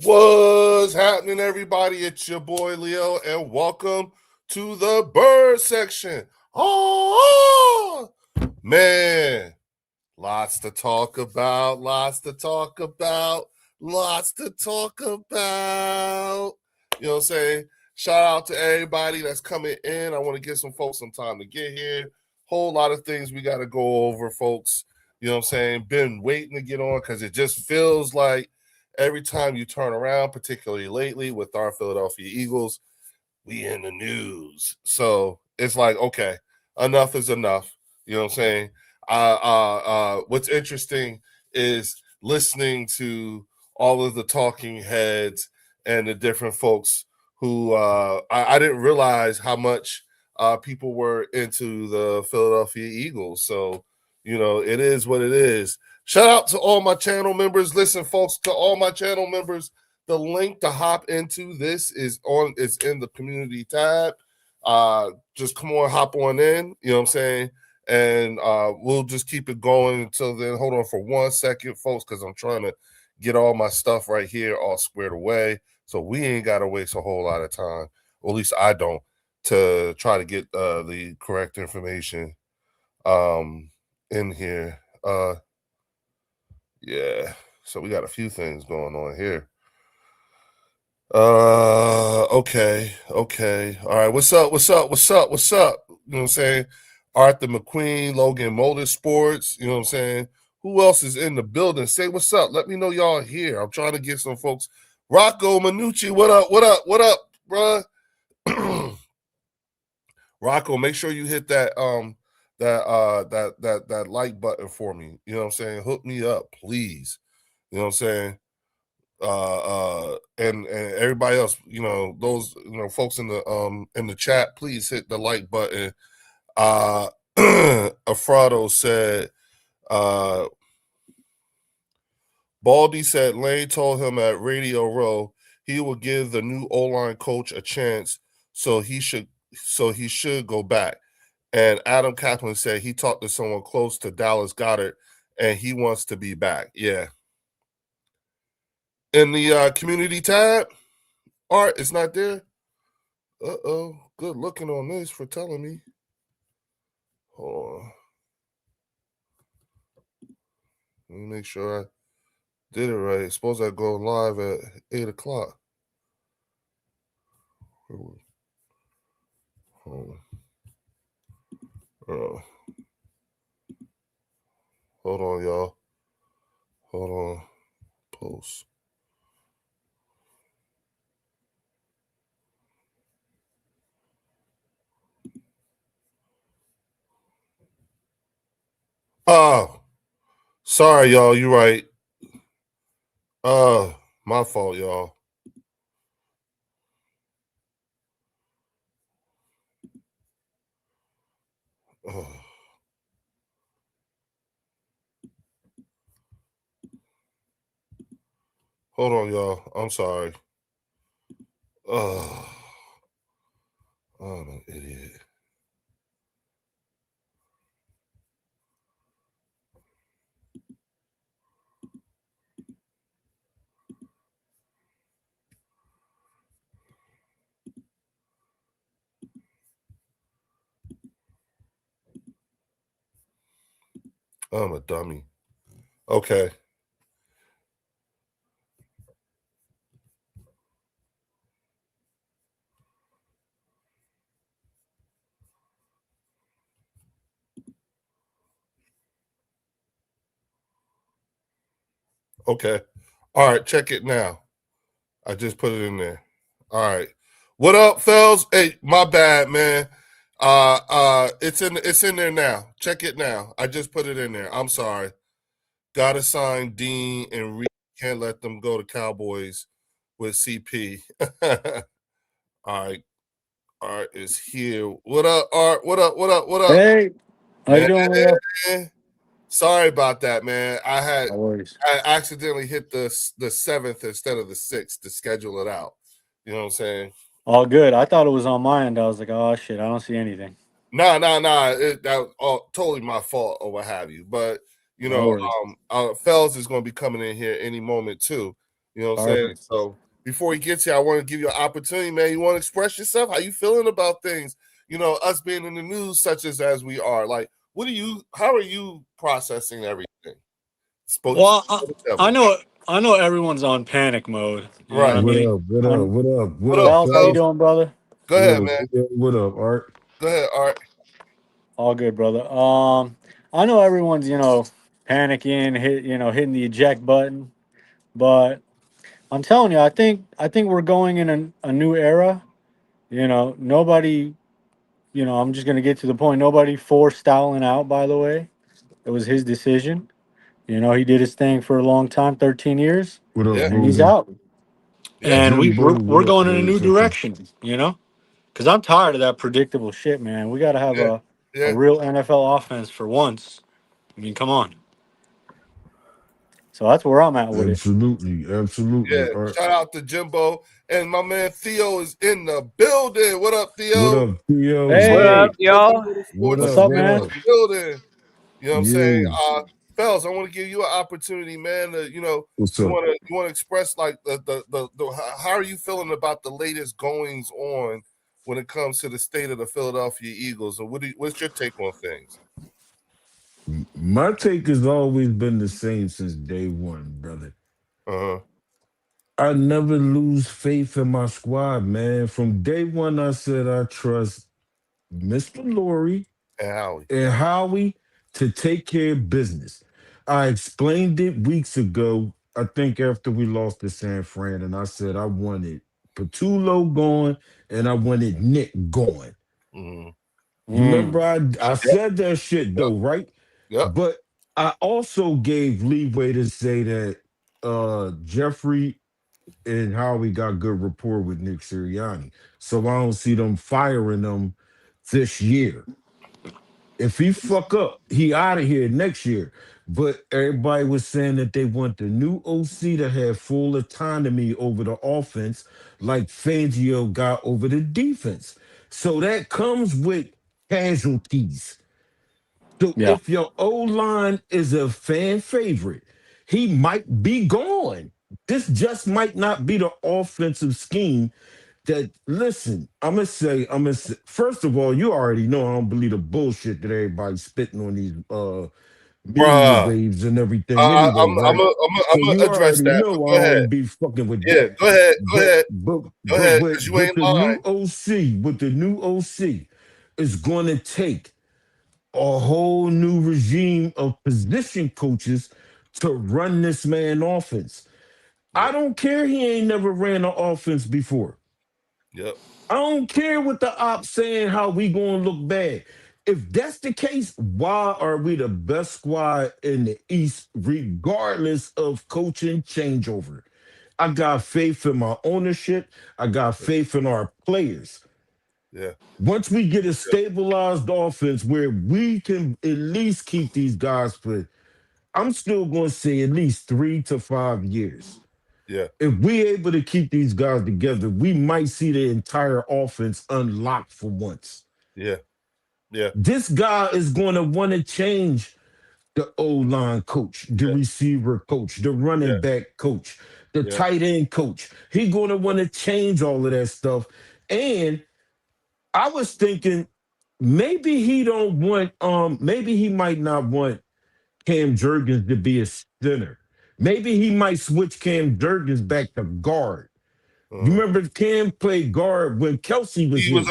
What's happening, everybody? It's your boy Leo, and welcome to the bird section. Oh man, lots to talk about, lots to talk about, lots to talk about. You know what I'm saying? Shout out to everybody that's coming in. I want to give some folks some time to get here. Whole lot of things we got to go over, folks. You know what I'm saying? Been waiting to get on because it just feels like every time you turn around, particularly lately with our Philadelphia Eagles, we in the news. So it's like, okay, enough is enough. You know what I'm saying? What's interesting is listening to all of the talking heads and the different folks who I didn't realize how much people were into the Philadelphia Eagles. So, you know, it is what it is. Shout out to all my channel members. Listen, folks, to all my channel members, the link to hop into this is in the community tab. Just come on, hop on in, you know what I'm saying? And we'll just keep it going until then. Hold on for 1 second, folks, because I'm trying to get all my stuff right here all squared away. So we ain't gotta waste a whole lot of time, or at least I don't, to try to get the correct information in here. Yeah. So we got a few things going on here. Okay. All right. What's up? You know what I'm saying? Arthur McQueen, Logan Motorsports, you know what I'm saying? Who else is in the building? Say what's up. Let me know y'all here. I'm trying to get some folks. Rocco Manucci, what up, bruh? Rocco, make sure you hit that like button for me. You know what I'm saying? Hook me up, please. You know what I'm saying? And everybody else, you know, those folks in the chat, please hit the like button. Afrado said, Baldy said Lane told him at Radio Row he will give the new O-line coach a chance, so he should go back. And Adam Kaplan said he talked to someone close to Dallas Goedert and he wants to be back. Yeah. In the community tab, Art, it's not there. Good looking on this for telling me. Hold on. Let me make sure I did it right. Suppose I go live at 8 o'clock. Hold on. Hold on, y'all. Hold on. Post. Oh, sorry, y'all. You right. My fault, y'all. Hold on, y'all. I'm sorry. I'm an idiot. I'm a dummy. Okay. Okay. All right. Check it now. I just put it in there. All right. What up, fellas? Hey, my bad, man. It's in there now. Check it now. I just put it in there. I'm sorry. Gotta sign Dean and Reed. Can't let them go to Cowboys with CP. All right. Art is here. What up, Art? What up? Hey, how you doing, Leo? Man, sorry about that, man. No worries. I accidentally hit the 7th instead of the 6th to schedule it out. You know what I'm saying? All good. I thought it was on my end. I was like, oh shit, I don't see anything. Nah. That was totally my fault or what have you. But you No know, worries. Fells is going to be coming in here any moment too. You know what I'm saying? Perfect. So before he gets here, I want to give you an opportunity, man. You want to express yourself? How you feeling about things? You know, us being in the news such as we are. Like, how are you processing everything? Well, I know everyone's on panic mode. You know what I Right. What mean? up? What up? What up? What What up, up, Phelps, how you fellas? Phelps? doing, brother? Go ahead, Yo, man. what up, Art? Go ahead, Art. All good, brother. I know everyone's panicking, hitting the eject button, but I'm telling you, I think we're going in a new era. Nobody. I'm just gonna get to the point. Nobody forced Stalin out. By the way, it was his decision. He did his thing for a long time, 13 years, What up, Yeah, and he's Ruben? out. yeah, And Jimbo, we're what up, going in a good new sister? direction. Because I'm tired of that predictable shit, man. We got to have yeah, a yeah, real NFL offense for once. I mean, come on. So that's where I'm at with it. Absolutely, yeah. absolutely, Art. Shout out to Jimbo. And my man Theo is in the building. What up, What Theo? up, Theo? What up, Hey, y'all? What what's up? up, Sports What man? in up? the building. You know what I'm saying? Yeah. Fellas, I want to give you an opportunity, man. What's You up? want to express like how are you feeling about the latest goings on when it comes to the state of the Philadelphia Eagles? Or what's your take on things? My take has always been the same since day one, brother. Uh-huh. I never lose faith in my squad, man. From day one, I said I trust Mr. Laurie And Howie. and Howie to take care of business. I explained it weeks ago, I think after we lost to San Fran, and I said I wanted Patullo gone and I wanted Nick gone. Mm-hmm. You remember Mm. I Yep, said that shit yep, though, right? yep. But I also gave leeway to say that Jeffrey and Howie got good rapport with Nick Sirianni. So I don't see them firing them this year. If he fuck up, he out of here next year. But everybody was saying that they want the new OC to have full autonomy over the offense, like Fangio got over the defense. So that comes with casualties. So Yeah. if your O line is a fan favorite, he might be gone. This just might not be the offensive scheme that listen, I'm gonna say, first of all, you already know I don't believe the bullshit that everybody's spitting on these media Bruh. waves and everything I, anyway, right? I'm So gonna you address already that, but know go I ahead. don't be fucking with Yeah, that. go ahead. Go But ahead. but Go but ahead. with, Because you with ain't the new lying. OC, with the new OC, it's gonna take a whole new regime of position coaches to run this man offense. I Yep. don't care he ain't never ran an offense before. Yep. I don't care what the ops saying how we gonna look bad. If that's the case, why are we the best squad in the East, regardless of coaching changeover? I got faith in my ownership. I got faith in our players. Yeah. Once we get a Yep. stabilized offense where we can at least keep these guys for, I'm still going to say at least 3 to 5 years. Yeah. If we able to keep these guys together, we might see the entire offense unlocked for once. Yeah. Yeah. This guy is going to want to change the O-line coach, the receiver coach, the Yeah. running back coach, the Yeah. tight end coach. He's going to want to change all of that stuff. And I was thinking maybe he don't want maybe he might not want Cam Jurgens to be a center. Maybe he might switch Cam Jurgens back to guard. You Uh-huh. remember Cam played guard when Kelsey was here.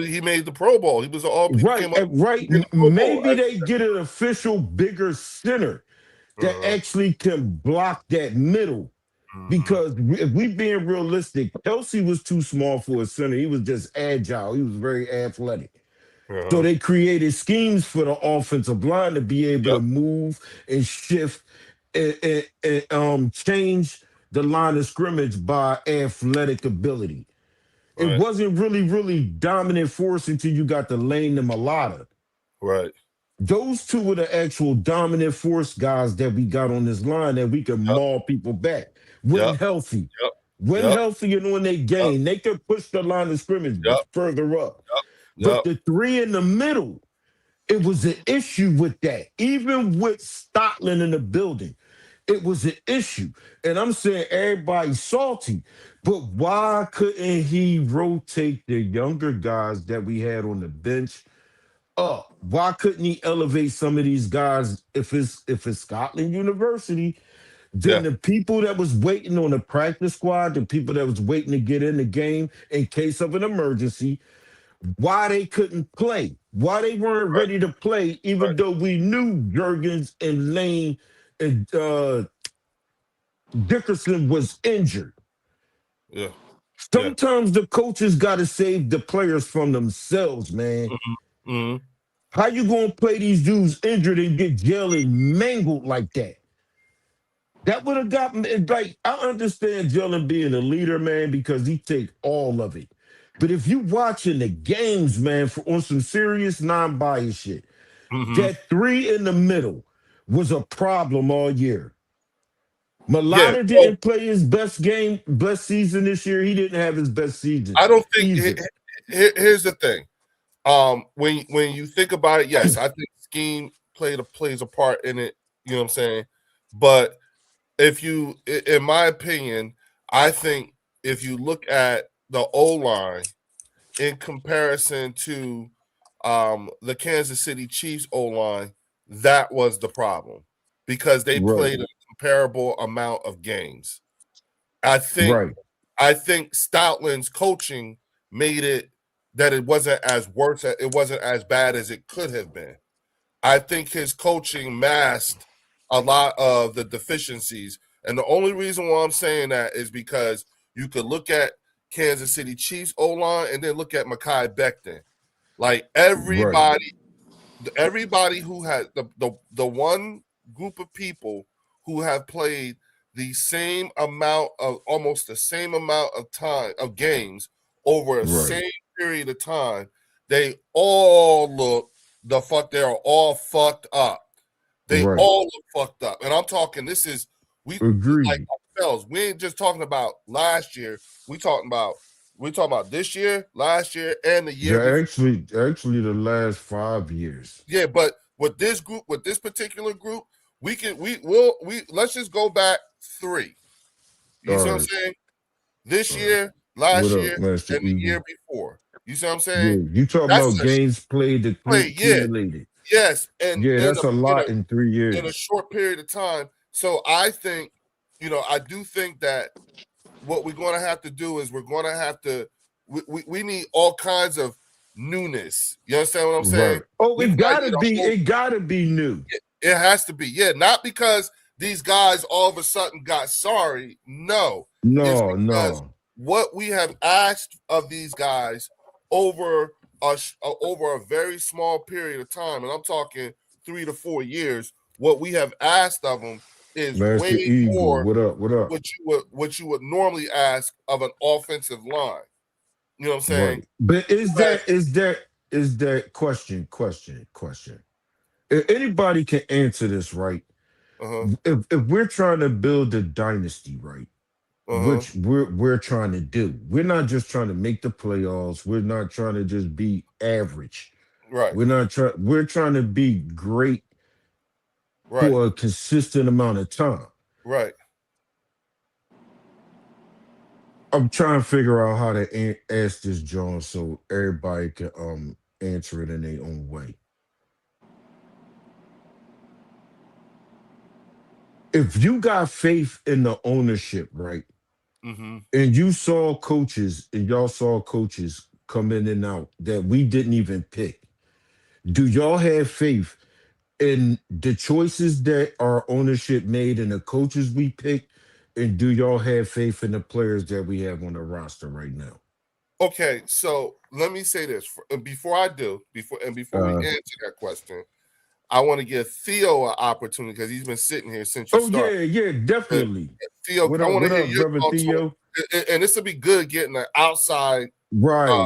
He made the Pro Bowl. He Right, became he right. made the Pro Bowl. Maybe they get an official bigger center that Uh-huh. actually can block that middle. Mm-hmm. Because if we being realistic, Kelsey was too small for a center. He was just agile. He was very athletic. So Uh-huh. they created schemes for the offensive line to be able Yep. to move and shift and change the line of scrimmage by athletic ability. It Right. wasn't really dominant force until you got the Lane and Malata. Right. Those two were the actual dominant force guys that we got on this line that we could Yep. maul people back when Yep. healthy. Yep. When Yep. healthy and when they Yep. gain, they could push the line of scrimmage Yep. further up. But Yep. the three in the middle, it was an issue with that. Even with Stoutland in the building, It was an issue. And I'm saying everybody's salty. But why couldn't he rotate the younger guys that we had on the bench up? Why couldn't he elevate some of these guys if it's Scotland University? Then Yeah, the people that was waiting on the practice squad, the people that was waiting to get in the game in case of an emergency, why they couldn't play, why they weren't right, ready to play, right. even though we knew Jurgens and Lane and Dickerson was injured. Yeah, yeah. Sometimes the coaches got to save the players from themselves, man. Hmm. How you gonna play these dudes injured and get Jalen mangled like that? That would have got me. Like, I understand Jalen being a leader, man, because he take all of it. But if you watching the games, man, on some serious non-biased shit, Hmm. that three in the middle was a problem all year. Yeah. Mulata So didn't play his best season this year. He didn't have his best season I don't think either. here's the thing. When you think about it, yes, I think scheme plays a part in it. You know what I'm saying? But if you, in my opinion, I think if you look at the O line in comparison to the Kansas City Chiefs O line, that was the problem because they Right, played a comparable amount of games. I think right, I think Stoutland's coaching made it that it wasn't as worse, it wasn't as bad as it could have been. I think his coaching masked a lot of the deficiencies. And the only reason why I'm saying that is because you could look at Kansas City Chiefs O-line and then look at Mekhi Becton. Like right, everybody who had the one group of people who have played the same amount of almost the same amount of time of games over a right, same period of time, they all look the fuck. They are all fucked up. They right. all look fucked up, and I'm talking. This is we like Agreed. ourselves. We ain't just talking about last year. We talking about this year, last year, and the year before. Actually, the last 5 years. Yeah, but with this group, with this particular group, we let's just go back 3. You see All what I'm right, saying? This all right. year, What last up, year, Master and the Eagle? year before. You see what I'm saying? Yeah, you talking That's about a games played play. Yeah, accumulated. yes, and Yeah, that's a lot in three in a years. short period of time. So I think, I do think that what we're going to have to do is we're going to have to we need all kinds of newness. You understand what I'm saying? Right. Oh, We might need a whole. it gotta be new. It has to be, yeah, not because these guys all of a sudden got sorry. No, it's No, because no. what we have asked of these guys over over a very small period of time, and I'm talking 3 to 4 years. What we have asked of them is Master way Eagle, more what up? What up? what you would normally ask of an offensive line. You know what I'm saying? Right. But But, is that question. If anybody can answer this, right? uh-huh, If we're trying to build a dynasty, right? uh-huh, Which we're trying to do. We're not just trying to make the playoffs. We're not trying to just be average. right, We're trying to be great right, for a consistent amount of time. right. I'm trying to figure out how to ask this, John, so everybody can answer it in their own way. If you got faith in the ownership, right, Mm-hmm. and you saw coaches and y'all saw coaches come in and out that we didn't even pick, do y'all have faith in the choices that our ownership made and the coaches we picked? And do y'all have faith in the players that we have on the roster right now? Okay, so let me say this before I do, before we Uh, answer that question, I want to give Theo an opportunity because he's been sitting here since you oh started. yeah, But definitely. Theo, I want to What hear up, your brother thoughts on Theo? it, and this will be good getting Right, an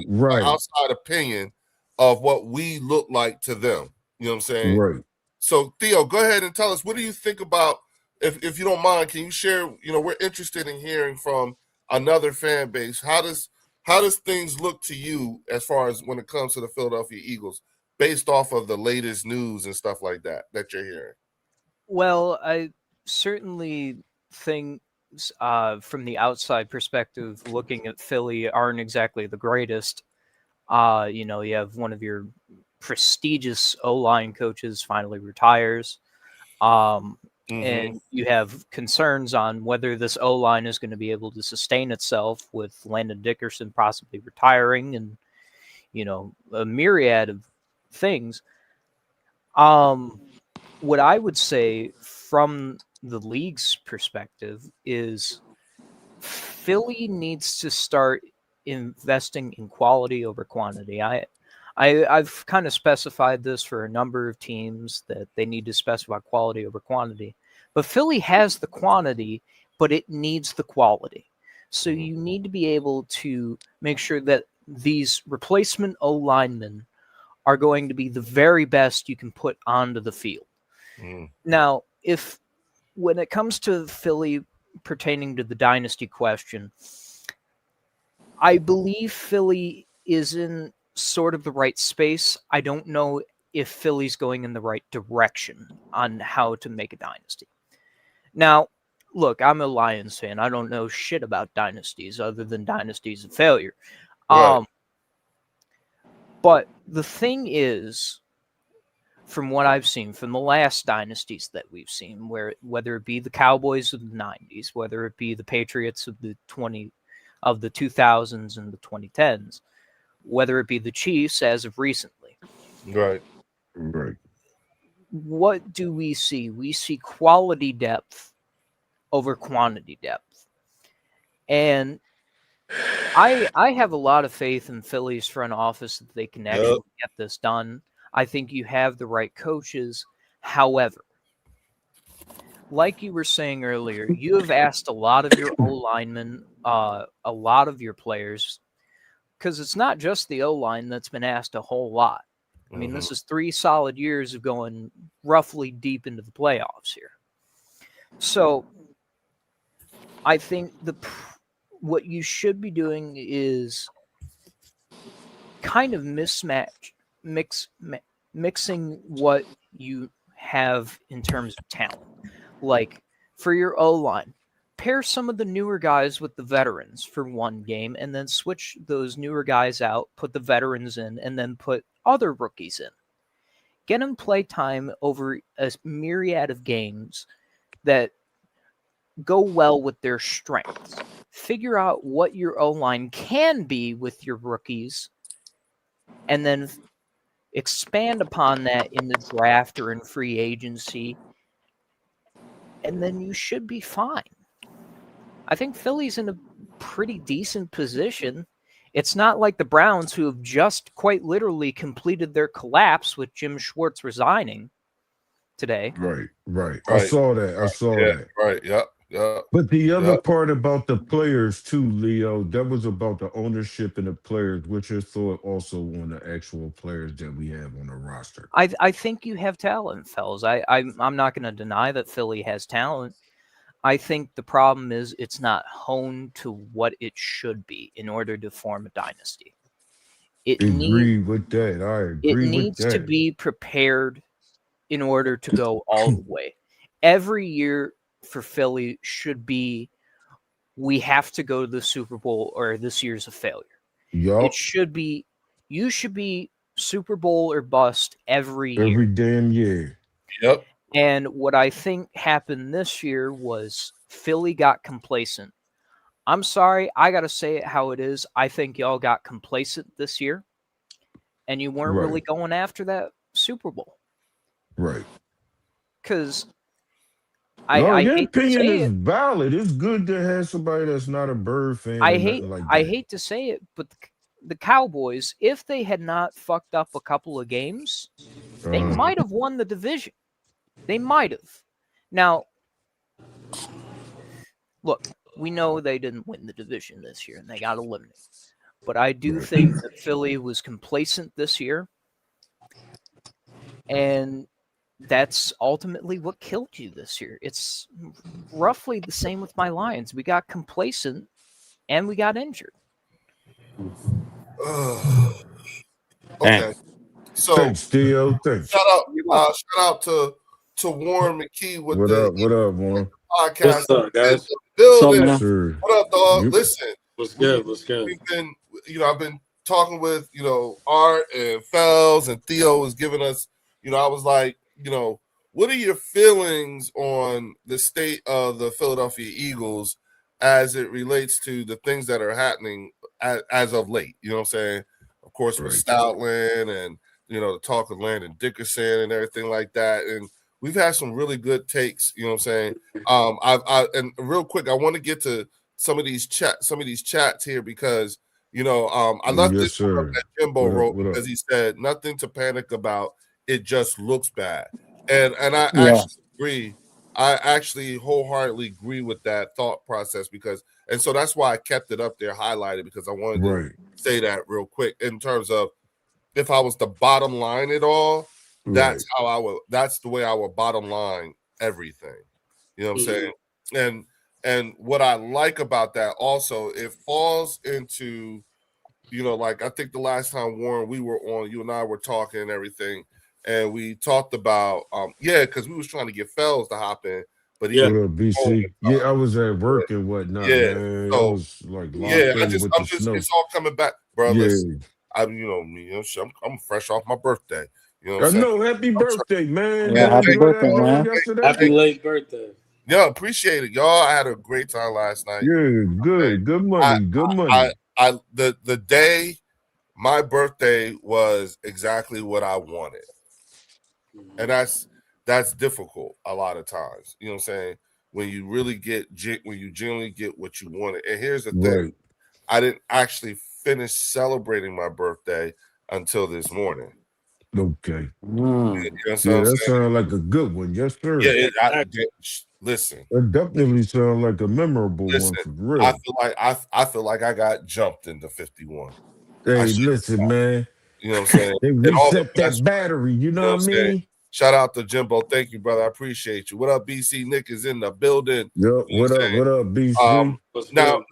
right, outside opinion of what we look like to them. You know what I'm saying? right. So Theo, go ahead and tell us what do you think about if you don't mind, can you share, we're interested in hearing from another fan base. How does things look to you as far as when it comes to the Philadelphia Eagles based off of the latest news and stuff like that you're hearing? Well, certainly things from the outside perspective, looking at Philly, aren't exactly the greatest. You have one of your prestigious O-line coaches finally retires. And you have concerns on whether this O-line is going to be able to sustain itself with Landon Dickerson possibly retiring and, a myriad of things. What I would say from the league's perspective is Philly needs to start investing in quality over quantity. I've kind of specified this for a number of teams that they need to specify quality over quantity. But Philly has the quantity, but it needs the quality. So you need to be able to make sure that these replacement O-linemen are going to be the very best you can put onto the field. Now, when it comes to Philly pertaining to the dynasty question, I believe Philly is in sort of the right space. I don't know if Philly's going in the right direction on how to make a dynasty. Now, look, I'm a Lions fan. I don't know shit about dynasties other than dynasties of failure. Right. But the thing is, from what I've seen, from the last dynasties that we've seen, whether it be the Cowboys of the 90s, whether it be the Patriots of the 2000s and the 2010s, whether it be the Chiefs as of recently. Right. What do we see? We see quality depth over quantity depth. And I have a lot of faith in Philly's front office that they can actually get this done. I think you have the right coaches. However, like you were saying earlier, you have asked a lot of your O-linemen, a lot of your players, because it's not just the O-line that's been asked a whole lot. I mean, this is 3 solid years of going roughly deep into the playoffs here. So I think what you should be doing is kind of mixing what you have in terms of talent. Like for your O-line, pair some of the newer guys with the veterans for one game and then switch those newer guys out, put the veterans in, and then put other rookies in. Get them play time over a myriad of games that go well with their strengths. Figure out what your O-line can be with your rookies and then expand upon that in the draft or in free agency, and then you should be fine. I think Philly's in a pretty decent position. It's not like the Browns, who have just quite literally completed their collapse with Jim Schwartz resigning today. Right. I saw that. Right. Yep. But the other part about the players too, Leo, that was about the ownership and the players. What's your thought also on the actual players that we have on the roster? I think you have talent, fellas. I'm not going to deny that Philly has talent. I think the problem is it's not honed to what it should be in order to form a dynasty. I agree with that. It needs to be prepared in order to go all the way. Every year for Philly should be, we have to go to the Super Bowl or this year's a failure. It should be, you should be Super Bowl or bust every year. Every damn year. Yep. And what I think happened this year was Philly got complacent. I'm sorry, I got to say it how it is. I think y'all got complacent this year, and you weren't really going after that Super Bowl. Right. Because your opinion is valid. It's good to have somebody that's not a Bird fan. I hate to say it, but the Cowboys, if they had not fucked up a couple of games, they might have won the division. They might have. Now, look, we know they didn't win the division this year, and they got eliminated. But I do think that Philly was complacent this year, and that's ultimately what killed you this year. It's roughly the same with my Lions. We got complacent, and we got injured. Okay. So thanks, Theo. Thanks. Shout out to to Warren McKee with What the up? What up, Warren? podcast. What's up, guys? In the building. Something. Yes, sir. What up, dog? Yep. Listen, What's good? What's good? we've been, I've been talking with, Art and Fells, and Theo was giving us, I was like, what are your feelings on the state of the Philadelphia Eagles as it relates to the things that are happening as of late? You know what I'm saying? Of course, with Stoutland and, the talk of Landon Dickerson and everything like that. And we've had some really good takes, you know what I'm saying? And real quick, I want to get to some of these chats here because, I love Yes, this sir. that Jimbo What up, wrote what up? because he said nothing to panic about. It just looks bad. And I Yeah. actually agree. I actually wholeheartedly agree with that thought process and so that's why I kept it up there highlighted because I wanted to say that real quick in terms of if I was to bottom line it all, that's the way I would bottom line everything. You know what I'm saying? And what I like about that also, it falls into, like I think the last time, Warren, we were on, you and I were talking and everything, and we talked about because we was trying to get Fells to hop in, but he What up, BC? Yeah, I was at work and whatnot, man. I So was like locked in with the snow. It's all coming back, bro. Yeah. Listen, I'm fresh off my birthday. You know what I'm I saying? know. Happy birthday, man. Yeah, happy You know that birthday, word man. yesterday? Happy late birthday. Yeah, appreciate it, y'all. I had a great time last night. Yeah, good. Good money. Good money. The day my birthday was exactly what I wanted. And that's difficult a lot of times. You know what I'm saying? When you really generally get what you wanted. And here's the thing. I didn't actually finish celebrating my birthday until this morning. Okay. You know what I'm that sounds like a good one. Yes, sir. Yeah, listen. It definitely sounds like a memorable one for real. I feel like I got jumped into 51. Hey, listen, man. You know what I'm saying? They reset that battery. You know what I mean? Shout out to Jimbo. Thank you, brother. I appreciate you. What up, BC? Nick is in the building. Yep. What up? What up, BC? Now,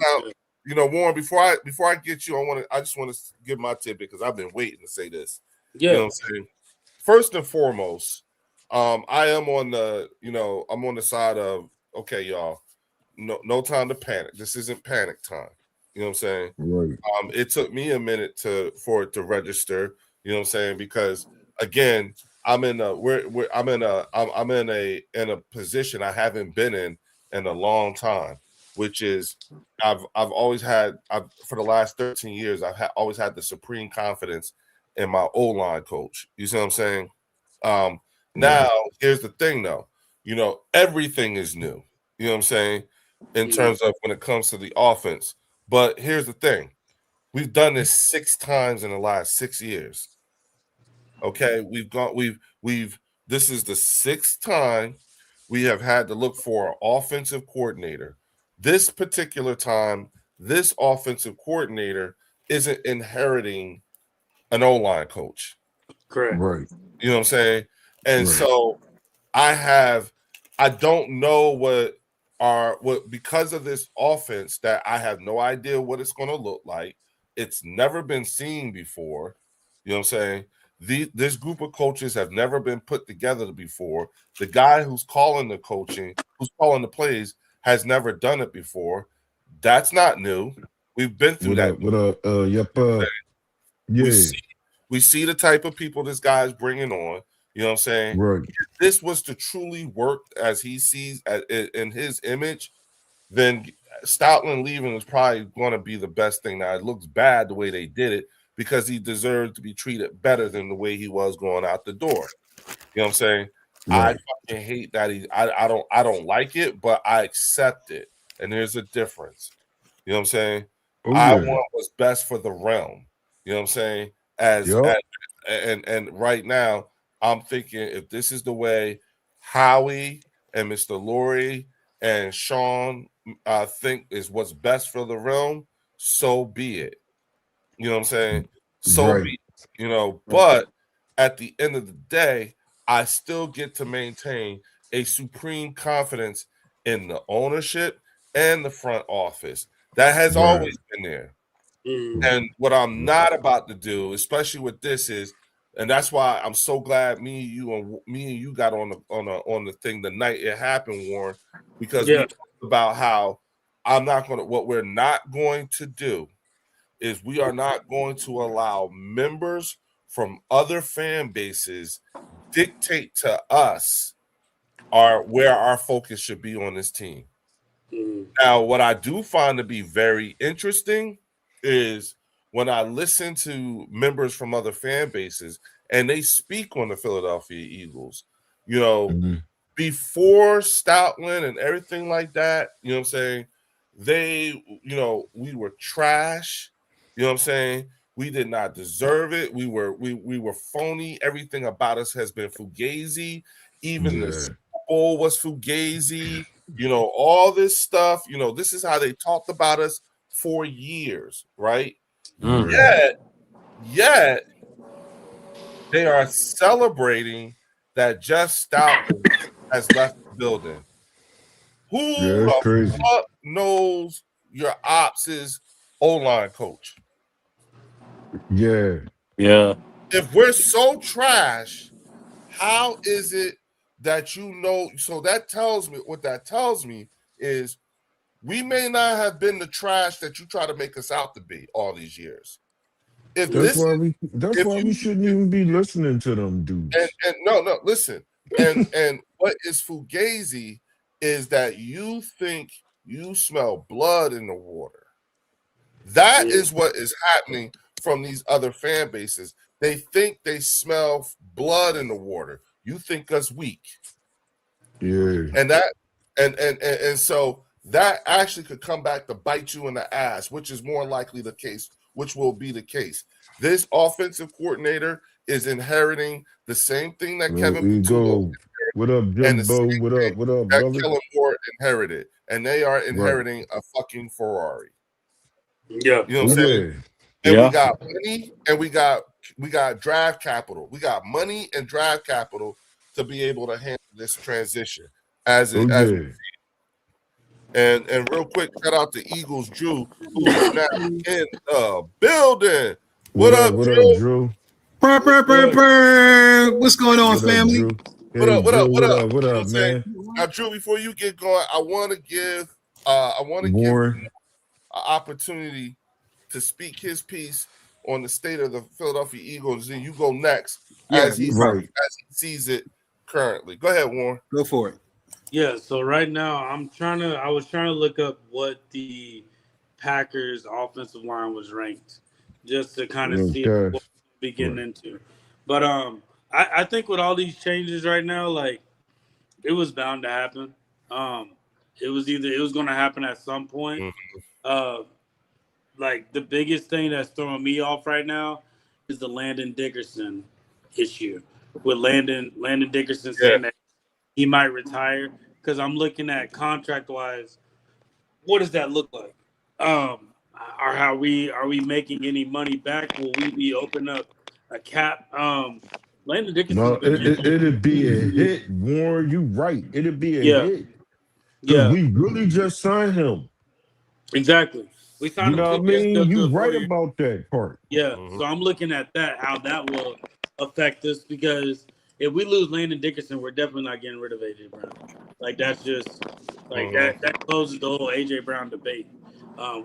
Warren. Before I get you, I just want to give my tidbit because I've been waiting to say this. Yeah. You know what I'm saying? First and foremost, I am on the, I'm on the side of, okay, y'all, no time to panic. This isn't panic time. You know what I'm saying? Right. It took me a minute for it to register. You know what I'm saying? Because again, I'm in a position I haven't been in a long time, which is I've always had for the last 13 years always had the supreme confidence in my O-line coach. You see what I'm saying? Now here's the thing though, everything is new. You know what I'm saying? In terms of when it comes to the offense. But here's the thing. We've done this 6 times in the last 6 years. Okay, this is the 6th time we have had to look for an offensive coordinator. This particular time, this offensive coordinator isn't inheriting an O-line coach. Correct. Right. You know what I'm saying? And so I don't know what because of this offense that I have no idea what it's going to look like. It's never been seen before. You know what I'm saying? This group of coaches have never been put together before. The guy who's calling the coaching, who's calling the plays, has never done it before. That's not new. We've been through that. We see the type of people this guy's bringing on. You know what I'm saying? Right. If this was to truly work as he sees in his image, then Stoutland leaving is probably going to be the best thing. Now, it looks bad the way they did it because he deserved to be treated better than the way he was going out the door. You know what I'm saying? Right. I fucking hate that I don't like it, but I accept it. And there's a difference. You know what I'm saying? I want what's best for the realm. You know what I'm saying? And right now, I'm thinking if this is the way Howie and Mr. Lurie and Sean think is what's best for the realm, so be it. You know what I'm saying? So be it. But at the end of the day, I still get to maintain a supreme confidence in the ownership and the front office. That has always been there. And what I'm not about to do, especially with this, is And that's why I'm so glad me and you got on the thing the night it happened, Warren, because we talked about how what we're not going to do is we are not going to allow members from other fan bases dictate to us where our focus should be on this team. Now, what I do find to be very interesting is when I listen to members from other fan bases and they speak on the Philadelphia Eagles, before Stoutland and everything like that, you know what I'm saying? We were trash. You know what I'm saying? We did not deserve it. We were phony. Everything about us has been fugazi. Even the Super Bowl was fugazi. All this stuff. This is how they talked about us for years, right? Yet they are celebrating that Jeff Stoutland has left the building. Who the fuck knows your ops' O-line coach? Yeah. If we're so trash, how is it that so that tells me is we may not have been the trash that you try to make us out to be all these years. That's why we shouldn't even be listening to them dudes. And no, listen. And what is fugazi is that you think you smell blood in the water. That is what is happening from these other fan bases. They think they smell blood in the water. You think us weak. Yeah. And so that actually could come back to bite you in the ass, which is more likely the case, which will be the case. This offensive coordinator is inheriting the same thing that Kevin Patullo inherited. What up, Jimbo? What up, that brother? Kellen Moore inherited, and they are inheriting a fucking Ferrari. Yeah, you know what I'm saying. And we got money, and we got draft capital. We got money and draft capital to be able to handle this transition as and real quick, shout out to Eagles Drew, who is now in the building. What up, Drew? What's going on, family? What up, man? Now, Drew, before you get going, I want to give Warren an opportunity to speak his piece on the state of the Philadelphia Eagles, and you go next as he sees it currently. Go ahead, Warren. Go for it. Yeah, so right now I was trying to look up what the Packers offensive line was ranked, just to kind of see what we'll be getting into. But I think with all these changes right now, like, it was bound to happen. It was going to happen at some point. Like, the biggest thing that's throwing me off right now is the Landon Dickerson issue. With Landon Dickerson saying that he might retire, because I'm looking at contract-wise, what does that look like? Are we making any money back? Will we be opening up a cap? Landon Dickerson. No, it'd be a hit, Warren. You right. It'd be a hit. Yeah. We really just signed him. Exactly. We signed him. You know what I mean? You right about that part. Yeah. So I'm looking at that, how that will affect us, because if we lose Landon Dickerson, we're definitely not getting rid of AJ Brown. Like, that's just like that closes the whole AJ Brown debate.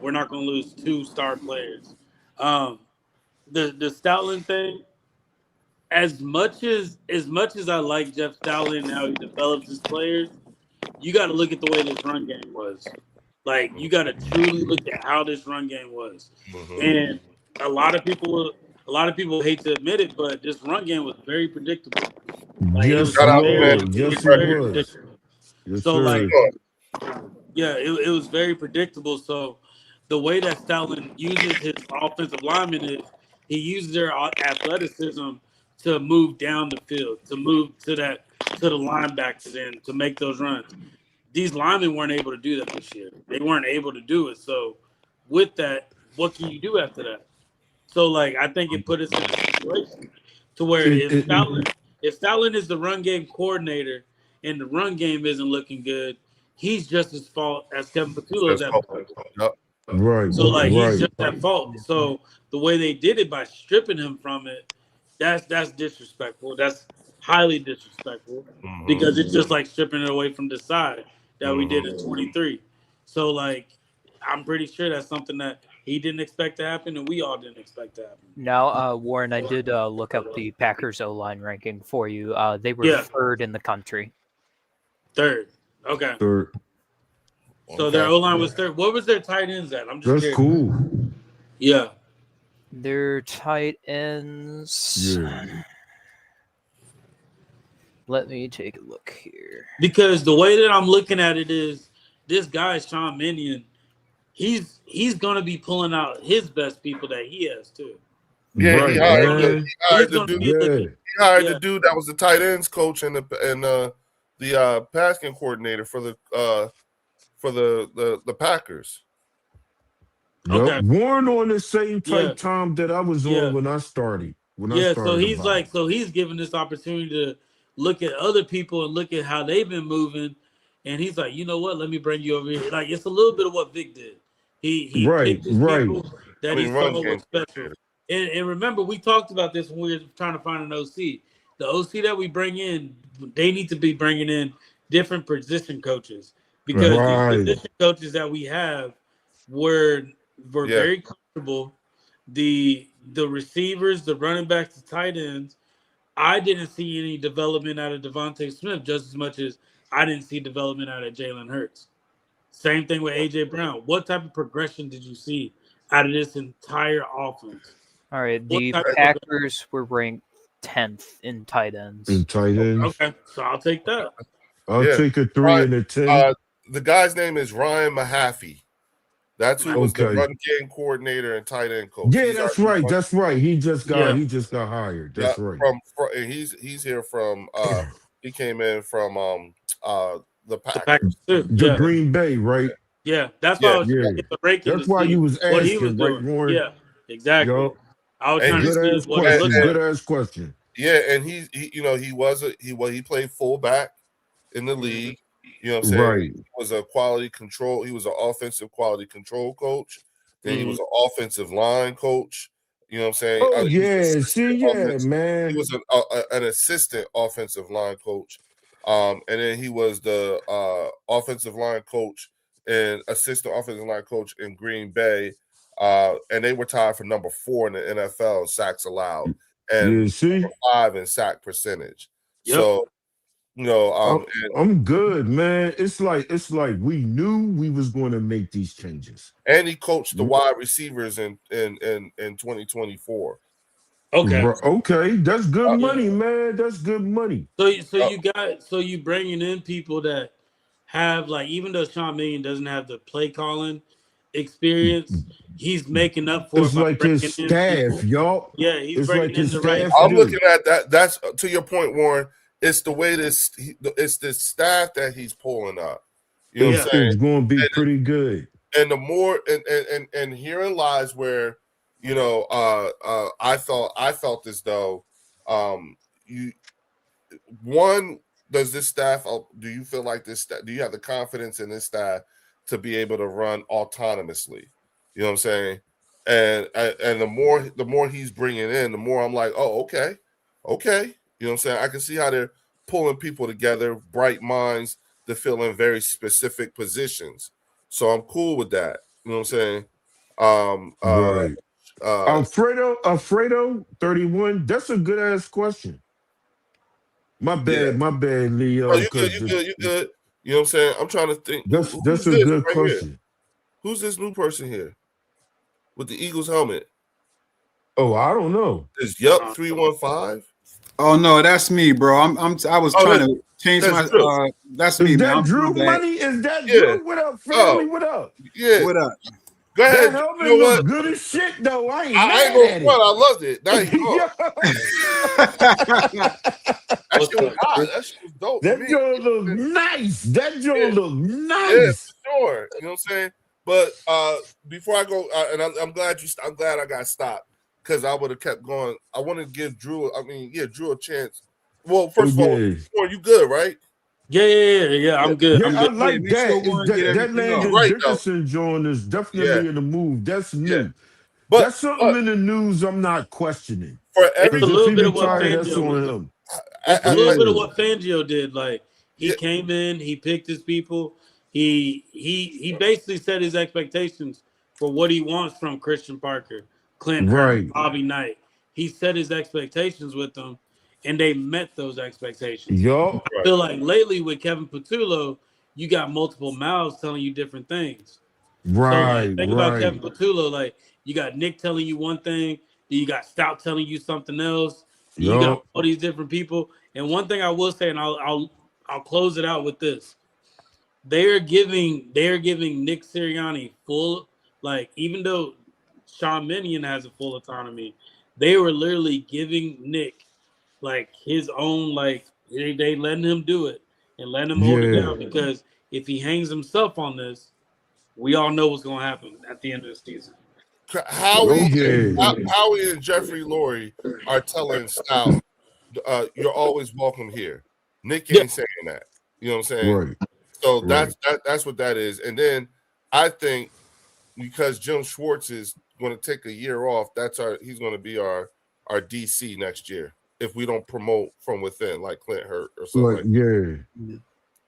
We're not going to lose 2 star players. The Stoutland thing, as much as I like Jeff Stoutland and how he develops his players, you got to look at the way this run game was. Like, you got to truly look at how this run game was. And a lot of people hate to admit it, but this run game was very predictable. Like, Yes, it was. So, like, it was very predictable. So, the way that Stoutland uses his offensive linemen is he uses their athleticism to move down the field, to move to the linebackers and to make those runs. These linemen weren't able to do that this year. They weren't able to do it. So, with that, what can you do after that? So, like, I think it put us in a situation to where if Stoutland is the run game coordinator and the run game isn't looking good, he's just as fault as Kevin Patullo's at fault. Right. So, like, he's just at fault. So, the way they did it by stripping him from it, That's disrespectful. That's highly disrespectful Mhm. because it's just like stripping it away from the side that we did in 23. So like, I'm pretty sure that's something that he didn't expect to happen, and we all didn't expect to happen. Now, Warren, I did look up the Packers O-line ranking for you. They were Yeah. third in the country. Third. Okay. Third. So their O line was third. What was their tight ends at? I'm just That's curious. cool. Yeah. Their tight ends. Yeah. Let me take a look here. Because the way that I'm looking at it is this guy, Sean Mannion, he's gonna be pulling out his best people that he has too. Yeah, Right, he hired, man. he hired He's the gonna dude. be Yeah. looking- He hired Yeah. the dude that was the tight ends coach and the passing coordinator for the Packers. Yep. Okay. Warren on the same type Yeah. time that I was Yeah. on when I started. So he's like, so he's given this opportunity to look at other people and look at how they've been moving, and he's like, you know what? Let me bring you over here. Like it's a little bit of what Vic did. He Right, picked his right. people that he run saw game. was special. And remember, we talked about this when we were trying to find an OC. The OC that we bring in, they need to be bringing in different position coaches because Right. the position coaches that we have were Yeah. very comfortable. The receivers, the running backs, the tight ends. I didn't see any development out of Devontae Smith just as much as I didn't see development out of Jalen Hurts. Same thing with AJ Brown. What type of progression did you see out of this entire offense? All right, What the type of- Packers were ranked 10th in tight ends. In tight ends. Okay, so I'll take that. I'll Yeah. take a 3 Right. and a 10. The guy's name is Ryan Mahaffey. That's who was the Okay. run game coordinator and tight end coach. Yeah, He's that's our- right. That's right. He just got Yeah. hired. That's Yeah, right. and he's here from he came in from the The Packers. Packers too. The Yeah, Green Bay, right? yeah. That's why I was Yeah. trying to get the ranking. That's to why see you was what he was asking, right, doing. Warren? Yeah, exactly. Yo, I was And trying to good see ass what it question. looked and- like. Good ass question. Yeah, and he played fullback in the league. You know what I'm saying? Right. He was a quality control. He was an offensive quality control coach. Then he was an offensive line coach. You know what I'm saying? Oh He was yeah, an see, assistant yeah, offensive- man. He was an assistant offensive line coach. And then he was the offensive line coach and assistant offensive line coach in Green Bay. And they were tied for number 4 in the NFL sacks allowed and Yeah, see, 5 in sack percentage. Yep. So, you know, I'm good, man. It's like we knew we was going to make these changes. and he coached the wide receivers in 2024. Okay. Okay, that's good Yeah. money, man. That's good money. So you bringing in people that have like, even though Sean Mannion doesn't have the play calling experience, he's making up for It's it by like his bringing in staff, people. y'all. Yeah, he's It's bringing like in his the right. staff. I'm Dude. looking at that. That's to your point, Warren. It's the way it's the staff that he's pulling up. You know what I'm It's saying? going to be pretty good. And the more and herein lies where, you know, I felt as though does this staff, do you feel like this staff, do you have the confidence in this staff to be able to run autonomously? You know what I'm saying? And the more he's bringing in, the more I'm like, oh, okay. You know what I'm saying? I can see how they're pulling people together, bright minds to fill in very specific positions. So I'm cool with that. You know what I'm saying? Right. Alfredo 31. That's a good ass question. My bad, Leo. Oh, you good. You know what I'm saying? I'm trying to think. That's Who's a this good right here? question. Who's this new person here with the Eagles helmet? Oh, I don't know. Is Yup 315? Oh no, that's me, bro. I was trying to change my. that's Drew. That's Is me, man. that I'm Drew bad. money? Is that Yeah. Drew? What up, family? What up? Yeah. What up? Go That ahead. helmet You know looks what? good as shit, though. I ain't I mad ain't gonna at front. it. I loved it. That shit was hot. That shit was dope. That to me. joint look nice. That Yeah. joint look Yeah, nice. for sure. You know what I'm saying? But before I go, and I'm glad I got stopped because I would have kept going. I want to give Drew. Drew a chance. Well, first of all, Yeah. Warren, you good, right? Yeah. I'm good. Yeah, I'm I good. like Make sure that. Warren That get everything Landon right, though. Dickerson joint is definitely in the move. That's new. Yeah. But That's something in the news I'm not questioning. for It's every a Because if little he bit of what retired, that's Fangio was on doing. him. It's a little Yeah. bit of what Fangio did. Like he Yeah. came in, he picked his people. He basically set his expectations for what he wants from Christian Parker, Clint Hurtt, Right. Bobby Knight. He set his expectations with them, and they met those expectations. Yup. I feel like lately with Kevin Patullo, you got multiple mouths telling you different things. So Right. like think about Kevin Right. Patullo, like you got Nick telling you one thing, then you got Stout telling you something else, then you got Yup. all these different people. And one thing I will say, and I'll close it out with this. They're giving Nick Sirianni full, like, even though Sean Minion has a full autonomy, they were literally giving Nick like his own, like they letting him do it and letting him hold it Yeah. down, because if he hangs himself on this, we all know what's going to happen at the end of the season. Howie, Yeah. Howie and Jeffrey Lurie are telling Stout, you're always welcome here. Nick ain't saying that. You know what I'm saying? Right. So Right. that's what that is. And then I think because Jim Schwartz is going to take a year off, he's going to be our DC next year if we don't promote from within like Clint Hurtt or something. Like, yeah.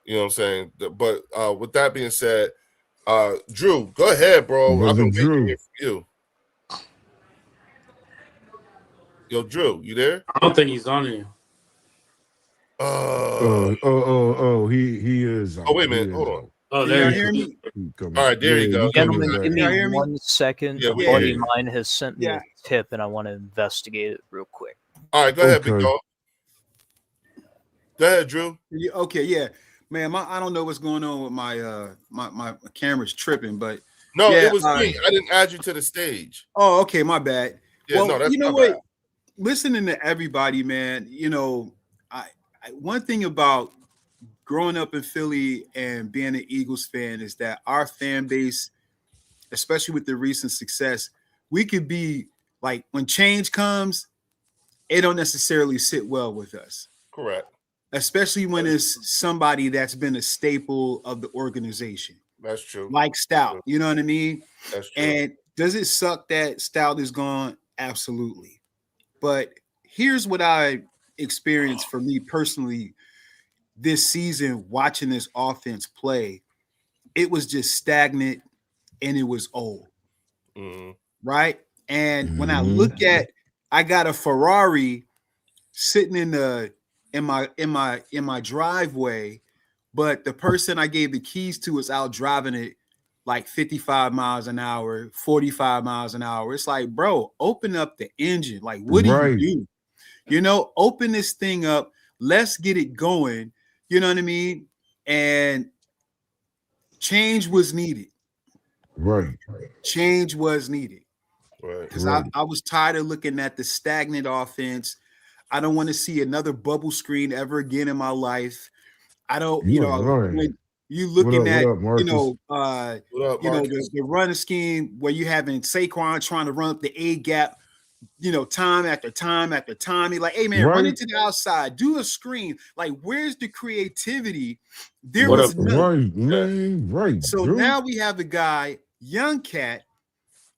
You know what I'm saying? But with that being said, Drew, go ahead, bro. Brother I've been waiting Drew. here for you. Yo, Drew, you there? I don't think he's on here. He is. Oh, wait a He minute. is Hold on. out. Oh, Can there y'all he hear is. me? He coming. All right, there you Yeah, go. he coming Gentlemen, back. give Can y'all me hear me? 1 second. Yeah, A we buddy hear of you. mine has sent me Yeah. a tip, and I want to investigate it real quick. All right, go ahead, big Okay. dog. Go ahead, Drew. Okay, yeah, man. I don't know what's going on with my my camera's tripping, but No, yeah, it was me. I didn't add you to the stage. oh, okay, my bad. Yeah, Well, no, that's you know my what? bad. Listening to everybody, man. You know, I one thing about growing up in Philly and being an Eagles fan is that our fan base, especially with the recent success, we could be like, when change comes, it don't necessarily sit well with us, Correct. especially when it's somebody that's been a staple of the organization, That's true. like Stout. You know what I mean? That's true. And does it suck that Stout is gone? Absolutely. But here's what I experienced for me personally this season, watching this offense play. It was just stagnant and it was old, Mhm. right? And when I Mhm. look at, I got a Ferrari sitting in my driveway, but the person I gave the keys to is out driving it like 55 miles an hour, 45 miles an hour. It's like, bro, open up the engine. Like, what do Right. you do? You know, open this thing up. Let's get it going. You know what I mean? And change was needed. Right. Change was needed. Right. Because Right. I was tired of looking at the stagnant offense. I don't want to see another bubble screen ever again in my life. I don't, You you ain't know, lying. when you looking at, What up, Marcus? you know, What up, you know, Marcus? the run scheme where you having Saquon trying to run up the A gap, you know, time after time after time. You're like, hey man, run Right. into the outside, do a screen. Like, where's the creativity? There What was up? none. Right, man. Right. So Drew. now we have a guy, young cat,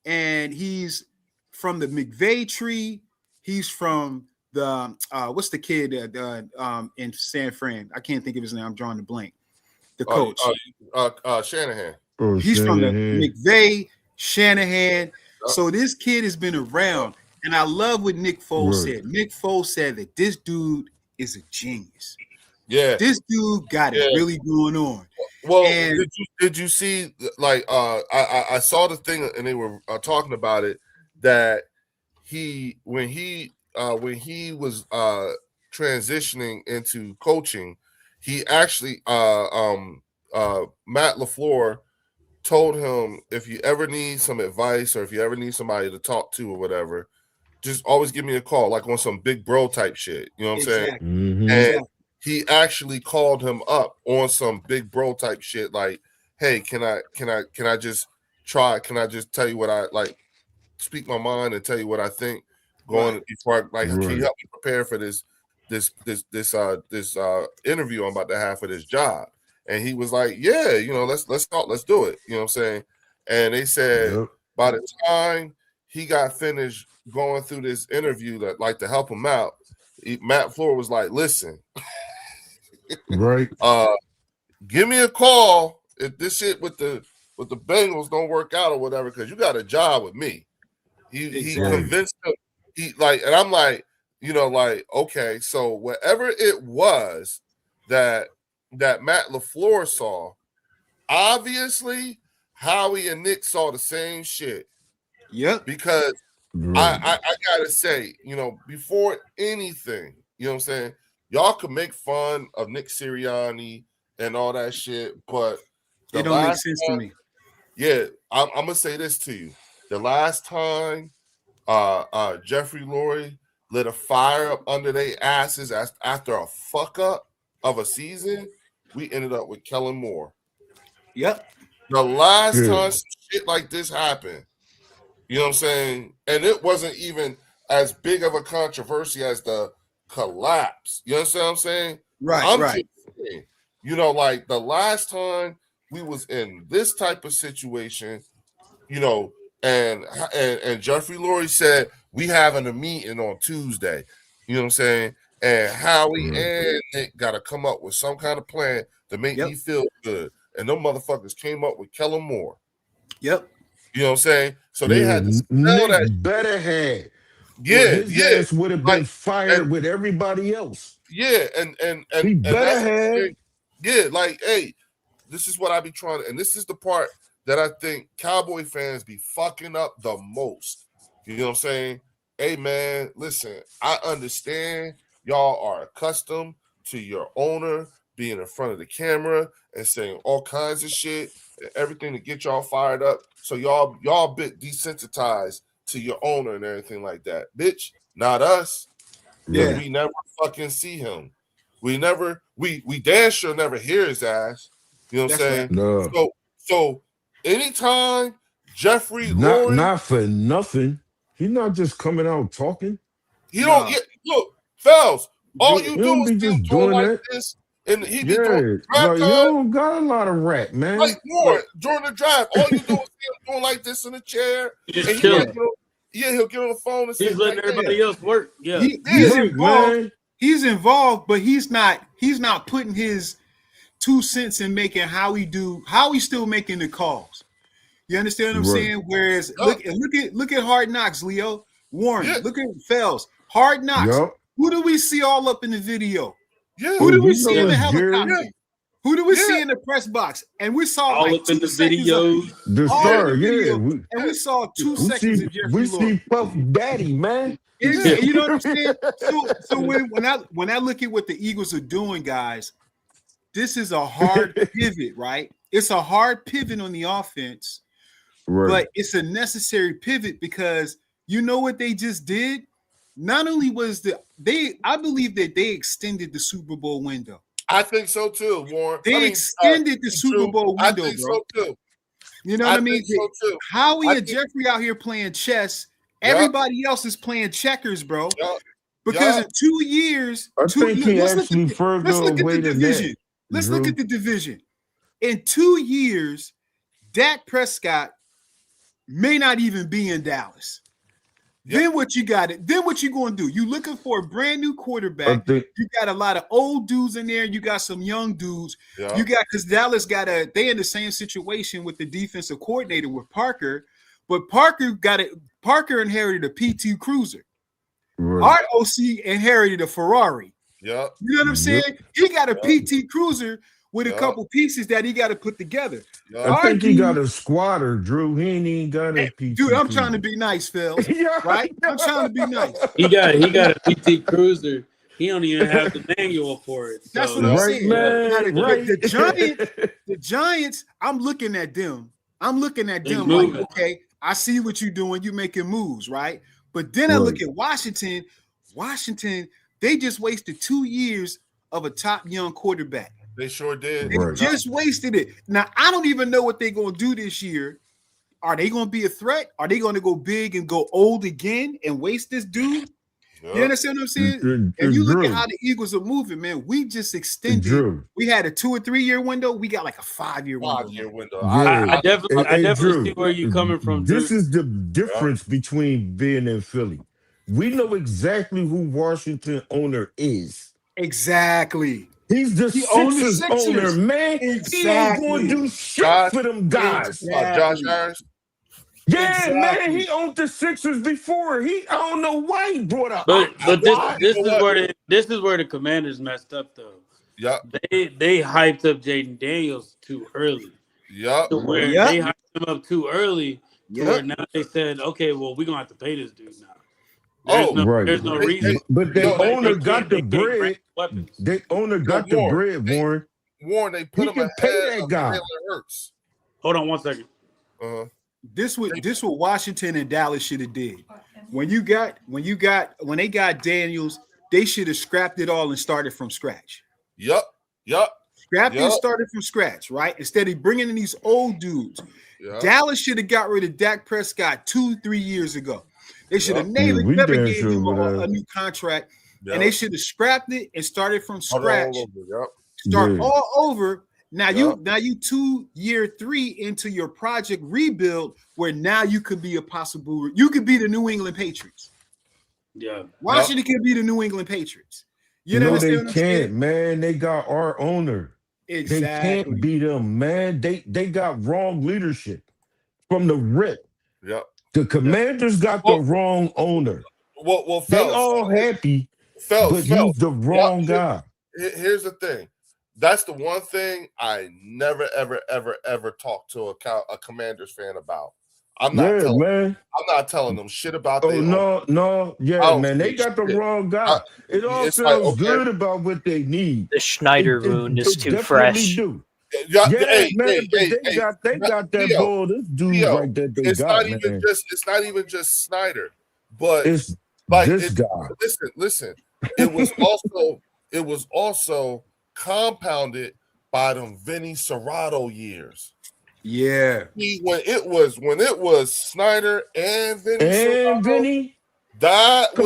and he's from the McVay tree. He's from the what's the kid in San Fran? I can't think of his name. I'm drawing the blank. The coach. Shanahan. Oh, He's from the Shanahan. McVay, Shanahan. So this kid has been around, and I love what Nick Foles Right. said. Nick Foles said that this dude is a genius. Yeah. This dude got it Yeah. really going on. Well, And- did you see, like, I saw the thing and they were talking about it, that when he was transitioning into coaching, he actually Matt LaFleur told him, if you ever need some advice or if you ever need somebody to talk to or whatever, just always give me a call, like on some big bro type shit. You know what I'm saying? exactly. Mhm. And he actually called him up on some big bro type shit, like, hey, can I just try? Can I just tell you what I like, speak my mind and tell you what I think going before can you Right. help me prepare for this interview I'm about to have for this job? And he was like, yeah, you know, let's talk, let's do it. You know what I'm saying? And they said Yep. by the time he got finished going through this interview that like to help him out, Matt Floor was like, listen, Right. give me a call if this shit with the Bengals don't work out or whatever, because you got a job with me. He Exactly. convinced him. He like, and I'm like, you know, like, okay, so whatever it was that Matt LaFleur saw, obviously Howie and Nick saw the same shit. Yep. Because Right. I gotta say, you know, before anything, you know what I'm saying? Y'all could make fun of Nick Sirianni and all that shit, but It don't make sense to me. yeah, I'm gonna say this to you. The last time Jeffrey Lurie lit a fire up under their asses after a fuck up of a season, we ended up with Kellen Moore. Yep. The last Yeah. time some shit like this happened, you know what I'm saying? And it wasn't even as big of a controversy as the collapse. You understand what I'm saying? Right. I'm Right. just saying, you know, like the last time we was in this type of situation, you know, and Jeffrey Lurie said we having a meeting on Tuesday. You know what I'm saying? And Howie Mhm. and Nick got to come up with some kind of plan to make Yep. me feel good. And them motherfuckers came up with Kellen Moore. Yep. You know what I'm saying? So they had to sell Nick that. better had. Yeah, His yeah, ass would have been Like, fired and- with everybody else. yeah, and He better that's the have. thing. Yeah, like, hey, this is what I be trying to, and this is the part that I think Cowboy fans be fucking up the most. You know what I'm saying? Hey man, listen, I understand y'all are accustomed to your owner being in front of the camera and saying all kinds of shit and everything to get y'all fired up. So y'all a bit desensitized to your owner and everything like that. Bitch, not us. Because Yeah. we never fucking see him. We damn sure never hear his ass. You know what I'm That's saying? No. So anytime Jeffrey Not Lurie, not for nothing. He's not just coming out talking. he don't No. get look, Fells, all Dude, you He do don't is be see him just doing doing like that. this, and he be Yeah, doing draft like he time, don't got a lot of rap, man. like Warren during the draft. All you do is see him doing like this in the chair, Just and chilling. he'll get on the phone and say, He's letting like, everybody else work. Yeah. He's Look, involved. man. He's involved, but he's not putting his 2 cents in making how he's still making the calls. You understand what I'm Right. saying? Whereas Yup. look at Hard Knocks, Leo. Warren, Yeah. look at Fells. Hard Knocks. Yup. Who do we see all up in the video? yeah, Who do we you see know in the it's Jerry. helicopter? Who do we Yeah. see in the press box? And we saw All like up in 2 the seconds of videos. The all star, in the yeah. video, We and we saw 2 seconds of Jeffrey we Lurie. see Puff Daddy, man. You know what I'm saying? So when I look at what the Eagles are doing, guys, this is a hard pivot, right? It's a hard pivot on the offense, Right. but it's a necessary pivot because you know what they just did? Not only was I believe that they extended the Super Bowl window. I think so too, Warren. They extended the Super Drew, Bowl I window, think bro. so too. You know what I mean? think so too. Howie I and think- Jeffrey out here playing chess. Yup. Everybody else is playing checkers, bro. Yup. Because Yup. in 2 years, I think he let's look actually at further let's look at away the than division. that. Let's look Drew. at the division. In 2 years, Dak Prescott may not even be in Dallas. Yep. Then what you got it? Then what you going to do? You looking for a brand new I quarterback. think You got a lot of old dudes in there. You got some young dudes. Yeah. You got because Dallas they in the same situation with the defensive coordinator with Parker, but Parker inherited a P2 Cruiser. right. Our OC inherited a Ferrari. Yeah. You know what I'm saying? Yep. He got a PT Cruiser with a Yep. couple pieces that he got to put together. Yeah. I think he dude- got a squatter, Drew. He ain't even got a PT. Dude, I'm trying to be nice, Phil. yeah. right? I'm trying to be nice. He got a PT Cruiser. He don't even have the manual for it. That's So, what I'm Right, saying. man. Now, Right. the Giants, I'm looking at them. They Like, moving. okay, I see what you're doing. You're making moves, right? But then I look at Washington. Washington, they just wasted 2 years of a top young quarterback. They sure did. They Right. just wasted it. Now, I don't even know what they're going to do this year. Are they going to be a threat? Are they going to go big and go old again and waste this dude? You understand what I'm saying? And you look at how the Eagles are moving, man. We just extended. We had a 2 or 3 year window. We got like a 5-year window. 5-year window. Yeah. I definitely Drew, see where you're coming from. This Drew. is the difference between being in Philly. We know exactly who Washington owner is. Exactly. He's the Sixers owner, man. Exactly. He ain't going to do shit for them guys. Josh Harris. Yeah, man, he owned the Sixers before. I don't know why he brought up. But this is where the Commanders messed up though. Yep. They hyped up Jaden Daniels too early. Yep. To where they hyped him up too early. To where now they said, okay, well, we're gonna have to pay this dude now. There's no reason. But the owner got the bread. The owner got the bread, Warren. Warren, they put him ahead pay that of guy. Jalen Hurts. Hold on 1 second. This what Washington and Dallas should have did. When they got Daniels, they should have scrapped it all and started from scratch. Yep. Scrapped and started from scratch, right? Instead of bringing in these old dudes. Yep. Dallas should have got rid of Dak Prescott 2-3 years ago. They should have never gave him a new contract, and they should have scrapped it and started from scratch. Start all over. Now you 2 year 3 into your project rebuild, where now you could be you could be the New England Patriots. Yeah, Washington could be the New England Patriots. You know they can't, man. They got our owner. Exactly. They can't beat them, man. They got wrong leadership from the rip. Yep. The Commanders got the wrong owner. Well, they all happy, but he's the wrong guy. Here's the thing. That's the one thing I never, ever talk to a Commanders fan about. I'm not telling them shit about that. Man, they got the wrong guy. It all sounds good about what they need. The Schneider wound is too fresh. They got that ball. This dude right there. It's not even just Snyder, but it's like this guy. Listen. It was also compounded by them Vinny Serrato years. Yeah. When it was Snyder and Vinny, that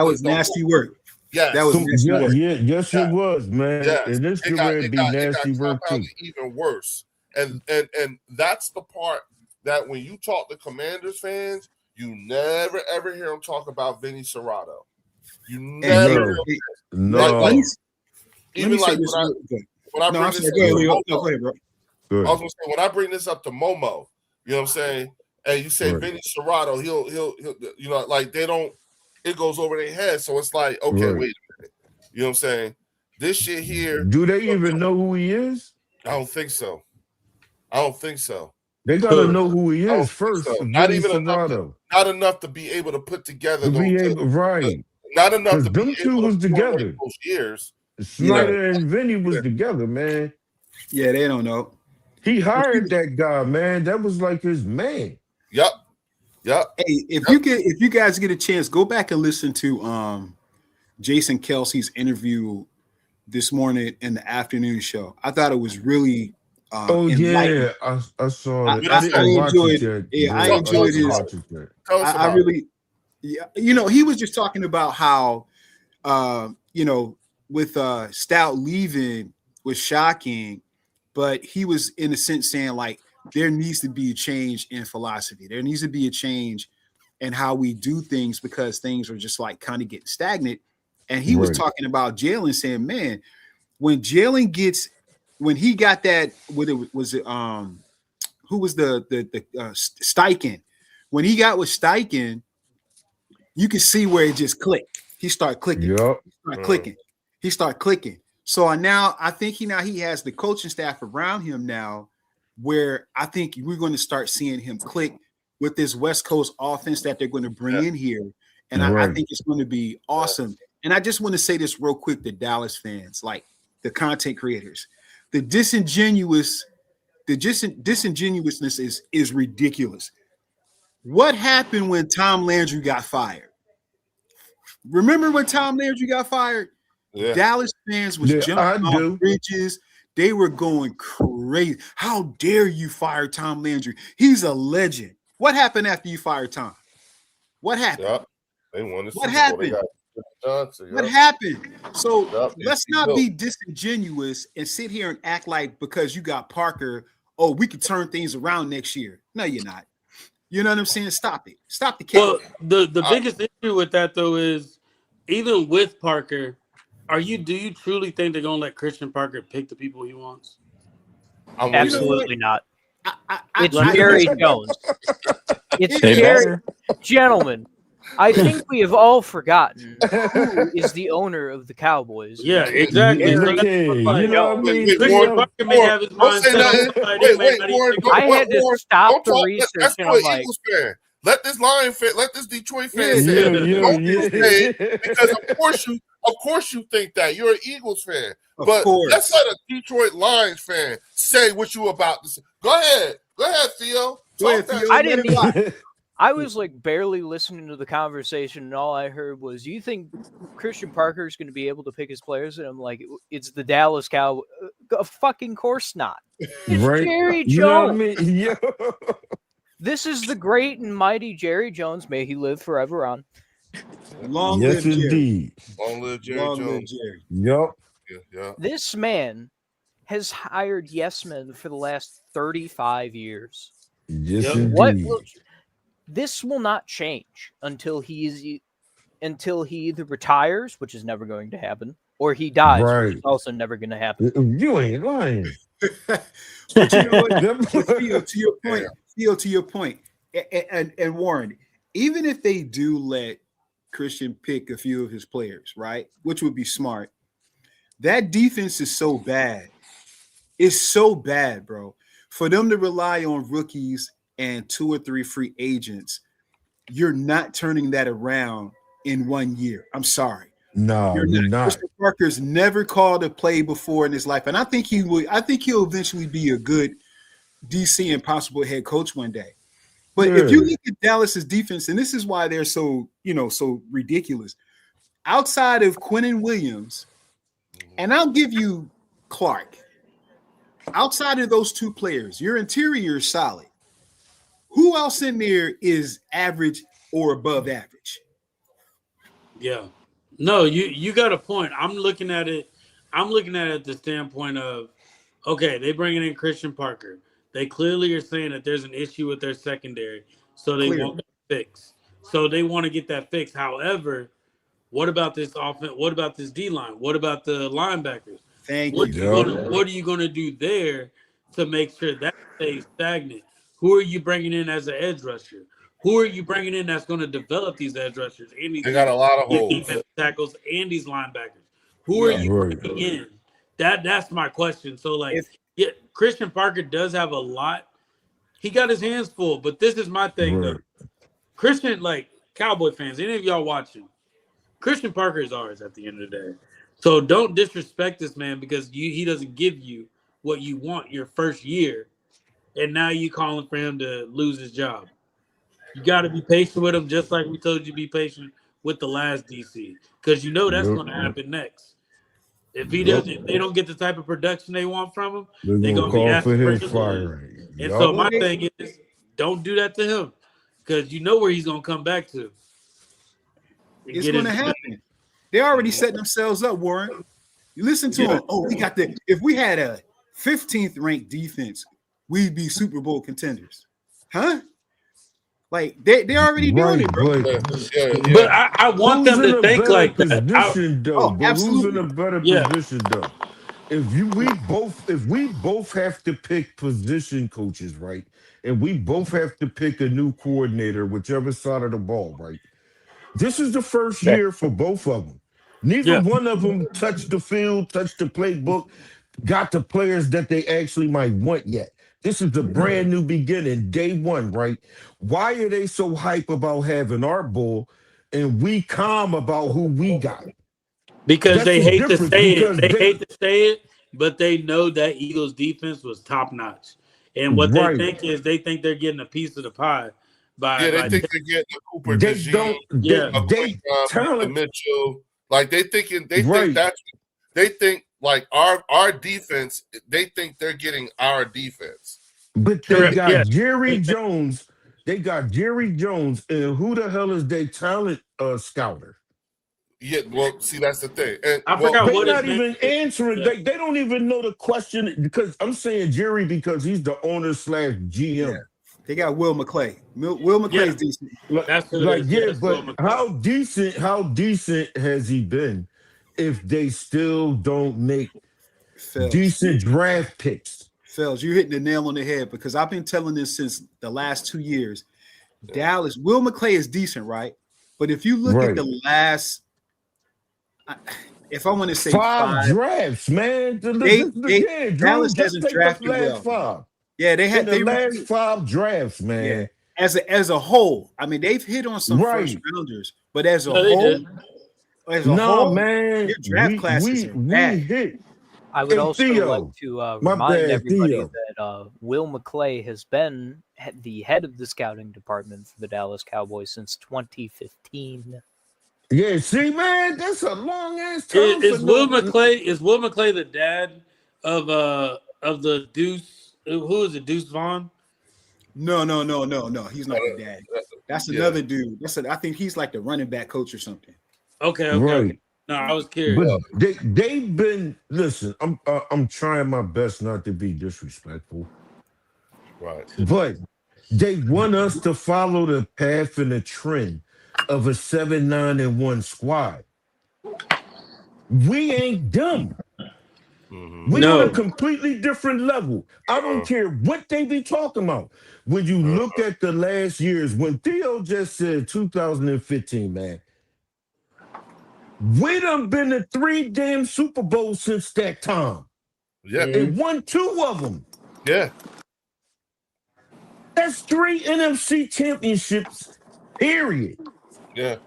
was nasty work. Yeah, that was nasty work. Yes, it was, man. Yes. And this could be nasty work too. Even worse. And that's the part that when you talk to Commanders fans, you never ever hear them talk about Vinny Serrato. You never. No. Even like when I bring this up, I was gonna say when I bring this up to Momo, you know what I'm saying, and you say Vinny Serrato, he'll like they don't. It goes over their head, so it's like, okay, wait a minute, you know what I'm saying? This shit here. Do they even know who he is? I don't think so. They gotta know who he is first. So. Not enough to be able to put together right. Not enough to them two was together. Those years. Snyder and Vinny was together, man. Yeah, they don't know. He hired that guy, man. That was like his man. Yep. Hey, if you guys get a chance, go back and listen to Jason Kelsey's interview this morning in the afternoon show. I thought it was really I saw it. I enjoyed it. Yeah, I enjoyed his. I really, he was just talking about how, with Stout leaving was shocking, but he was in a sense saying like there needs to be a change in philosophy. There needs to be a change in how we do things because things are just like kind of getting stagnant. And he was talking about Jalen saying, man, when he got that, who was the Steichen? When he got with Steichen, you can see where it just clicked. He started clicking. He started clicking. So now I think he has the coaching staff around him now, where I think we're going to start seeing him click with this West Coast offense that they're going to bring in here. And I think it's going to be awesome. And I just want to say this real quick to Dallas fans, like the content creators. The disingenuousness is ridiculous. What happened when Tom Landry got fired? Remember when Tom Landry got fired? Yeah. Dallas fans was jumping off bridges. They were going crazy. How dare you fire Tom Landry? He's a legend. What happened after you fired Tom? What happened? They won the What Super Bowl. They happened? got Jimmy Johnson. What Yup. happened? So Yup. let's not be disingenuous and sit here and act like because you got Parker, oh, we could turn things around next year. No, you're not. You know what I'm saying? Stop it. Stop the cap. Well, the biggest issue with that though is even with Parker, do you truly think they're gonna let Christian Parker pick the people he wants? I'm with you. Absolutely not. It's I- Jerry Jones. It's They Jerry. better. Gentlemen, I think we have all forgotten who is the owner of the Cowboys. Yeah, exactly. So that's Okay, what you I'm know what I Wait, mean? wait, Christian Warren, Parker may have his don't mind say set on nothing. somebody. Wait, Warren, I had to stop don't the talk. research, That's and for I'm an like, Eagles fan. Let this Lion fan, let this Detroit fan Yeah, say Yeah, it. yeah, Don't just say it, yeah. because of course you think that. You're an Eagles fan. Of But course. let's let a Detroit Lions fan say what you about to say. Go ahead, Theo. Go ahead, Talk Theo. that- I Let didn't it fly. I was like barely listening to the conversation, and all I heard was, "You think Christian Parker is going to be able to pick his players?" And I'm like, "It's the Dallas Cowboys." Of fucking course not. It's Right? Jerry You know what I Jones. mean? Yeah. This is the great and mighty Jerry Jones. May he live forever on. Long Yes, live Jerry. indeed. Long live Jerry Long live Jones. Jerry. Yup. Yeah. This man has hired yes men for the last 35 years. Yes, Yep. What indeed. will, this will not change until he either retires, which is never going to happen, or he dies, which Right. is also never going to happen. You ain't lying. But you know what? Them- But Theo, to your point, and Warren, even if they do let Christian pick a few of his players, right, which would be smart, that defense is so bad. It's so bad, bro. For them to rely on rookies and 2 or 3 free agents, you're not turning that around in 1 year. I'm sorry. No, You're you're not. not. Christian Parker's never called a play before in his life, and I think he will. I think he'll eventually be a good DC and possible head coach one day. But if you Yeah. look at Dallas's defense, and this is why they're so so ridiculous. Outside of Quinnen Williams, and I'll give you Clark. Outside of those 2 players, your interior is solid. Who else in there is average or above average? Yeah. No, you got a point. I'm looking at it the standpoint of, okay, they bringing in Christian Parker. They clearly are saying that there's an issue with their secondary, so they Clearly. want that fixed. So they want to get that fixed. However, what about this offense? What about this D line? What about the linebackers? Thank What you. are you gonna do there to make sure that stays stagnant? Who are you bringing in as an edge rusher? Who are you bringing in that's going to develop these edge rushers and these They got a lot of these holes. defensive tackles and these linebackers? Who are you Right. bringing in? That's my question. So like, If- yeah, Christian Parker does have a lot. He got his hands full, but this is my thing Right. though. Christian, like Cowboy fans, any of y'all watching, Christian Parker is ours at the end of the day. So don't disrespect this man because he doesn't give you what you want your first year, and now you calling for him to lose his job. You got to be patient with him, just like we told you to be patient with the last DC, because you know that's Yep. going to happen next. If he Yep. doesn't, if they don't get the type of production they want from him, They're they gonna gonna be call asking for for his his firing. And Yup. so my thing is, don't do that to him, because you know where he's going to come back to. It's going to happen. They already setting themselves up, Warren. You listen to them. Oh, we got the. If we had a 15th ranked defense, we'd be Super Bowl contenders, huh? Like they already doing it, bro. But But I want who's them in to a think better like that. position, though? Oh, But who's in absolutely. a better Yeah. position, though? If we both have to pick position coaches, right? And we both have to pick a new coordinator, whichever side of the ball, right? This is the first year for both of them. Neither Yeah. one of them touched the field, touched the playbook, got the players that they actually might want yet. This is a brand new beginning, day one, right? Why are they so hype about having our bull and we calm about who we got? Because That's they the hate to difference, say because it. They hate to say it, but they know that Eagles defense was top notch. And what Right. they think is they think they're getting a piece of the pie by Yeah, they by think they're getting the Cooper They DeJean, don't. Yeah. a They Quinton talent. Mitchell. Like they Right. think that's they think like our defense. They think they're getting our defense. But they Correct, got yeah. Jerry Jones They got Jerry Jones, and who the hell is their talent scouter? Yeah, well, see, that's the thing. And I well, forgot They what his not name even is. answering. Yeah. They don't even know the question because I'm saying Jerry because he's the owner / GM. They got Will McClay. Will McClay's Yeah. decent. That's who it Like is. yeah, That's but Will McClay. how decent has he been if they still don't make Fells. decent draft picks? Fells, you're hitting the nail on the head because I've been telling this since the last 2 years. Dallas, Will McClay is decent, right? But if you look at the last, if I want to say five drafts, man. Dallas Just hasn't take drafted the last well. 5. Yeah, they had the last 5 drafts, man. Yeah. As a whole, I mean, they've hit on some first rounders, but as a whole, man, your draft classes are bad. hit. I would also Theo, like to my remind bad, everybody Theo. that Will McClay has been the head of the scouting department for the Dallas Cowboys since 2015. Yeah, see, man, that's a long ass time. Is Will McClay the dad of the Deuce? Who is it? Deuce Vaughn? No. He's not the dad. That's another dude. I think he's like the running back coach or something. Okay. Right. No, I was curious. But they've been listen. I'm trying my best not to be disrespectful. right. But they want us to follow the path and the trend of a 7-9-1 squad. We ain't dumb. We on a completely different level. I don't care what they be talking about. When you look at the last years, when Theo just said 2015, man, we done been to 3 damn Super Bowls since that time. Yeah. And won 2 of them. Yeah. That's 3 NFC championships, period. Yeah.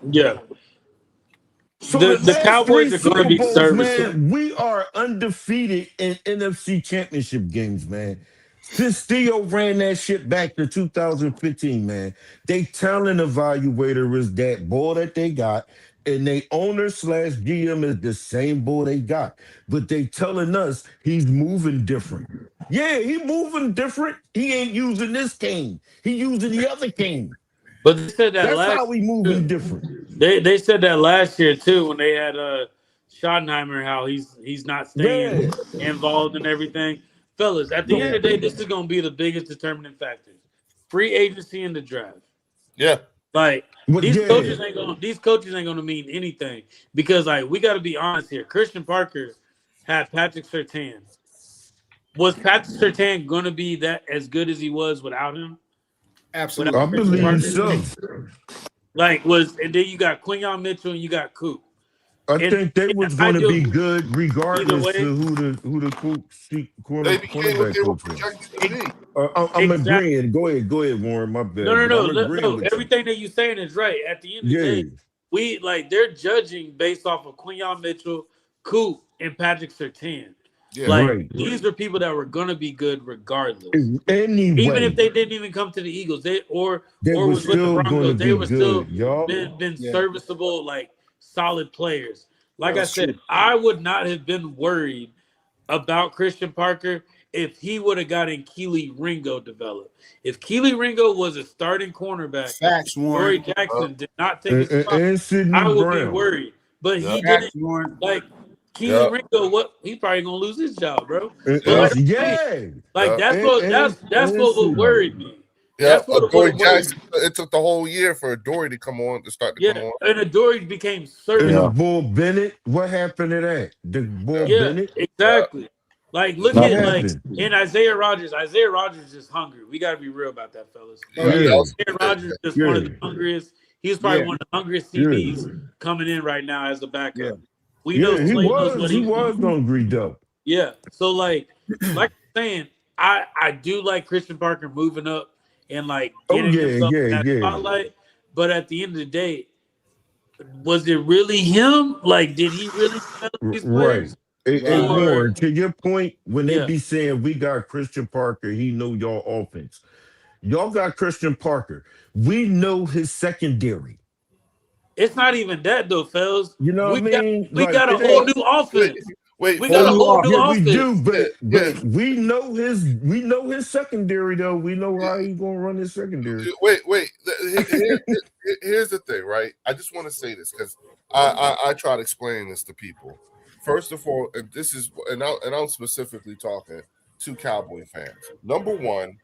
So the Cowboys are going to be serviceable. man. We are undefeated in NFC championship games, man. Since Theo ran that shit back to 2015, man. They talent evaluator is that boy that they got. And they owner / GM is the same boy they got. But they telling us he's moving different. Yeah, he moving different. He ain't using this cane. He using the other cane. But they said that That's how we moving different. They said that last year too when they had Schottenheimer, how he's not staying involved in everything. Fellas, at the end of the day, this is gonna be the biggest determining factor. Free agency in the draft. Yeah. Like these coaches ain't gonna mean anything because like we gotta be honest here. Christian Parker had Patrick Surtain. Was Patrick Surtain gonna be that as good as he was without him? Absolutely. I believe so. And then you got Quinyon Mitchell and you got Coop. I think they was going to be good regardless of who the cornerback coach was. I'm agreeing. Go ahead, Warren. My bad. No. Everything that you're saying is right. At the end of the day, they're judging based off of Quinyon Mitchell, Coop, and Patrick Surtain. Yeah. These are people that were gonna be good regardless. Anyway, even if they didn't even come to the Eagles, they was with the Broncos, they were still been serviceable, like solid players. Like I said, true. I would not have been worried about Christian Parker if he would have gotten Keely Ringo developed. If Keely Ringo was a starting cornerback, Corey Jackson did not take his spot, I would be worried. But he didn't. Like Keely Ringo, he's probably gonna lose his job, bro. That's what worried me. Yeah, Adoree Jackson. It took the whole year for Adoree to come on to start to come on. And Adoree became certain. And Bull Bennett, what happened to that? The Bull Bennett, exactly. Like look at in Isaiah Rodgers. Isaiah Rodgers is hungry. We got to be real about that, fellas. Isaiah Rodgers is one of the hungriest. He's probably one of the hungriest CBs coming in right now as the backup. Yeah. We know he was hungry though. Yeah. So like I'm saying, I do like Christian Parker moving up and like getting himself in that spotlight. But at the end of the day, was it really him? Like, did he really develop these players? And more to your point, when they be saying we got Christian Parker, he know y'all offense. Y'all got Christian Parker. We know his secondary. It's not even that though, fellas. You know what I mean? We got a whole new offense. Wait, We got a whole new Yeah, we offense. do, but Yeah. we know his secondary though. We know how he gonna run his secondary. Wait. Here's the thing, right? I just want to say this because I try to explain this to people. First of all, and this is and I'm specifically talking to Cowboy fans. Number one,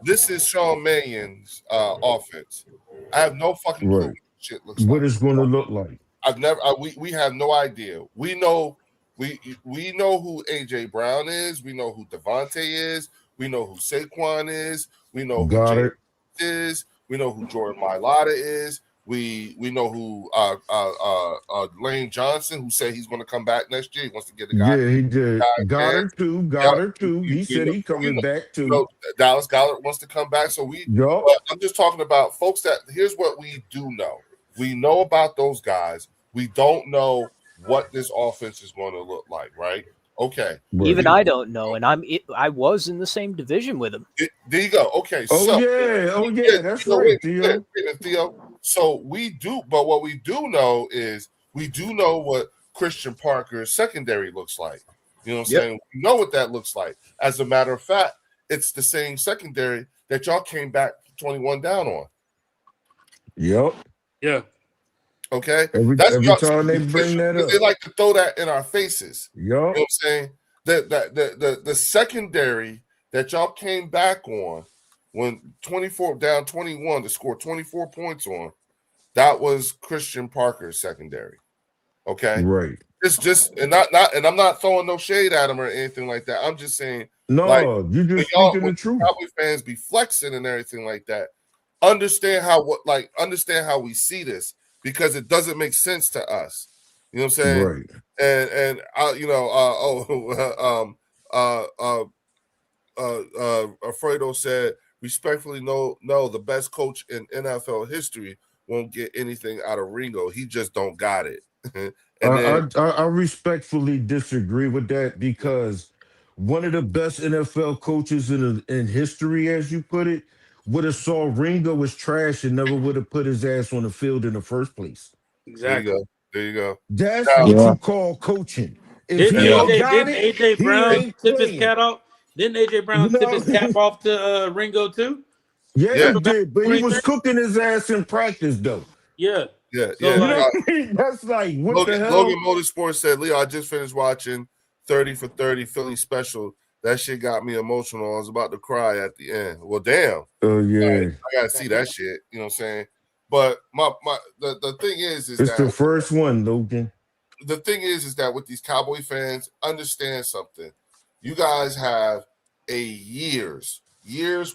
this is Sean Mannion's offense. I have no fucking clue Right. what shit looks What like. it's gonna look like. I've never. We have no idea. We know who AJ Brown is. We know who Devontae is. We know who Saquon is. We know who Got James it. is. We know who Jordan Mailata is. We know who Lane Johnson, who said he's going to come back next year. He wants to get a guy. Yeah, he did. guy Got there. her too. Yeah. Got her too. He We said know- he coming we back too. know Dallas Goedert wants to come back. So Yup. but I'm just talking about folks that here's what we do know. We know about those guys. We don't know what this offense is going to look like, right? Okay. Even I don't know, and I was in the same division with him. There you go. Okay. Oh so yeah, that's so right, wait, Theo. Theo. So we do, but what we do know is we do know what Christian Parker's secondary looks like. You know what I'm Yep. saying? We know what that looks like. As a matter of fact, it's the same secondary that y'all came back 21 down on. Yup. Yeah. Okay. Every y'all- time they bring that up. They like to throw that in our faces. Yup. You know what I'm saying? The secondary that y'all came back on when 24 down 21 to score 24 points on, that was Christian Parker's secondary. Okay. Right. It's just and I'm not throwing no shade at him or anything like that. I'm just saying No, Like, you when just y'all- speaking the when truth. Cowboy fans be flexing and everything like that. Understand how we see this because it doesn't make sense to us. You know what I'm saying? Right. And Alfredo said respectfully, no, the best coach in NFL history won't get anything out of Ringo. He just don't got it. And then, I respectfully disagree with that because one of the best NFL coaches in history, as you put it, would have saw Ringo was trash and never would have put his ass on the field in the first place. Exactly. there you go. That's Now- what Yeah. you call coaching. If Didn't he don't AJ, got didn't it, AJ he Brown ain't tip his playing. cap off? Didn't AJ Brown tip his cap off to Ringo too? Yeah, Yeah. he did, but he was cooking his ass in practice though. Yeah. Yeah, So, yeah. You know like- what I mean? That's like what the Logan, hell? Logan Motorsports said, Leo, I just finished watching 30 for 30 Philly special. That shit got me emotional. I was about to cry at the end. Well, damn. Oh yeah, I gotta see that shit. You know what I'm saying? But the thing is it's that the first one, Logan. the thing is that with these Cowboy fans, understand something. You guys have a years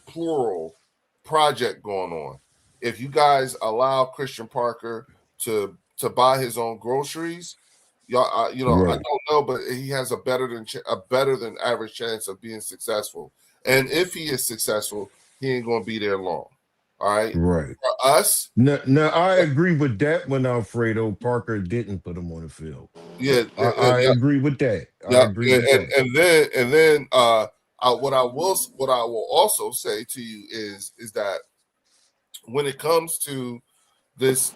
plural project going on. If you guys allow Christian Parker to buy his own groceries, y'all, I Right. don't know, but he has a better than average chance of being successful. And if he is successful, he ain't gonna be there long. All right. Right. For us, Now I agree with that when Alfredo Parker didn't put him on the field. yeah, I agree with that. I yeah, agree with that. and then what I will also say to you is that when it comes to this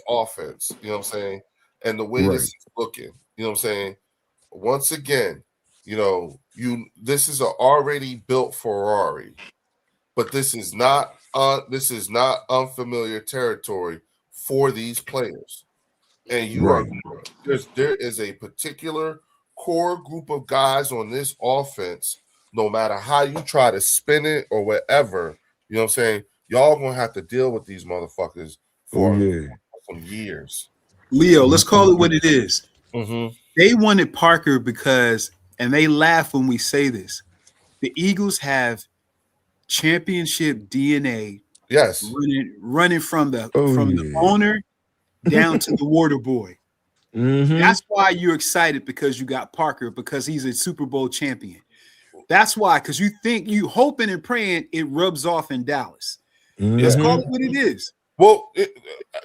offense, you know what I'm saying, and the way Right. this is looking, you know what I'm saying. Once again, this is an already built Ferrari, but this is not unfamiliar territory for these players. And there is a particular core group of guys on this offense, no matter how you try to spin it or whatever, you know what I'm saying, y'all gonna have to deal with these motherfuckers for Oh yeah. some years. Leo, let's call it what it is. Mm-hmm. They wanted Parker because, and they laugh when we say this, the Eagles have championship DNA Yes. running from the yeah. owner down to the water boy. Mhm. That's why you're excited because you got Parker, because he's a Super Bowl champion. That's why, because you hoping and praying it rubs off in Dallas. Let's Mhm. call it what it is. Well,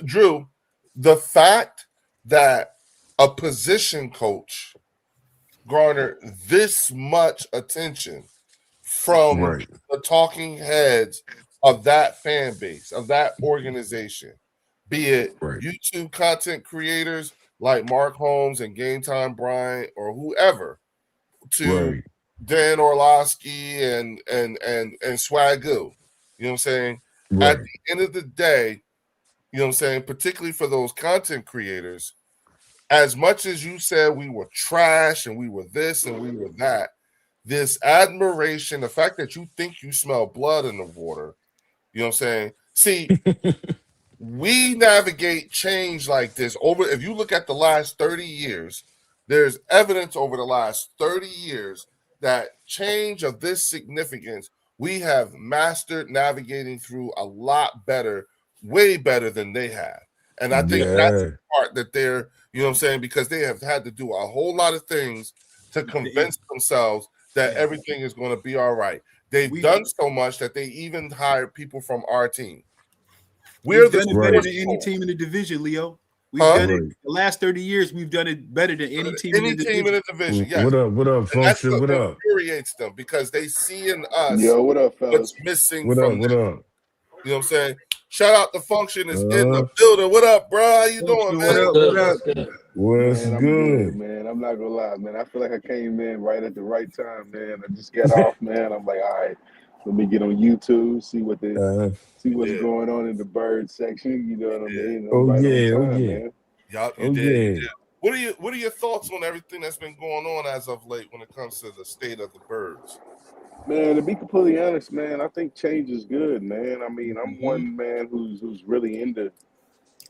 Drew, the fact that a position coach garnered this much attention from Right. the talking heads of that fan base, of that organization, be it Right. YouTube content creators, like Mark Holmes and Game Time Bryant or whoever to Right. Dan Orlovsky and Swagoo. You know what I'm saying? At Right. the end of the day, you know what I'm saying, particularly for those content creators, as much as you said we were trash and we were this and we were that, this admiration, the fact that you think you smell blood in the water, you know what I'm saying? See, we navigate change like this over. If you look at the last 30 years, there's evidence over the last 30 years that change of this significance we have mastered navigating through a lot better, way better than they have. And I think that's Yeah. the part that they're, you know what I'm saying, because they have had to do a whole lot of things to convince themselves that Yeah. everything is going to be all right. They've We done so much that they even hired people from our team. We're we've the done it Right. better sports than any school. team in the division, Leo. We've Huh? done it Right. the last 30 years. We've done it better than any team in Any the team in division. the division, yes. What up? What up, And that's Function? what What up? infuriates them because they see in us Yo, what up, fellas? what's missing What from up? What them. up? You know what I'm saying? Shout out to Function is in the building. What up, bro? How you doing, What man? up? Good, What up? good. What's Man, I'm good, good? man. I'm not gonna lie, man. I feel like I came in right at the right time, man. I just got off, man. I'm like, all right, let me get on YouTube, see what's Yeah. going on in the bird section. You know what I Yeah. mean? I'm Oh right on yeah. Oh time, yeah. man. Yup, you Oh did. You yeah. did. What are your thoughts on everything that's been going on as of late when it comes to the state of the birds? Man, to be completely honest, man, I think change is good, man. I mean, I'm Mhm. one man who's really into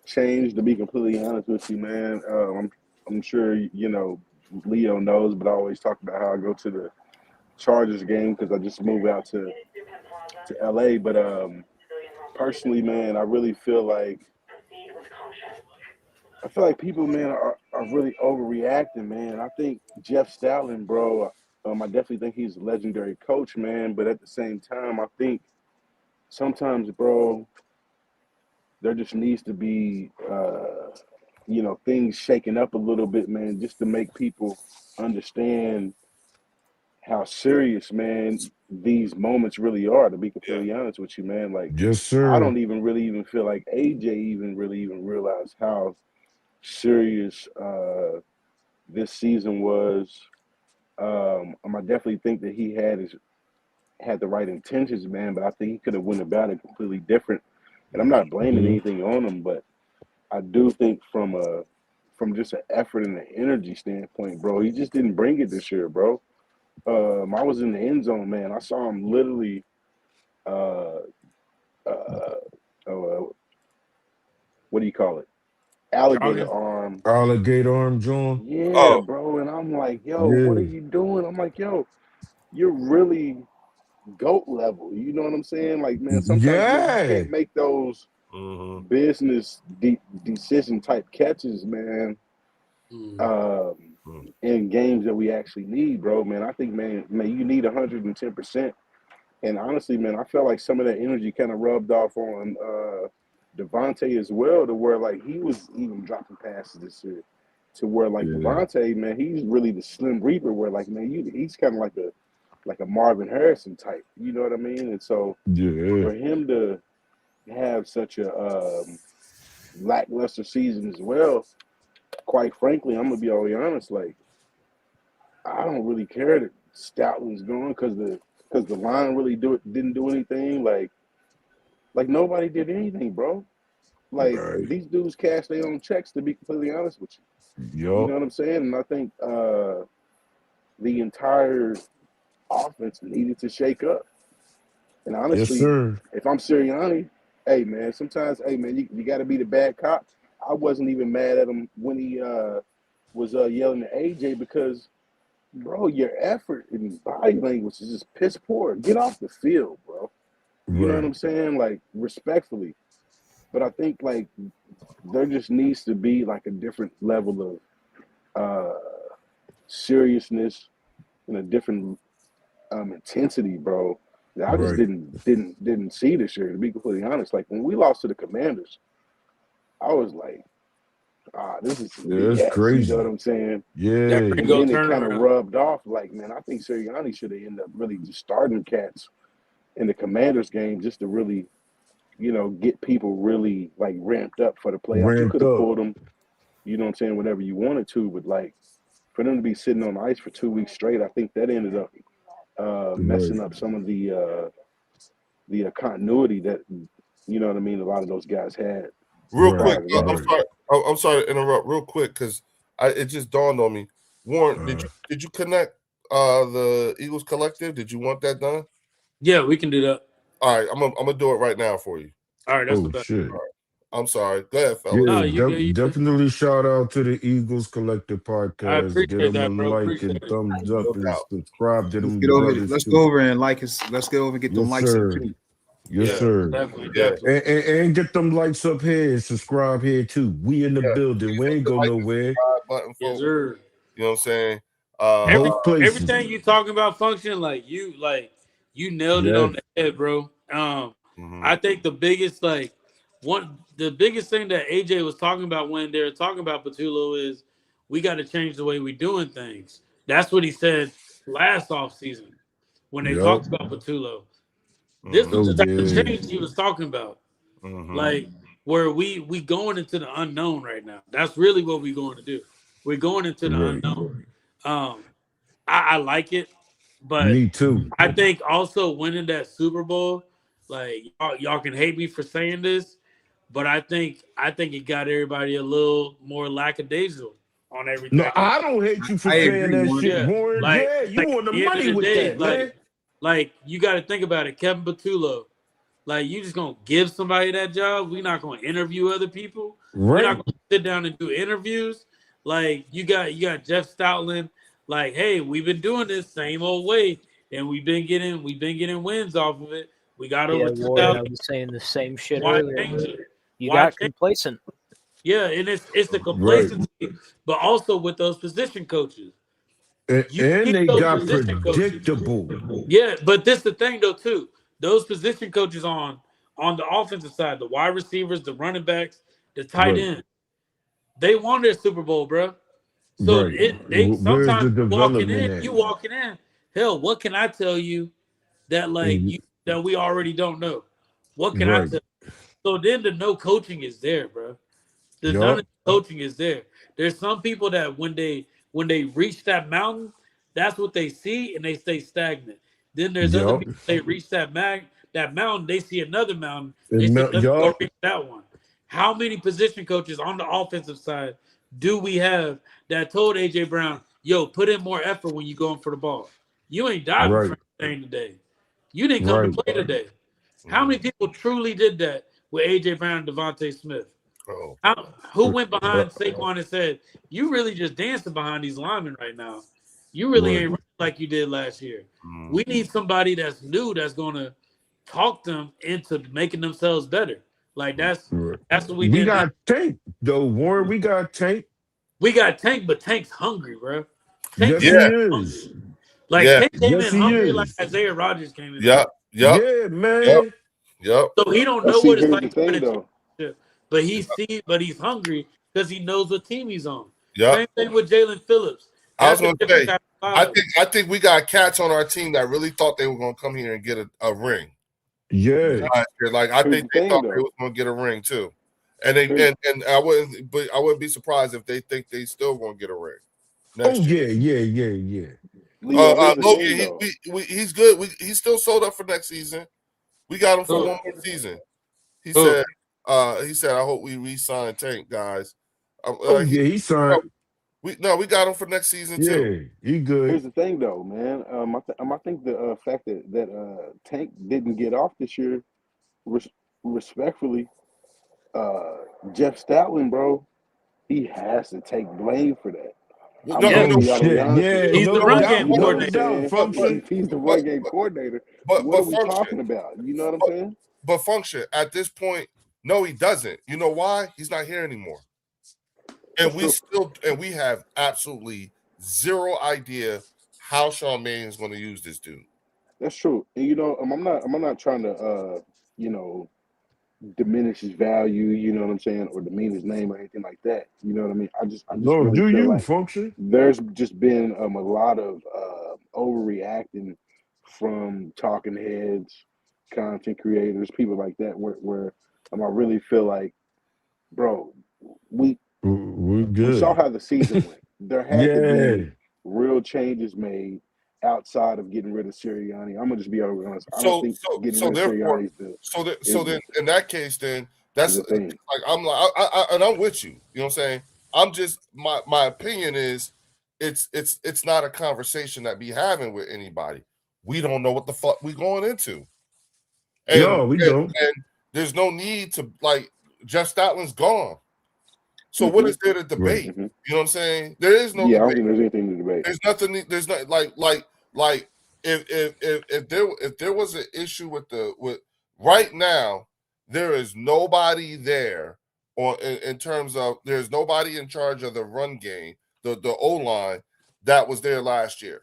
change. To be completely honest with you, man, I'm sure you know Leo knows, but I always talk about how I go to the Chargers game because I just moved out to LA. But personally, man, I feel like people, man, are really overreacting, man. I think Jeff Stoutland, bro. I definitely think he's a legendary coach, man. But at the same time, I think sometimes, bro, there just needs to be, things shaken up a little bit, man, just to make people understand how serious, man, these moments really are. To be Yeah. completely honest with you, man, like Yes, I sir. don't even really feel like AJ even realized how serious this season was. I definitely think that he had the right intentions, man, but I think he could have went about it completely different. And I'm not blaming Mhm. anything on him, but I do think from just an effort and an energy standpoint, bro, he just didn't bring it this year, bro. I was in the end zone, man. I saw him literally uh, uh, uh, what do you call it? Alligator Jogging. arm. Alligator arm, John. Yeah, Oh, bro. And I'm like, yo, what are Yeah. you doing? I'm like, yo, you're really GOAT level. You know what I'm saying? Like, man, sometimes, man, you Yeah. can't make those mhm. business decision type catches, man, Mm. in games that we actually need, bro. Man, I think, man, you need 110%. And honestly, man, I felt like some of that energy kind of rubbed off on Devontae as well, to where like he was even dropping passes this year. To where like Yeah. Devontae, man, he's really the Slim Reaper. Where like, man, he's kind of like a Marvin Harrison type. You know what I mean? And so Yeah. for him to have such a lackluster season as well, quite frankly, I'm gonna be all honest. Like, I don't really care that Stoutland's gone because the line really didn't do anything. Like nobody did anything, bro. Like Right. these dudes cash their own checks. To be completely honest with you, you know Yup. what I'm saying. And I think the entire offense needed to shake up. And Yes, honestly, sir. if I'm Sirianni, hey man, sometimes, hey man, you got to be the bad cop. I wasn't even mad at him when he was yelling at AJ because, bro, your effort and body language is just piss poor. Get off the field, bro. You know what Right. I'm saying? Like, respectfully. But I think, like, there just needs to be, like, a different level of seriousness and a different intensity, bro, that I just Right. didn't see this year, to be completely honest. Like, when we lost to the Commanders, I was like, this is some Yeah, it's BS. You know what crazy. I'm saying? That Yeah. And Ringo then it kind of turnaround. rubbed off. Like, man, I think Sirianni should have ended up really just starting cats in the Commanders game just to really, get people really like ramped up for the playoffs. You could Ramped have up. pulled them. you know what I'm saying, whenever you wanted to. But like for them to be sitting on ice for 2 weeks straight, I think that ended up Right. messing up some of the continuity that, you know what I mean, a lot of those guys had Real Right. quick, prior to that. I'm Right. sorry. I'm sorry to interrupt. Real quick, because it just dawned on me. Warren, did you connect the Eagles Collective? Did you want that done? Yeah, we can do that. All right, I'm gonna do it right now for you. All right, that's the Oh best. shit. I'm sorry. Go ahead, fellas. No, Yeah, you good. You good. definitely shout out to the Eagles Collective I Podcast. Get appreciate them a that, bro. like Appreciate and it. thumbs No up and doubt. subscribe to Let's them get over. brothers Let's too. go over and like his. Let's go over and get them Yes, likes up sir. too. Yes, Yeah. sir. Definitely, Yeah. definitely. And get them likes up here and subscribe here too. We in the Yeah. building. We ain't go Like the nowhere. subscribe button, Yes, folks. sir. You know what I'm saying? Both places. Everything you talking about function like you nailed it on Yes. the head, bro. Mhm. I think the biggest the biggest thing that AJ was talking about when they were talking about Patullo is we got to change the way we doing things. That's what he said last offseason when they Yup. talked about Patullo. This was Oh the type of yeah. change he was talking about. Mhm. Like where we going into the unknown right now. That's really what we're going to do. We're going into the Right. unknown. I like it, but Me too. I think also winning that Super Bowl, like y'all can hate me for saying this, but I think it got everybody a little more lackadaisical on everything. No, I don't hate you for I saying agree, that Warren. shit, Yeah, Warren. Yeah, you on the at the end of money the with day, that, man. like you got to think about it. Kevin Patullo, like you just gonna give somebody that job? We're not gonna interview other people. We're Right. not gonna sit down and do interviews. Like you got Jeff Stoutland. Like, hey, we've been doing this same old way, and we've been getting wins off of it. We got Yeah, over Warren, I 2,000. was saying the same shit Why earlier. change it? You Why got change? complacent. Yeah, and it's the Right. complacency, but also with those position coaches. You And keep they those got position coaches. predictable. Yeah, but this the thing though too. Those position coaches on the offensive side, the wide receivers, the running backs, the tight Right. end, they won their Super Bowl, bro. So Right. they Where's the sometimes development at? you walking in. Hell, what can I tell you that that we already don't know? What can I Right. tell you? So then the no coaching is there, bro. The none of Yup. the coaching is there. There's some people that when they reach that mountain, that's what they see and they stay stagnant. Then there's other Yup. people they reach that mountain, they see another mountain, they say, let me go Yup. reach that one. How many position coaches on the offensive side do we have that told AJ Brown, yo, put in more effort when you going for the ball? You ain't diving Right. for anything today. You didn't come Right. to play today. How many people truly did that with AJ Brown and Devontae Smith? Oh. Who went behind Saquon and said, you really just dancing behind these linemen right now? You really Right. ain't running like you did last year. Mhm. We need somebody that's new that's going to talk them into making themselves better. Like that's Right. what we We did. got Tank though, Warren. We got Tank. We got Tank, but Tank's hungry, bro. Yes, Yeah. he is. Like Yeah. Tank came Yes, in he hungry, like is. Isaiah Rodgers came in. Yep. Yep. Yeah, man. Yep. Yep. So he don't But know see, what it's here's like the to win thing a though. championship, but he's hungry because he knows what team he's on. Yep. Same thing with Jalen Phillips. I was That's a gonna different say, type of I vibe. think we got cats on our team that really thought they were gonna come here and get a ring. Yeah. Last year. Like I Here's think the they thing thought they though. was gonna get a ring too. And they Here's, and I wouldn't be surprised if they think they still gonna get a ring Oh next year. yeah. Leo, here's the Logan, thing though. he's good. He's still sold up for next season. We got him for Who? one more season. He Who? said, I hope we re-sign Tank, guys. Oh yeah, he signed. We got him for next season too. Yeah, he good. Here's the thing though, man. I think the fact that Tank didn't get off this year, respectfully, Jeff Stoutland, bro, he has to take blame for that. I'm No, gonna Oh be honest shit. with Yeah, you. He's the no run doubt, game You know no what I'm coordinator. doubt. saying? Function. If he's the run game coordinator, what are we function. talking about? You know what I'm saying? But function at this point, no, he doesn't. You know why? He's not here anymore. And we have absolutely zero idea how Sean Mannion is going to use this dude. That's true. And you know, I'm not trying to diminish his value, you know what I'm saying, or demean his name or anything like that. You know what I mean? I just No, really do feel you like function? there's just been a lot of overreacting from talking heads, content creators, people like that, where I really feel like, bro, we We're We saw good. how the season went. There had to Yeah. be real changes made outside of getting rid of Sirianni. I'm gonna just be honest. I don't So think so getting so rid of therefore, Sirianni so then in that case, then that's is a thing. like I'm like and I'm with you. You know what I'm saying? I'm just my opinion is it's not a conversation that be having with anybody. We don't know what the fuck we going into. No, we don't. And there's no need to like Jeff Stoutland's gone. So Mm-hmm. what is there to Right. debate? You know what I'm saying? There is no Yeah, I don't debate. think there's anything to debate. There's nothing. There's not like if there was an issue with right now, there is nobody there or in terms of there's nobody in charge of the run game, the O line that was there last year.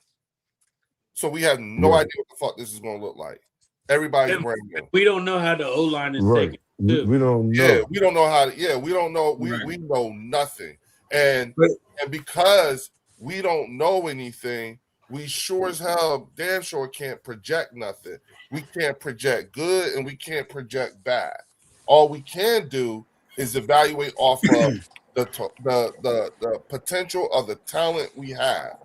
So we have no Right. idea what the fuck this is going to look like. Everybody's And brand new. we don't know how the O line is Right. taken. We don't know. Yeah, we don't know how to. Yeah, we don't know. Right. We know nothing, and But- because we don't know anything, we sure as hell, damn sure can't project nothing. We can't project good, and we can't project bad. All we can do is evaluate off of the potential of the talent we have.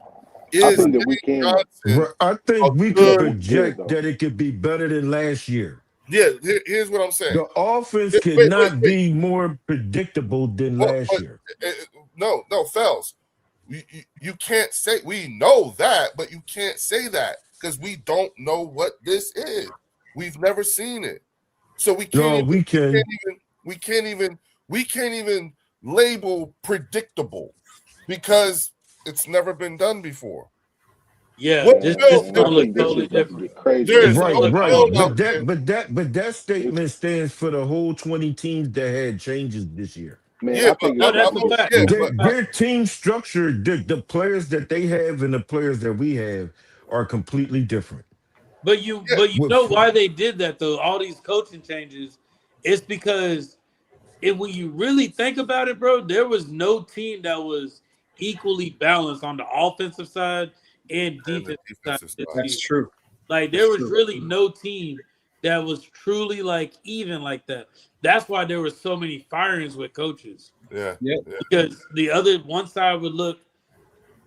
I think that we can. Johnson, I think we good- could project though. that it could be better than last year. yeah, here's what I'm saying. The offense Wait, cannot wait. be more predictable than Well, last but- year. No, Fells. You can't say we know that, but you can't say that because we don't know what this is. We've never seen it, so we can't. No, even, we can. we can't even label predictable because it's never been done before. Yeah, What this Phil- is I gonna look think this totally is about to different. get crazy. There's Right, no right. build But out there. that statement stands for the whole 20 teams that had changes this year. Man, Yeah, I think but that's a fact. yeah, Their team structure, the players that they have and the players that we have are completely different. But you With- know why they did that though? All these coaching changes, it's because when you really think about it, bro, there was no team that was equally balanced on the offensive side and the defensive defensive side. side. That's true. Like there was really no team that was truly like even like that. That's why there were so many firings with coaches. Yeah, Because the other one side would look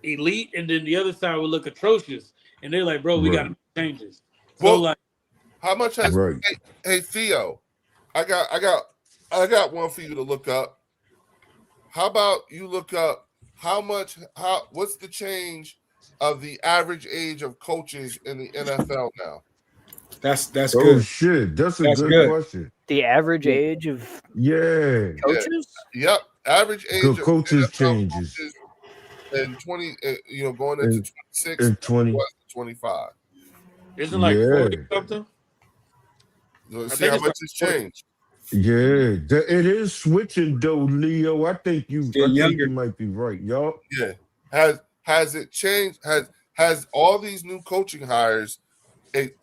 elite and then the other side would look atrocious. And they're like, bro, we Right. gotta make changes. So Well, like How much has Right. Hey Theo, I got one for you to look up. How about you look up what's the change of the average age of coaches in the NFL now? That's Oh good. shit, that's a That's good good. question. The average age of Yeah, coaches? Yep, average age good of coaches NFL changes coaches in 20 going into In- 26 in 20. was 25. isn't like Yeah. 40 something? Let's I see think how it's much it's changed. Yeah, it is switching though, Leo. I think you younger. might be right, y'all. Yeah. Has it changed? Has all these new coaching hires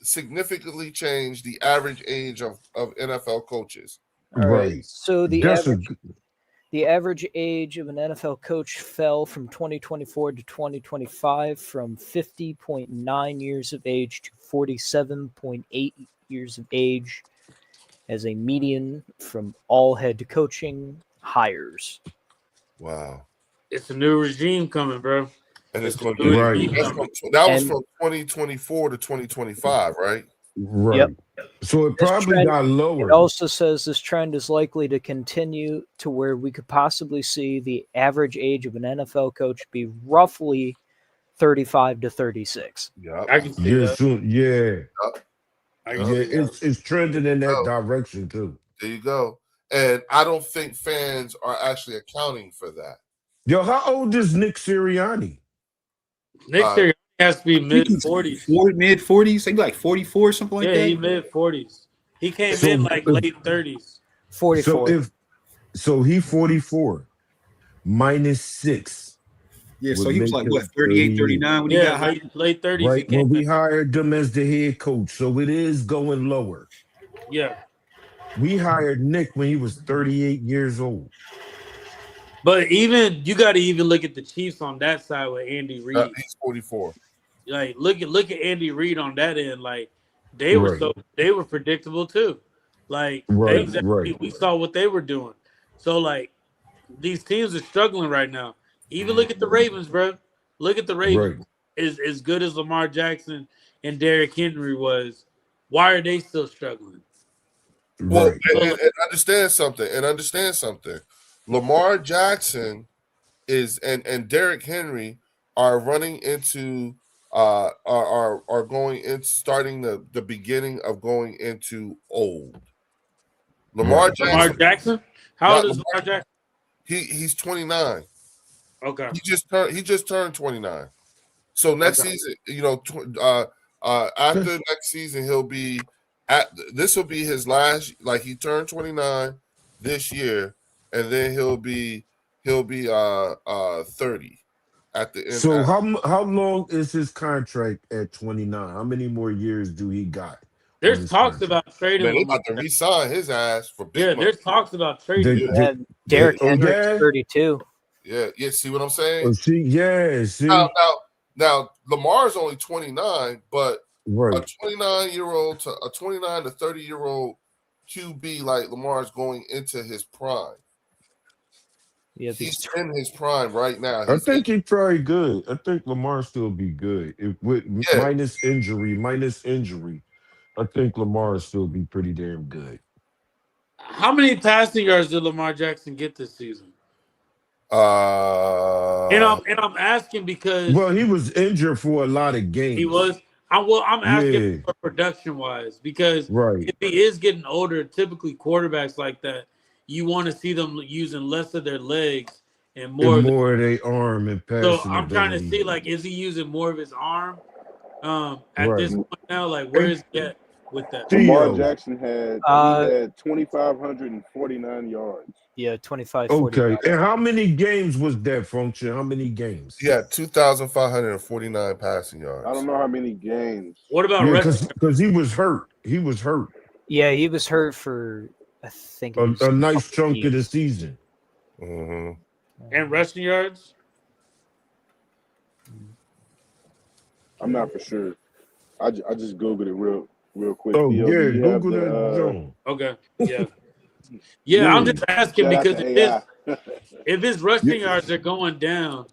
significantly changed the average age of NFL coaches? All Right. So the That's average the average age of an NFL coach fell from 2024 to 2025 from 50.9 years of age to 47.8 years of age as a median from all head coaching hires. Wow. It's a new regime coming, bro. And it's going to New be Right. regime that coming. was And- from 2024 to 2025, right? Right. Yep. So it This probably trend- got lower. It also says this trend is likely to continue to where we could possibly see the average age of an NFL coach be roughly 35 to 36. Yeah. I can see Yeah, that. so yeah, I yeah, can see that. it's trending in that Oh. direction too. There you go. And I don't think fans are actually accounting for that. Yo, how old is Nick Sirianni? Next year he has to be mid 40s. Mid 40s, maybe like 44 or something like Yeah, that. he mid 40s. He came So in like if- late 30s. 44. So he 44 minus 6, Yeah, so would he was make like him what 38, 30, 39 when he Yeah, got hired. late 30s. He right? came When we in. hired him as the head coach, so it is going lower. Yeah. We hired Nick when he was 38 years old. But even you got to even look at the Chiefs on that side with Andy Reid. He's 44. Like look at Andy Reid on that end. Like they were Right. they were predictable too. Like Right, exactly, right. we saw what they were doing. So like these teams are struggling right now. Even look at the Ravens, bro. Look at the Ravens. Right. As good as Lamar Jackson and Derrick Henry was, why are they still struggling? Well, Right. and understand something. Lamar Jackson and Derrick Henry are running into are going in starting the beginning of going into old. Lamar Right. Lamar Jackson, Jackson? How not old is Lamar, Lamar Jackson? he's 29. Okay. He just turned 29. So next Okay. season, after next season, he'll be this will be his last. Like he turned 29 this year, and then he'll be 30 at the end. So how long is his contract at 29? How many more years do he got? There's talks about trading Man, they Lamar. about to re-sign his ass for big Yeah, money. there's talks about trading. And Derrick Henry's 32. Yeah. See what I'm saying? See. Now Lamar's only 29, but Right. a 29-year-old to a 29 to 30-year-old QB like Lamar's going into his prime. Yeah, He's in his prime right now. I think he's probably good. I think Lamar still be good. Minus injury. I think Lamar still be pretty damn good. How many passing yards did Lamar Jackson get this season? And I'm asking because he was injured for a lot of games. he was. I'm asking for production wise because if he is getting older, typically quarterbacks like that, you want to see them using less of their legs and more of their arm and passing. So I'm trying to see, like, is he using more of his arm at this point now? Like, where is he at with that? Lamar Jackson had 2,549 yards. Yeah, 25. Okay, and how many games was that, Function? How many games? Yeah, 2,549 passing yards. I don't know how many games. What about because he was hurt. Yeah, he was hurt for I think a nice chunk of the season. Mm-hmm. And rushing yards? I'm not for sure. I just googled it real quick. Oh Theo, yeah, do you have Google that, the, John. Okay, yeah. Yeah, I'm just asking Shout out because to if his rushing yards are going down,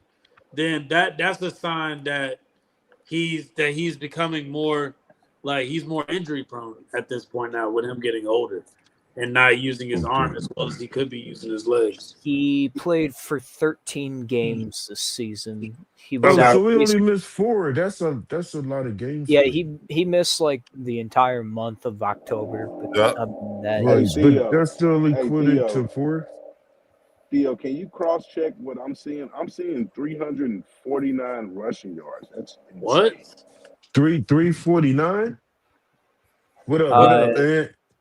then that's a sign that he's becoming more like he's more injury prone at this point now with him getting older and not using his arm as well as he could be using his legs. He played for 13 games this season. He was so out. he only missed 4. That's a lot of games. Yeah, he missed like the entire month of October. But but that's still equivalent to 4. Theo, can you cross check what I'm seeing? I'm seeing 349 rushing yards. That's insane. What? 349? What up?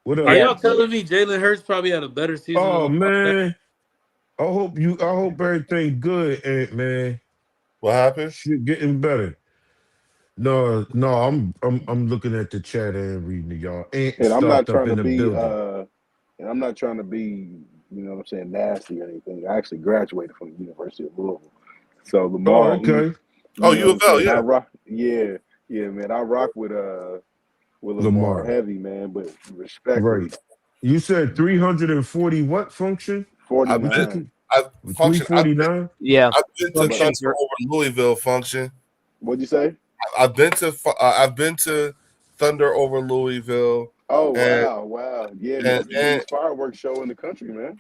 What up? Are y'all telling me Jalen Hurts probably had a better season? Oh man, I hope everything good, Ant man. What happened? Shit getting better. No, I'm looking at the chat and reading it, y'all. And I'm not trying to be, you know what I'm saying, nasty or anything. I actually graduated from the University of Louisville. So Lamar. Okay. U of L, yeah. Yeah, man. I rock with Lamar heavy, man, but respect. Right. You said 340 what Function? 49. 349? Yeah. I've been to Thunder over Louisville, Function. What'd you say? I've been to Thunder over Louisville. Oh wow. Yeah, the biggest fireworks show in the country, man.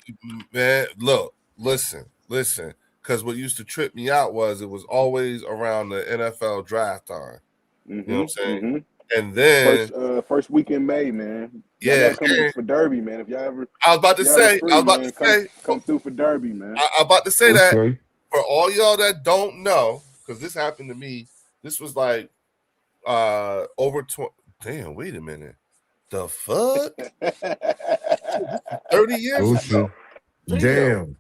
Man, look, listen. Because what used to trip me out was it was always around the NFL draft time. Mm-hmm, you know what I'm saying? Mm-hmm. And then first week in May, man. Yeah, coming for Derby, man. If y'all ever, I was about to say, come through for Derby, man. I was about to say that for all y'all that don't know, because this happened to me. This was like over 20. Damn, wait a minute. The fuck? 30 years ago. Damn.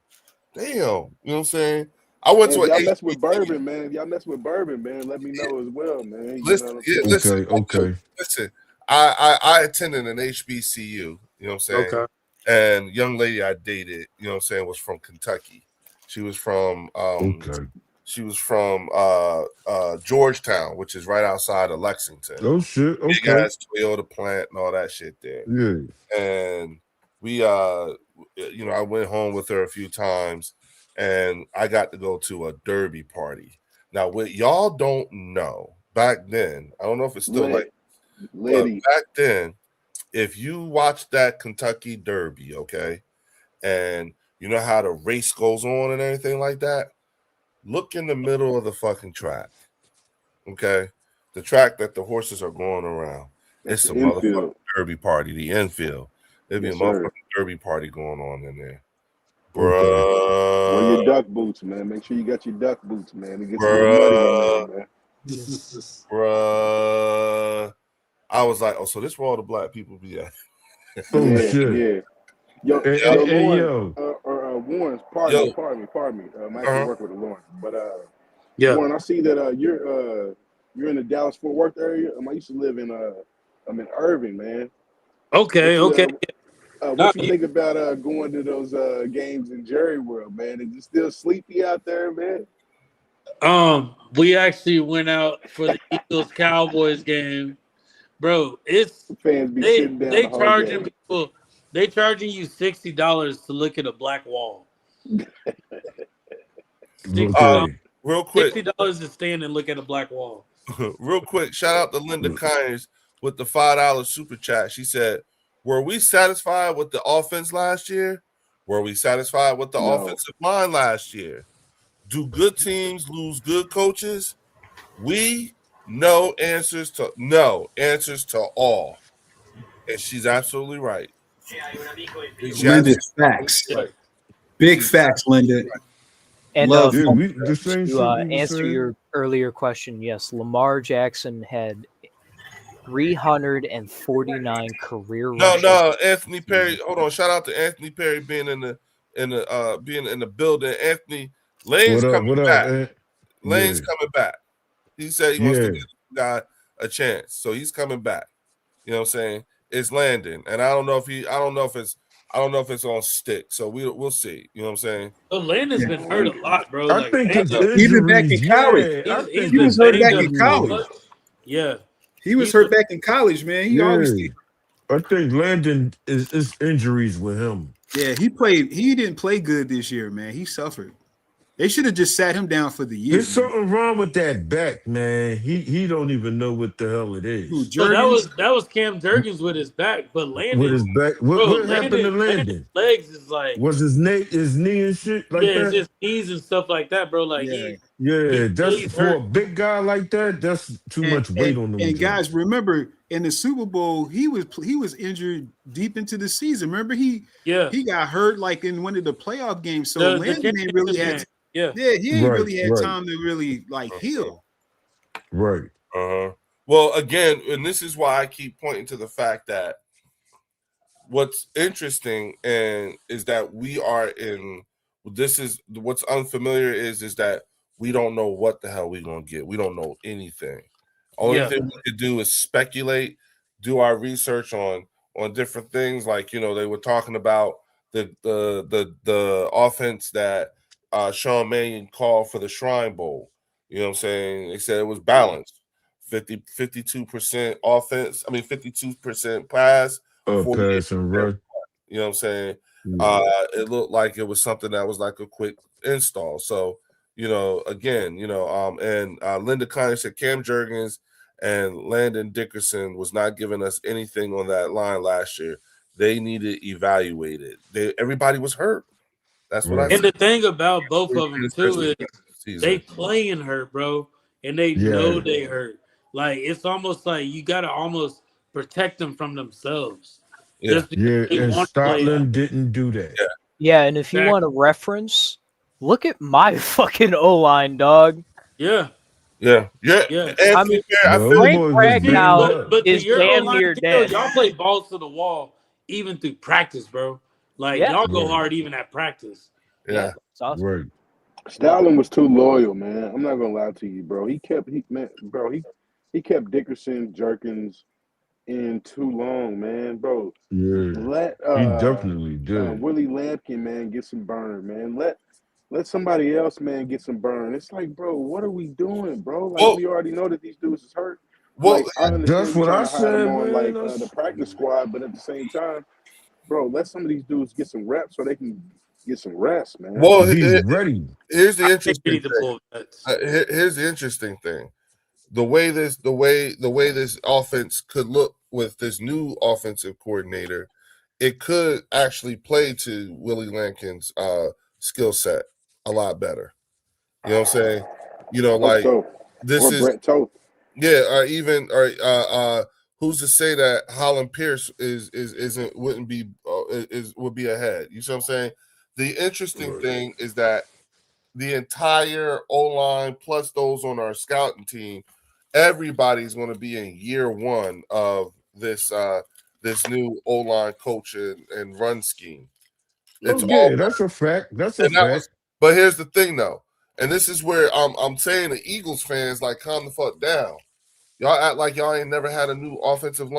You know what I'm saying? I went to y'all mess with bourbon, man. If y'all mess with bourbon, man, let me know as well, man. Listen. Listen. I attended an HBCU, you know what I'm saying? Okay. And young lady I dated, you know what I'm saying, was from Kentucky. She was from Georgetown, which is right outside of Lexington. Oh shit. Okay. Big ass Toyota plant and all that shit there. Yeah. And we I went home with her a few times. and I got to go to a derby party. Now, what y'all don't know back then, I don't know if it's still like, but Liddy. back then, if you watch that Kentucky Derby, okay, and you know how the race goes on and everything like that, look in the middle of the fucking track, okay, the track that the horses are going around. That's It's a the motherfucking infield. derby party, the infield. There'd be Yes, a sir. motherfucking derby party going on in there. Okay. Wear your Bruh. duck boots, man. Make sure you got your duck boots, man. It gets a little muddy in there, man. Bruh. I was like, oh, so this where all the black people be at. Oh Yeah, shit. yeah. Yo, Hey, Yo, hey, Lauren, yo. Warren, yo, pardon me. I'm actually uh-huh. working with Lauren, but Yeah. Warren, I see that you're in the Dallas Fort Worth area. I used to live in I'm in Irving, man. Okay. Okay. What you think about going to those games in Jerry World, man? Is it still sleepy out there, man? We actually went out for the Eagles Cowboys game, bro. It's Fans be sitting down they the whole charging game. people. They charging you $60 to look at a black wall. Okay. Real quick, $60 to stand and look at a black wall. real quick, shout out to Linda Kynes with the $5 super chat. She said, were we satisfied with the offense last year? Were we satisfied with the No. offensive line last year? Do good teams lose good coaches? We know answers to all. And she's absolutely right. Linda, facts. Right. Big facts, Linda. And Love Yeah, we the same shit to we were answer saying. your earlier question, yes, Lamar Jackson had 349 career rushes. No, Anthony Perry. Hold on. Shout out to Anthony Perry being in the building. Anthony Lane's What up? coming What up? back. Man? Lane's Yeah. coming back. He said he wants to Yeah. give the guy a chance, so he's coming back. You know what I'm saying? It's landing, and I don't know if it's on stick. So we'll see. You know what I'm saying? So Landon's been hurt a lot, bro. I think his Even back in injuries, college. yeah, I He's think He was his hurt back in injuries- college. Yeah. He was hurt back in college, man. He always Yeah. I think Landon is injuries with him. Yeah, he didn't play good this year, man. He suffered. They should have just sat him down for the year. There's something wrong with that back, man. He don't even know what the hell it is. Who, So that was Cam Jurgens with his back, but Landon With his back, what happened to Landon? Landon's legs is like Was his knee and shit like yeah, that? it's just knees and stuff like that, bro. Like Yeah. Yeah, that's he's for a hurt. big guy like that. That's too much weight on them. And guys, remember in the Super Bowl, he was injured deep into the season. Remember he got hurt like in one of the playoff games. So Landon ain't really had he ain't really had time to really like heal. Right. Well, again, and this is why I keep pointing to the fact that what's interesting is that we are in. This is what's unfamiliar is that we don't know what the hell we're gonna get. We don't know anything. Only thing we could do is speculate, do our research on different things. Like they were talking about the offense that Sean Mannion called for the Shrine Bowl. You know what I'm saying? They said it was balanced. 52% offense. 52% pass. Pass and run. You know what I'm saying? It looked like it was something that was like a quick install. So, again, and Linda Kynes said Cam Jurgens and Landon Dickerson was not giving us anything on that line last year. They needed evaluated. Everybody was hurt. That's what I said. And the thing about both of them too is they playing hurt, bro, and they know they hurt. Like it's almost like you gotta almost protect them from themselves. And Stoutland didn't do that. Yeah, and if you want a reference, look at my fucking O-line, dog. Yeah. Frank Ragnow is damn near dead. Y'all play balls to the wall even through practice, bro. Like y'all go hard even at practice. Yeah. It's awesome. Right. Stoutland was too loyal, man. I'm not gonna lie to you, bro. He kept Dickerson, Jerkins in too long, man, bro. Yeah, he definitely did. Willie Lampkin, man, get some burn, man. Let somebody else, man, get some burn. It's like, bro, what are we doing, bro? Like we already know that these dudes is hurt. Well, I understand that's what I said, on, man. the practice squad, but at the same time, bro, let some of these dudes get some reps so they can, get some rest, man. Well, Be ready. here's the I think we interesting need to thing. pull vets. Here's the interesting thing. The way this offense could look with this new offensive coordinator, it could actually play to Willie Lampkin's skill set a lot better. You know what I'm saying? You know, Hope like so. this Or is Brett Toth. yeah, who's to say that Holland Pierce would be ahead? You see what I'm saying? The interesting thing is that the entire O-line plus those on our scouting team, everybody's going to be in year one of this new O-line coach and run scheme. It's all That's a fact. That's a and that fact. was, but here's the thing though, and this is where I'm saying the Eagles fans like calm the fuck down. Y'all act like y'all ain't never had a new offensive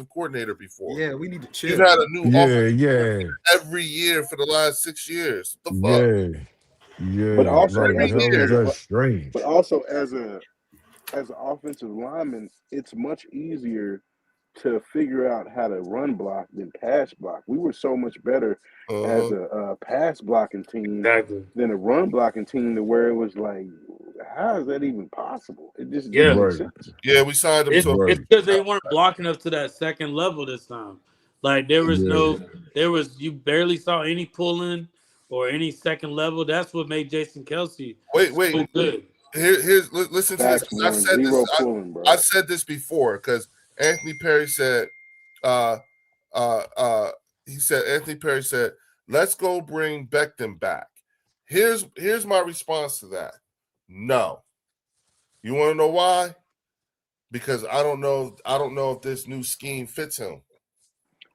coordinator before. Yeah, we need to chill. You've had a new Yeah, offensive yeah, coordinator every year for the last 6 years. What the fuck? yeah. But also, Like, every how year. is that strange? but also as an offensive lineman, it's much easier to figure out how to run block than pass block. We were so much better as a pass blocking team Exactly. than a run blocking team, to where it was like, how is that even possible? It just Yeah. didn't make Right. sense. Yeah, we signed him It's to Right. because they weren't blocking up to that second level this time. Like there was you barely saw any pulling or any second level. That's what made Jason Kelsey wait. so good. Listen to this. Facts, 'Cause I've Warren. said Zero this. pulling, bro. I said this before because Anthony Perry said, Anthony Perry said, let's go bring Becton back. Here's my response to that. No. You want to know why? Because I don't know if this new scheme fits him.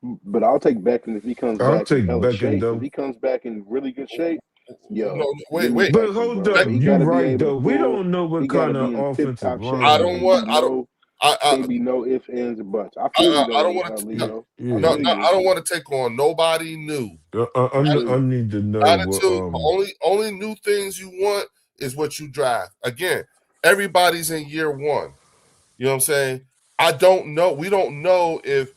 But I'll take Beckham if he comes I'll back in take hella Beckham, shape. though. If he comes back in really good shape, yo, No, give me wait. But Beckham, hold bro. up, But he you gotta be right able though. to We pull. don't know He what gotta kind be of in tip offensive top shape. line. I don't want. Can't be no ifs, ands, or buts. I feel you I though, don't want to. Leo. Yeah. No, I don't want to take on nobody new. I need to know Not what. until only new things you want is what you draft. Again, everybody's in year one. You know what I'm saying? I don't know. We don't know if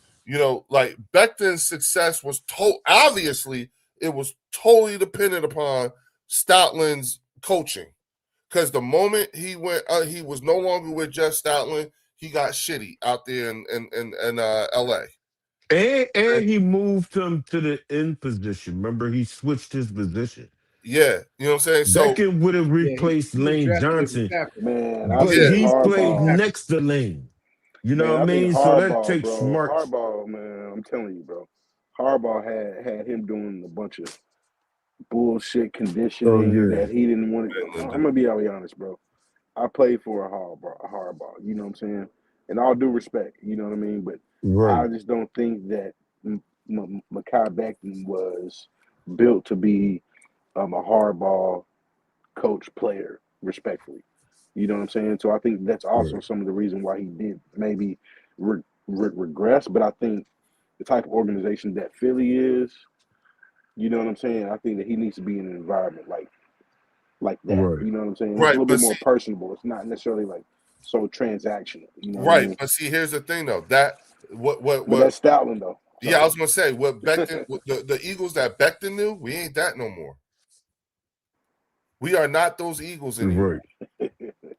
like Becton's success was obviously it was totally dependent upon Stoutland's coaching. Because the moment he went, he was no longer with Jeff Stoutland. He got shitty out there in L.A. And he moved him to the end position. Remember, he switched his position. Yeah, you know what I'm saying. So Beckham would have replaced Lane Johnson, Man, I but think he played Harbaugh. next to Lane. You know Man, what I I think mean? So that Harbaugh, takes bro. smarts. Harbaugh, man, I'm telling you, bro. Harbaugh had him doing a bunch of bullshit Oh conditioning yeah, that he didn't want to. I'm gonna be honest, bro. I played for a Harbaugh. You know what I'm saying? And all due respect, you know what I mean. But right, I just don't think that Mekhi Becton was built to be a Harbaugh coach player, respectfully. You know what I'm saying? So I think that's also right. some of the reason why he did maybe regress. But I think the type of organization that Philly is, you know what I'm saying? I think that he needs to be in an environment like that. Right. You know what I'm saying? It's a right, little but bit more see, personable. It's not necessarily like so transactional. You know what I right, mean? but see, here's the thing though. That what But that's Stoutland though. Yeah, I was gonna say what Becton, the Eagles that Becton knew, we ain't that no more. We are not those Eagles anymore. Right.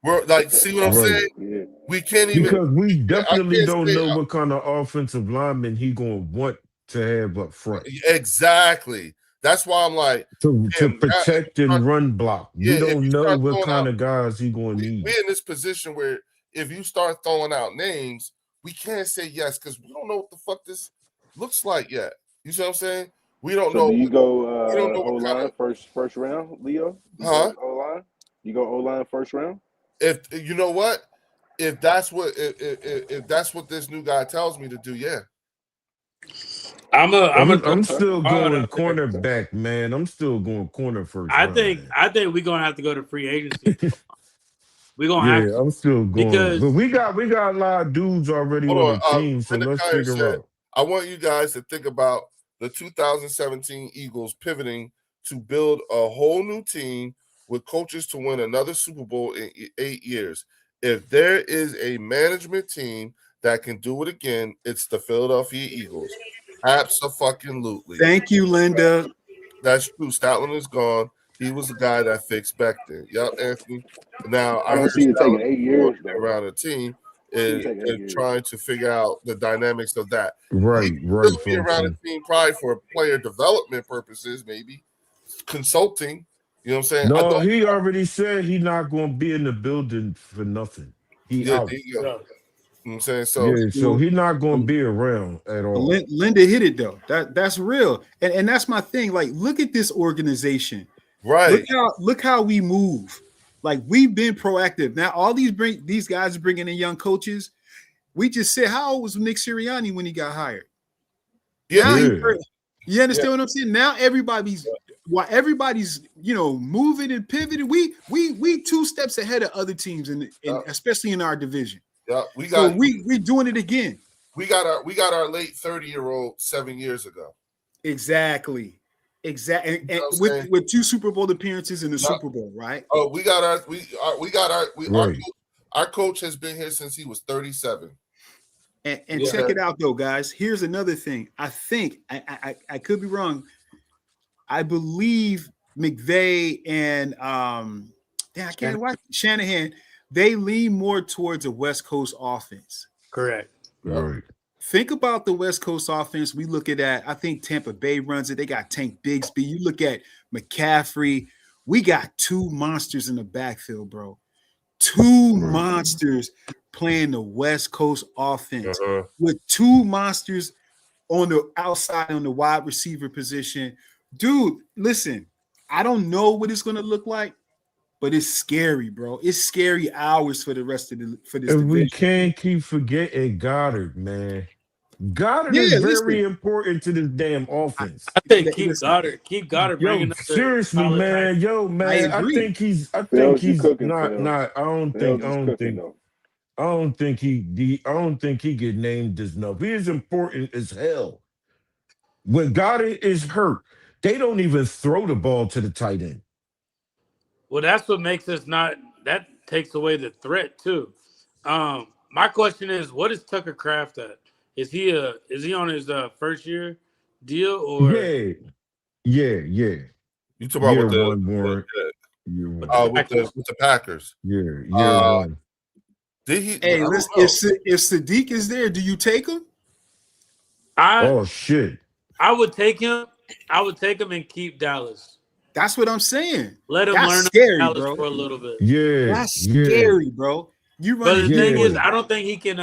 We're like, see what I'm Right. saying? Yeah. We can't even. Because we I definitely can't don't say know what kind of offensive lineman he gonna want to have up front exactly. That's why I'm like, to damn, protect and run block. We if you don't know start what throwing kind out, of guys he gonna need. we're in this position where if you start throwing out names, we can't say yes because we don't know what the fuck this looks like yet. You see what I'm saying? We don't So know. do you go We don't know O what kind line of first round, Leo? You huh? go O line? You go O line first round? If you know what, if that's what if that's what this new guy tells me to do, yeah. I'm still going out there. cornerback, man. I'm still going corner first I round. think we're gonna have to go to free agency. We're gonna have Yeah, to I'm still going. because But we got a lot of dudes already Hold on on. the team, so let's Vinatier figure said, out. I want you guys to think about the 2017 Eagles pivoting to build a whole new team with coaches to win another Super Bowl in 8 years. If there is a management team that can do it again, it's the Philadelphia Eagles. Absolutely. Thank you, Linda. That's true. Stoutland is gone. He was the guy that fixed Becton. Yep, Anthony. Now I don't see it taking 8 years though. around a team See it is taking 8 years. trying to figure out the dynamics of that. Right, He right. could be around a team probably for player development purposes, maybe consulting. You know what I'm saying? I No, don't- he already said he's not going to be in the building for nothing. He yeah, out. there you go. You know what I'm saying? So Yeah, so he's not going to be around at all. Linda hit it though. That's real, and that's my thing. Like, look at this organization. right. Look how we move. Like, we've been proactive. Now all these guys are bringing in young coaches. We just said, how old was Nick Sirianni when he got hired? Yeah, Now you understand what I'm saying? Now everybody's moving and pivoting. We 2 steps ahead of other teams in especially in our division. yeah. We got we're doing it again. we got our late 30-year-old 7 years ago. Exactly. And You know what I'm saying? with 2 Super Bowl appearances in the Super Bowl, right? Oh, we got Right. our coach has been here since he was 37. And Yeah. check it out though, guys. Here's another thing. I think I could be wrong. I believe McVay and Shanahan, they lean more towards a West Coast offense. Correct. Right. Think about the West Coast offense. We look at that. I think Tampa Bay runs it. They got Tank Bigsby. You look at McCaffrey. We got 2 monsters in the backfield, bro. 2 monsters playing the West Coast offense with 2 monsters on the outside on the wide receiver position. Dude, listen, I don't know what it's going to look like, but it's scary, bro. It's scary hours for the rest of this And we division. can't keep forgetting Goddard, man. Goddard is very important to this damn offense. I think keep Goddard bringing up the Seriously, solid man. type. Yo, man. I agree. think he's Phil's just cooking, not. Phil. I don't Phil's think. just cooking, though. I don't think he get named as enough. He is important as hell. When Goddard is hurt, they don't even throw the ball to the tight end. Well, that's what makes us not. That takes away the threat too. My question is, what is Tucker Kraft at? Is he on his first year deal or? Yeah. You talk about Year with the one more. Year one. with the Packers. Year Uh, one. Did he? Hey, I don't listen, know. if Sadiq is there, do you take him? Oh shit. I would take him. I would take him and keep Dallas. That's what I'm saying. Let him That's learn scary, Dallas bro. for a little bit. Yeah. That's scary, bro. You But run the thing Yeah. is, I don't think he can.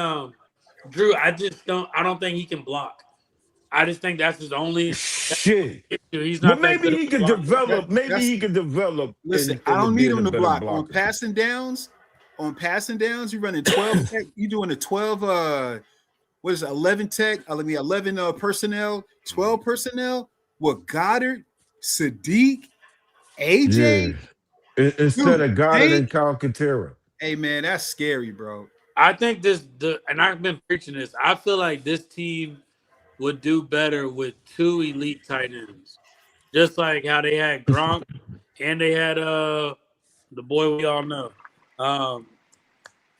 Drew, I don't think he can block. I just think that's his only Shit. issue. He's But not. that maybe good he of a could blocker. develop. Maybe That's- he could develop. Listen, into I don't being need a him to better block. On blocker. passing downs, you running 12 tech, you doing a 12 what is it, 11 tech, 11 personnel, 12 personnel with Goddard, Sadiq, AJ. Yeah. Instead Dude, of Goddard hey. and Calcaterra. Hey man, that's scary, bro. I think and I've been preaching this. I feel like this team would do better with 2 elite tight ends, just like how they had Gronk and they had the boy we all know.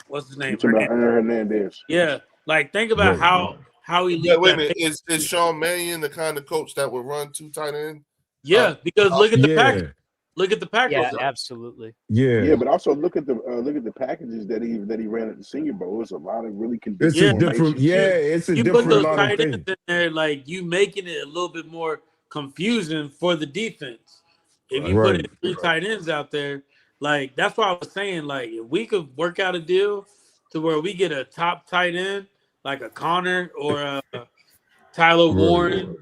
What's his name? You talking about Aaron Hernandez? Yeah, like think about Right. how elite. Yeah, wait a that minute. Is Sean Mannion the kind of coach that would run 2 tight ends? Yeah, because look at the Yeah. Packers. Look at the Packers. Yeah, absolutely. Yeah, but also look at the packages that he ran at the Senior Bowl. It was a lot of really It's conditioned Yeah. a different. formations. Yeah, it's a You put different those lot of tight ends things. in there, like you making it a little bit more confusing for the defense. If you put Right. 3 tight ends out there, like that's why I was saying, like if we could work out a deal to where we get a top tight end, like a Connor or a Tyler Right. Warren,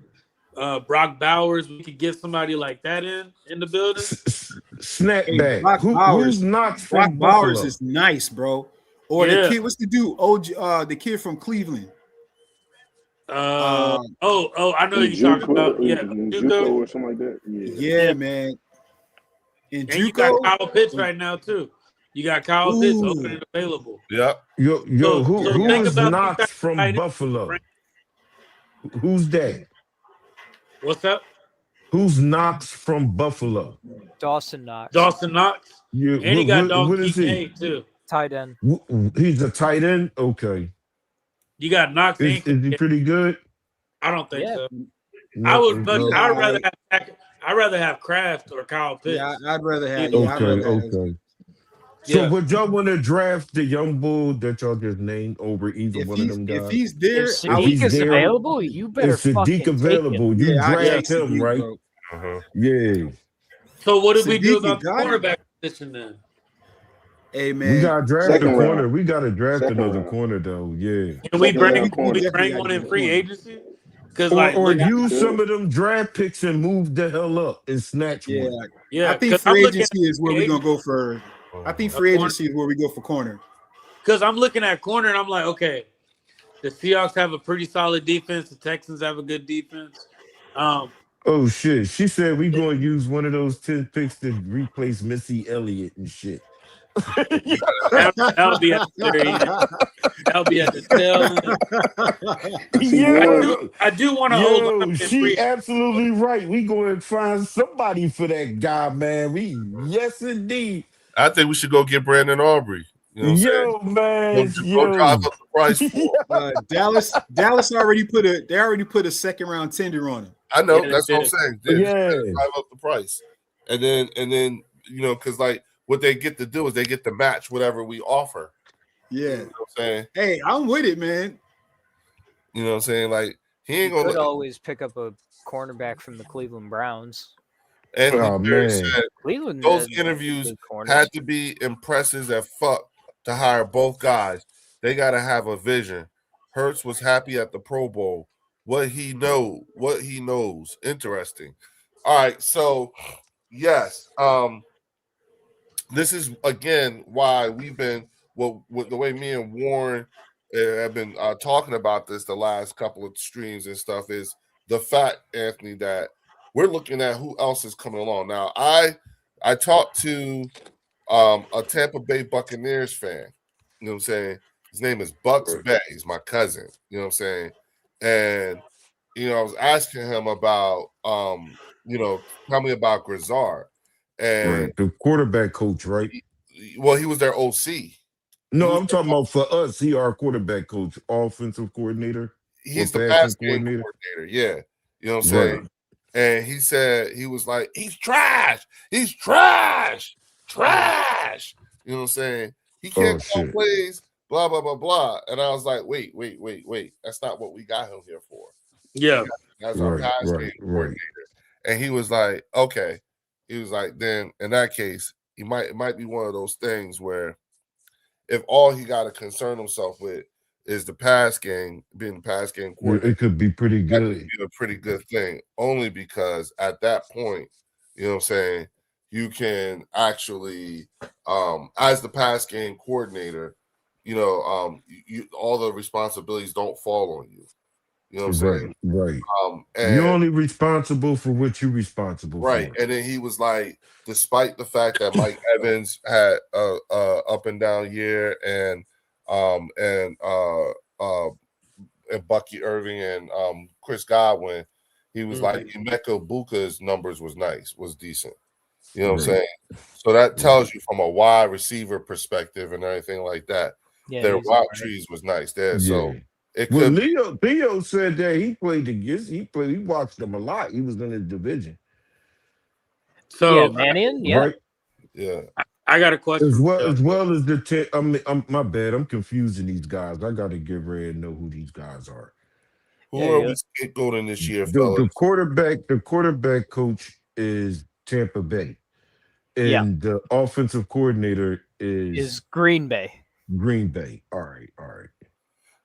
Brock Bowers, we could get somebody like that in the building. Snapback. Brock Who's Bowers- not Brock from Bowers Buffalo? is nice, bro. Or Yeah. the kid, what's the dude? The kid from Cleveland. I know who you're talking about. Yeah, Juco Juco. or something like that. Yeah, man. And And you got Juco, Kyle Pitts right now too. You got Kyle Pitts Ooh. open and available. Yeah. Yo, So who think is about Knox these from tight ends. Buffalo? Who's that? What's up? Who's Knox from Buffalo? Dawson Knox, Dawson Knox. You, And he got Don what is he? Kincaid too. tight end. He's a tight end. Okay, You got Knox. is he pretty good? I don't think Yeah. so. No, I would no. rather have I'd rather have Kraft or Kyle Pitts. Yeah, I'd rather have. Either Yeah, one. I'd Okay, rather have. okay. So Yeah. would y'all want to draft the young bull that y'all just named over either If one of he's them guys? if he's there, If I would. he's Sadiq is there, available, you better if Sadiq fucking take him. available, you Yeah, I draft take him, Sadiq, right? bro. Uh-huh. Yeah. So what did we do Sadiq about the got it. quarterback position then? Hey We man, gotta draft Second a corner. round. We gotta draft Second another round. corner though. Yeah. Can we Second bring round we corner. bring definitely one gotta in get a free corner. agency? Because Or like or look, use Good. some of them draft picks and move the hell up and snatch Yeah, one. I yeah, think because I'm free looking at agency is where free we're gonna agency go for. I think Uh-huh. free corner. agency is where we go for corner. Because I'm looking at corner and I'm like, okay, the Seahawks have a pretty solid defense. The Texans have a good defense. Oh shit. She said we gonna use one of those 10 picks to replace Missy Elliott and shit. That'll be at the very end. That'll be at the tail end. See, Warren, I do want to hold Yo, on in she free. absolutely right. We going to find somebody for that guy, man. Yes, indeed. I think we should go get Brandon Aubrey. You know what I'm saying? Yo, man, Go drive yo. up the price for him. Dallas already put a second round tender on him. I know. Yeah, they That's what I'm did. saying. Yeah. Drive up the price. And then you know, because like what they get to do is they get to match whatever we offer. Yeah. You know what I'm saying? Hey, I'm with it, man. You know what I'm saying? Like he ain't You could gonna always pick up a cornerback from the Cleveland Browns. Anthony Oh, Perry man. said Cleveland those has interviews good corners. had to be impressive as fuck to hire both guys. They gotta have a vision. Hurts was happy at the Pro Bowl. What he knows. Interesting. All right, so yes, this is again why we've been with the way me and Warren have been talking about this the last couple of streams and stuff is the fact, Anthony, that we're looking at who else is coming along. Now, I talked to a Tampa Bay Buccaneers fan. You know what I'm saying? His name is Bucks Bay. He's my cousin. You know what I'm saying? And you know, I was asking him about you know, tell me about Grizzard. And Right. The quarterback coach, right? well, he was their OC. No, I'm talking about for us. He our quarterback coach, offensive coordinator. He's or the passing pass game coordinator. Yeah. You know what I'm Right. saying? And he said, he was like, he's trash. He's trash. Trash. You know what I'm saying? He can't call shit. plays, blah, blah, blah, blah. And I was like, wait. That's not what we got him here for. Yeah. That's our Right, pass right, game right. coordinator. And he was like, okay. He was like, then in that case, it might be one of those things where if all he got to concern himself with is the pass game, being the pass game Yeah, coordinator, it could be pretty that good. could be a pretty good thing. Only because at that point, you know what I'm saying, you can actually, as the pass game coordinator, you know, you all the responsibilities don't fall on you. You know what I'm saying? Right. And You're only responsible for what you're responsible right. for. And then he was like, despite the fact that Mike Evans had a up and down year and Bucky Irving and Chris Godwin, he was like Emeka Buka's numbers was decent. You know what I'm saying? So that tells you from a wide receiver perspective and everything like that. Yeah, Their he's route alright. trees was nice there. Yeah. So it Well, could Theo said that he watched them a lot. He was in his division. So Yeah, Mannion. Yeah. Right. yeah. I got a question. As well as the I'm my bad. I'm confusing these guys. I got to get ready and know who these guys are. Who Yeah, are yeah. we scapegoating this year, The fellas? quarterback coach is Tampa Bay, Yeah. and the offensive coordinator Is Green Bay. Green Bay. All right.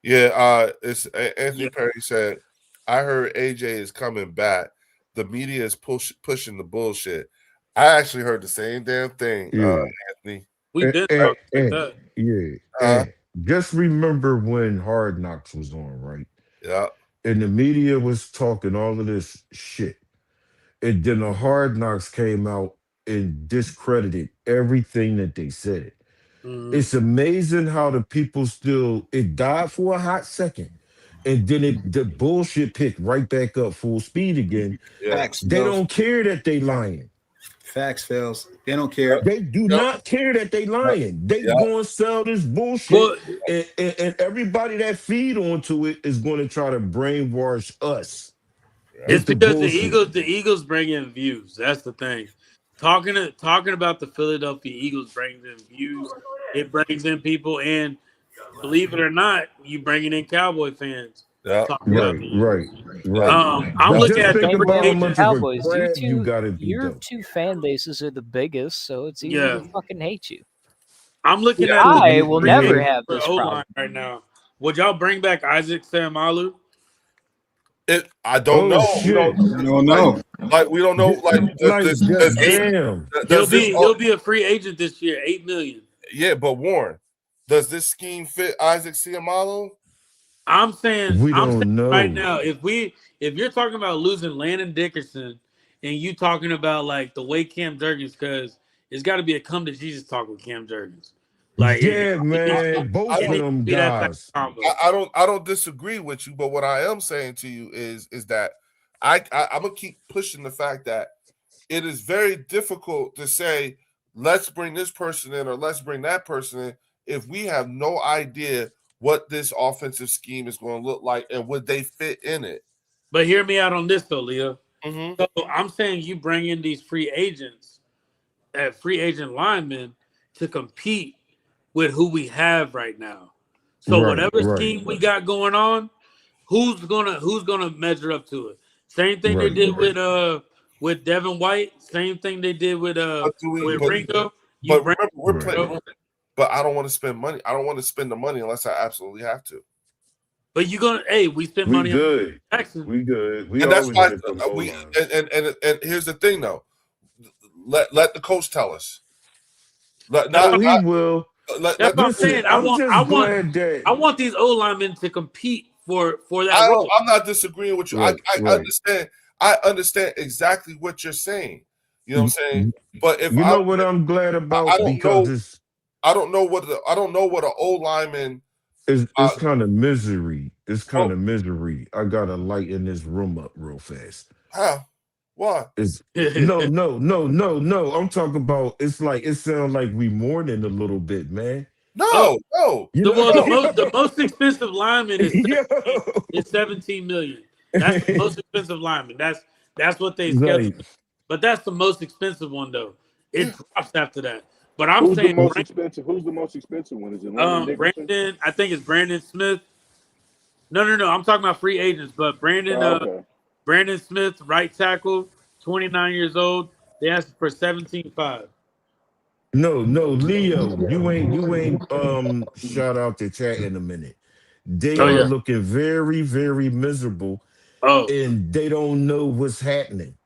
Yeah, it's Anthony Perry said, I heard AJ is coming back. The media is pushing the bullshit. I actually heard the same damn thing, Yeah. Anthony. We did And- that. Yeah. Uh-huh. And just remember when Hard Knocks was on, right? Yeah. And the media was talking all of this shit. And then the Hard Knocks came out and discredited everything that they said. Mhm. It's amazing how the people it died for a hot second. And then the bullshit picked right back up full speed again. Yeah. Facts. They Fells. don't care that they lying. Facts, Fells. They don't care. They do not care that they lying. They Yeah. going to sell this bullshit. Well, And everybody that feed onto it is going to try to brainwash us. It's With the because bullshit. the Eagles bring in views. That's the thing. Talking about the Philadelphia Eagles brings in views. It brings in people, and believe it or not, you bringing in Cowboy fans Yeah. talking about Right, the right, Eagles. right. I'm But looking just at think the free about how Same with the much agent. of a Cowboys. crab you gotta be Your though. two fan bases are the biggest, so it's easy Yeah, to fucking hate you. I'm looking Yeah. at the I will free never agent have for this O line problem. right now. Would y'all bring back Isaac Seumalo? I don't Oh know. We shit. don't I don't like know. we don't know like does this Damn. does this He'll be a free agent this year, $8 million. yeah, but Warren, does this scheme fit Isaac Seumalo? I'm saying We don't right know. now, if you're talking about losing Landon Dickerson and you talking about like the way Cam Jurgens, because it's got to be a come to Jesus talk with Cam Jurgens. Like Yeah, it needs man. Both it of needs to them be that type guys. of combo. I don't disagree with you, but what I am saying to you is that I'm gonna keep pushing the fact that it is very difficult to say let's bring this person in or let's bring that person in if we have no idea what this offensive scheme is going to look like and would they fit in it. But hear me out on this though, Leo. Mm-hmm. So I'm saying you bring in these free agents, free agent linemen to compete with who we have right now. So whatever scheme we got going on, who's gonna measure up to it? Same thing they did with Devin White. Same thing they did with Ringo. You But bring remember, we're playing. But I don't want to spend money. I don't want to spend the money unless I absolutely have to. But you gonna we spend money good. on Jackson. We good. We and that's why and here's the thing though. Let the coach tell us. He will. That's what I'm saying. I want these O linemen to compete for that role. I'm not disagreeing with you. I understand. I understand exactly what you're saying. You know what I'm saying? But if you know what I'm glad about, I don't because know. I don't know what an O lineman. It's kind of misery. It's kind of misery. I gotta lighten this room up real fast. How? Why? No. I'm talking about. It's like it sounds like we mourning a little bit, man. No. The most expensive lineman is $17 million. That's the most expensive lineman. That's what they schedule. But that's the most expensive one though. It drops after that. But I'm saying the most expensive? Who's the most expensive one? Is it Brandon? I think it's Brandon Smith. No. I'm talking about free agents, but Brandon Brandon Smith, right tackle, 29 years old. They asked for $17.5. No, Leo, you ain't shout out to chat in a minute. They are looking very, very miserable. And they don't know what's happening.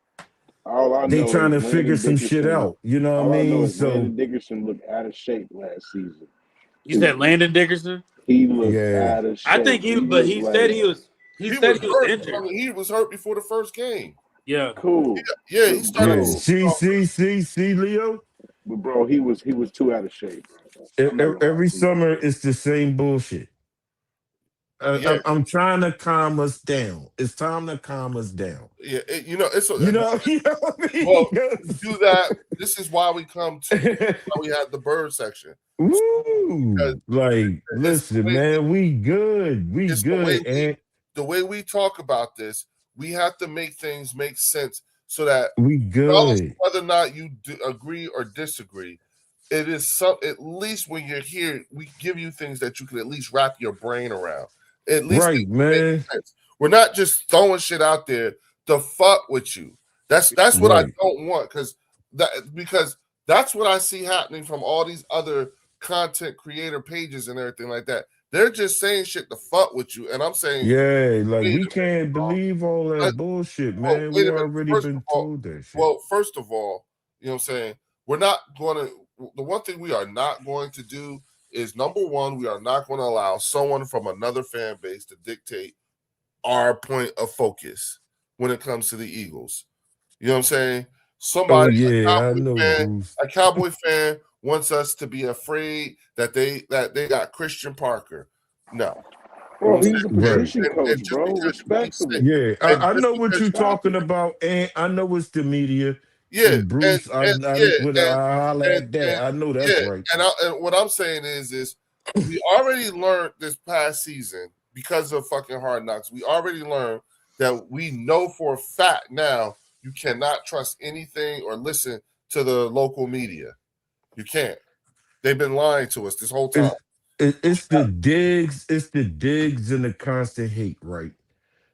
They trying to figure some shit out. You know what I mean? So Landon Dickerson looked out of shape last season. You said Landon Dickerson? He looked out of shape. I think he said he was injured. I mean, he was hurt before the first game. Yeah. Cool. Yeah, he started. See, Leo? But bro, he was too out of shape. Every summer it's the same bullshit. I'm trying to calm us down. It's time to calm us down. Yeah, it's you know what I mean? Well, to do that, this is why we come to why we had the bird section. Woo! Like, listen, man, we good. We good. The way we talk about this, we have to make things make sense so that we good. Whether or not you agree or disagree, it is at least when you're here, we give you things that you can at least wrap your brain around. At least man. We're not just throwing shit out there to fuck with you. That's what I don't want, because that's what I see happening from all these other content creator pages and everything like that. They're just saying shit to fuck with you, and I'm saying, we can't believe all that bullshit, man. We already been told that shit. Well, first of all, you know what I'm saying? We're not going to. The one thing we are not going to do is, number one, we are not going to allow someone from another fan base to dictate our point of focus when it comes to the Eagles. You know what I'm saying? Somebody, a Cowboy fan wants us to be afraid that they got Christian Parker. No. Bro, he's a position coach, bro. Respectfully. Yeah, I know what you're talking about, and I know it's the media. Yeah, Bruce, I know that's right. And what I'm saying is we already learned this past season, because of fucking Hard Knocks, we already learned that we know for a fact now you cannot trust anything or listen to the local media. You can't. They've been lying to us this whole time. It's the digs, and the constant hate, right?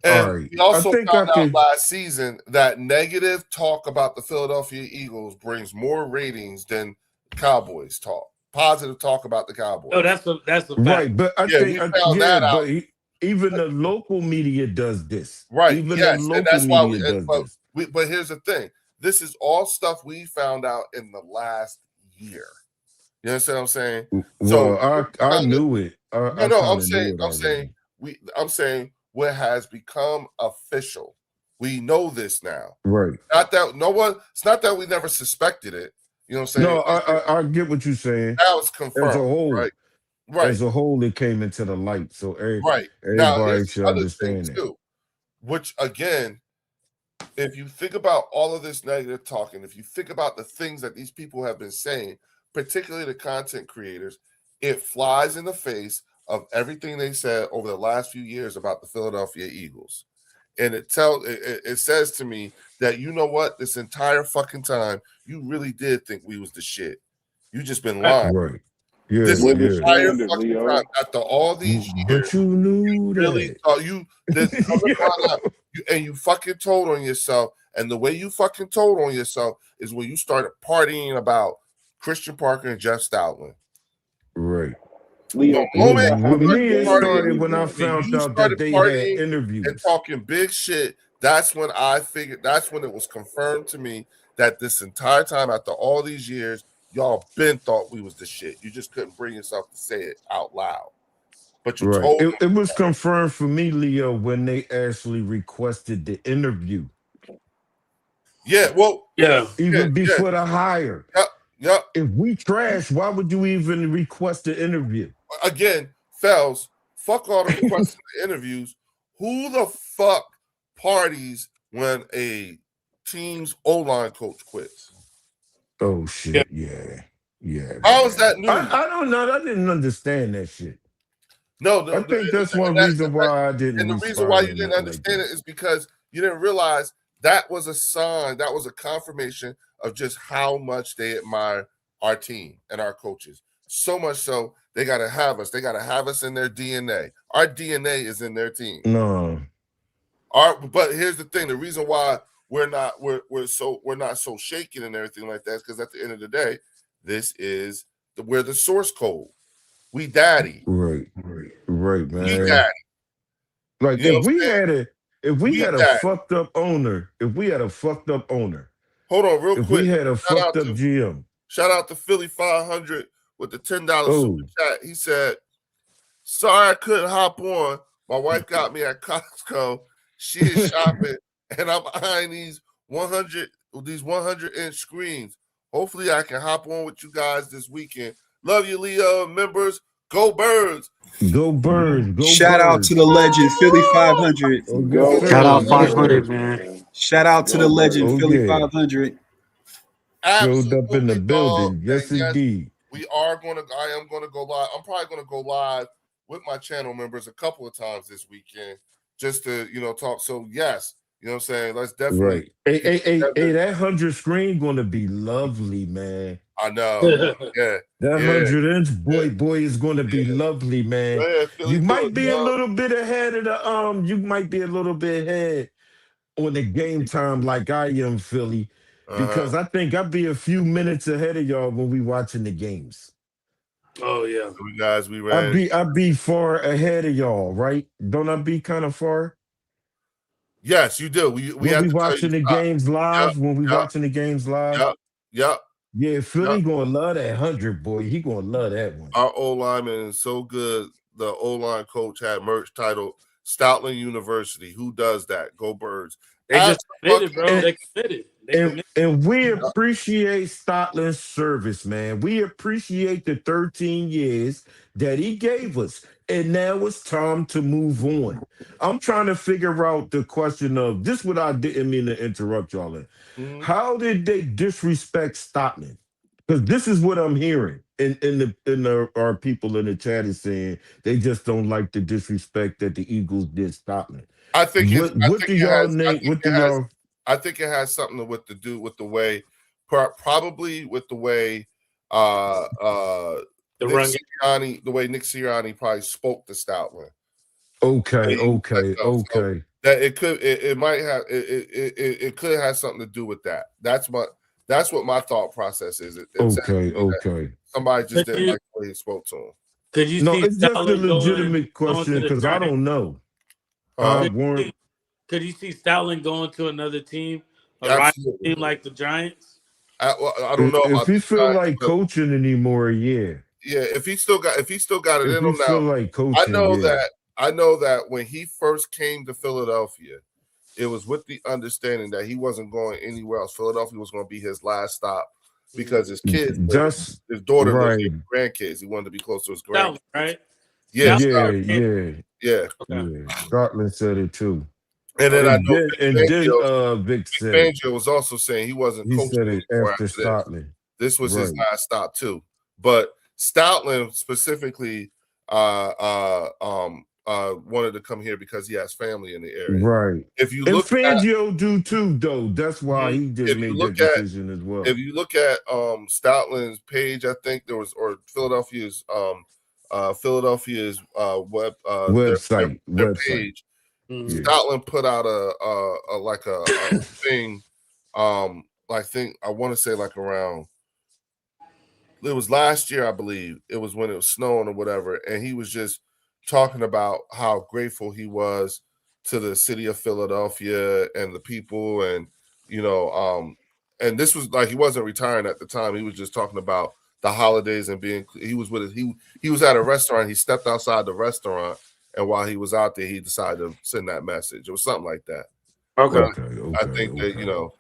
And All right. we also I think found I out could. last season that negative talk about the Philadelphia Eagles brings more ratings than Cowboys talk. Positive talk about the Cowboys. Oh, that's a fact. Right, but I Yeah, think we found that out. but even the local media does this. Right. Even Yes, the and local that's why media does this. But here's the thing. This is all stuff we found out in the last year. You understand what I'm saying? Well, I knew it. I'm saying what has become official. We know this now. Right. It's not that we never suspected it. You know what I'm saying? No, I get what you're saying. Now it's confirmed. As a whole, right? As a whole, it came into the light. So right. Now, everybody should understand it. Too, which again, if you think about all of this negative talking, if you think about the things that these people have been saying, particularly the content creators, it flies in the face of everything they said over the last few years about the Philadelphia Eagles. And it says to me that, you know what, this entire fucking time, you really did think we was the shit. You just been lying. Right. Yeah. This entire standard, fucking Leo. time, after all these years, But you knew really that. thought and you fucking told on yourself. And the way you fucking told on yourself is when you started partying about Christian Parker and Jeff Stoutland. Right. Leo, With me, it started when I found out that they had interviews and talking big shit. That's when I figured. That's when it was confirmed to me that this entire time, after all these years, y'all been thought we was the shit. You just couldn't bring yourself to say it out loud. But you told it was confirmed for me, Leo, when they actually requested the interview. Yeah, well, even before the hire. Yep. If we trash, why would you even request the interview? Again, Fells, fuck all the requests for interviews. Who the fuck parties when a team's O-line coach quits? Oh shit, yeah. How is that news? I don't know. I didn't understand that shit. No, I think that's one reason why I didn't. And the reason why you didn't understand it is because you didn't realize that was a sign, that was a confirmation of just how much they admire our team and our coaches. So much so they got to have us. They got to have us in their DNA. Our DNA is in their team. No. But here's the thing: the reason why we're not so shaken and everything like that is because at the end of the day, we're the source code. We daddy. Right, man. We daddy. Like if we had a fucked up owner, hold on real quick. If we had a fucked up GM. Shout out to Philly 500 with the $10 super chat. He said, "Sorry I couldn't hop on. My wife got me at Costco. She is shopping, and I'm eyeing these 100-inch screens. Hopefully I can hop on with you guys this weekend. Love you, Leo. Members, go Birds. Go Birds. Go Shout out to the legend, Philly 500. Shout out 500, man. Shout out to the legend, Philly 500. Showed up in the building. Yes, indeed. I am going to go live. I'm probably going to go live with my channel members a couple of times this weekend just to, talk. So, yes, you know what I'm saying? Let's definitely. Right. Hey, that 100 screen going to be lovely, man. I know. Yeah. That 100-inch boy is going to be lovely, man. You might be a little bit ahead of the you might be a little bit ahead on the game time like I am, Philly. Because I think I'll be a few minutes ahead of y'all when we watching the games. Oh yeah, we ready? I'll be far ahead of y'all, right? Don't I be kind of far? Yes, you do. We when we watching the games live. When we watching the games live. Yep. Yeah, Philly gonna love that 100, boy. He gonna love that one. Our O-lineman is so good. The O-line coach had merch titled Stoutland University. Who does that? Go Birds. They just committed, bro. They committed. And we appreciate Stoutland's service, man. We appreciate the 13 years that he gave us. And now it's time to move on. I'm trying to figure out the question of this. What I didn't mean to interrupt y'all in. Mm-hmm. How did they disrespect Stoutland? Because this is what I'm hearing. Our people in the chat is saying they just don't like the disrespect that the Eagles did Stoutland. I think it's. I What think do it y'all has. name? What do y'all? I think it has something to do with the way, probably with the way, The Nick run game. Sirianni, the way Nick Sirianni probably spoke to Stoutland. Okay, So okay. that it might have it could have something to do with that. That's what my thought process is. It sounds to me that Okay. somebody just Could didn't you like the way he spoke to him. could you No, see it's just a Stoutland legitimate going question to the because I Giants? don't know. Huh? Warren, Could you see Stoutland going to another team, a rival Absolutely. team like the Giants? I don't know if about he the feel Giants, like but coaching anymore, yeah. yeah, if he still got it If in he him now. feel like I coaching, yeah. know that when he first came to Philadelphia, it was with the understanding that he wasn't going anywhere else. Philadelphia was going to be his last stop because his kids, Just his daughter lived right. with grandkids. He wanted to be close to his Stoutland, grandkids. right? Yeah, Yeah. Okay. Scotland said it too. And then I know Vic Vic said it. Fangio was also saying he wasn't He coaching said it anymore after after this. Scotland. This was his Right. last stop too. But Stoutland specifically wanted to come here because he has family in the area. Right. If you And look at Fangio do too, though. That's why he if didn't you make look that at decision as well. if you look at Stoutland's page, I think there was or Philadelphia's web Website. their page. Mhm. Stoutland put out a thing. I want to say like around. It was last year, I believe. It was when it was snowing or whatever, and he was just talking about how grateful he was to the city of Philadelphia and the people, and and this was like he wasn't retiring at the time. He was just talking about the holidays and being. He was with it. He was at a restaurant. He stepped outside the restaurant, and while he was out there, he decided to send that message. It was something like that. Okay. I think that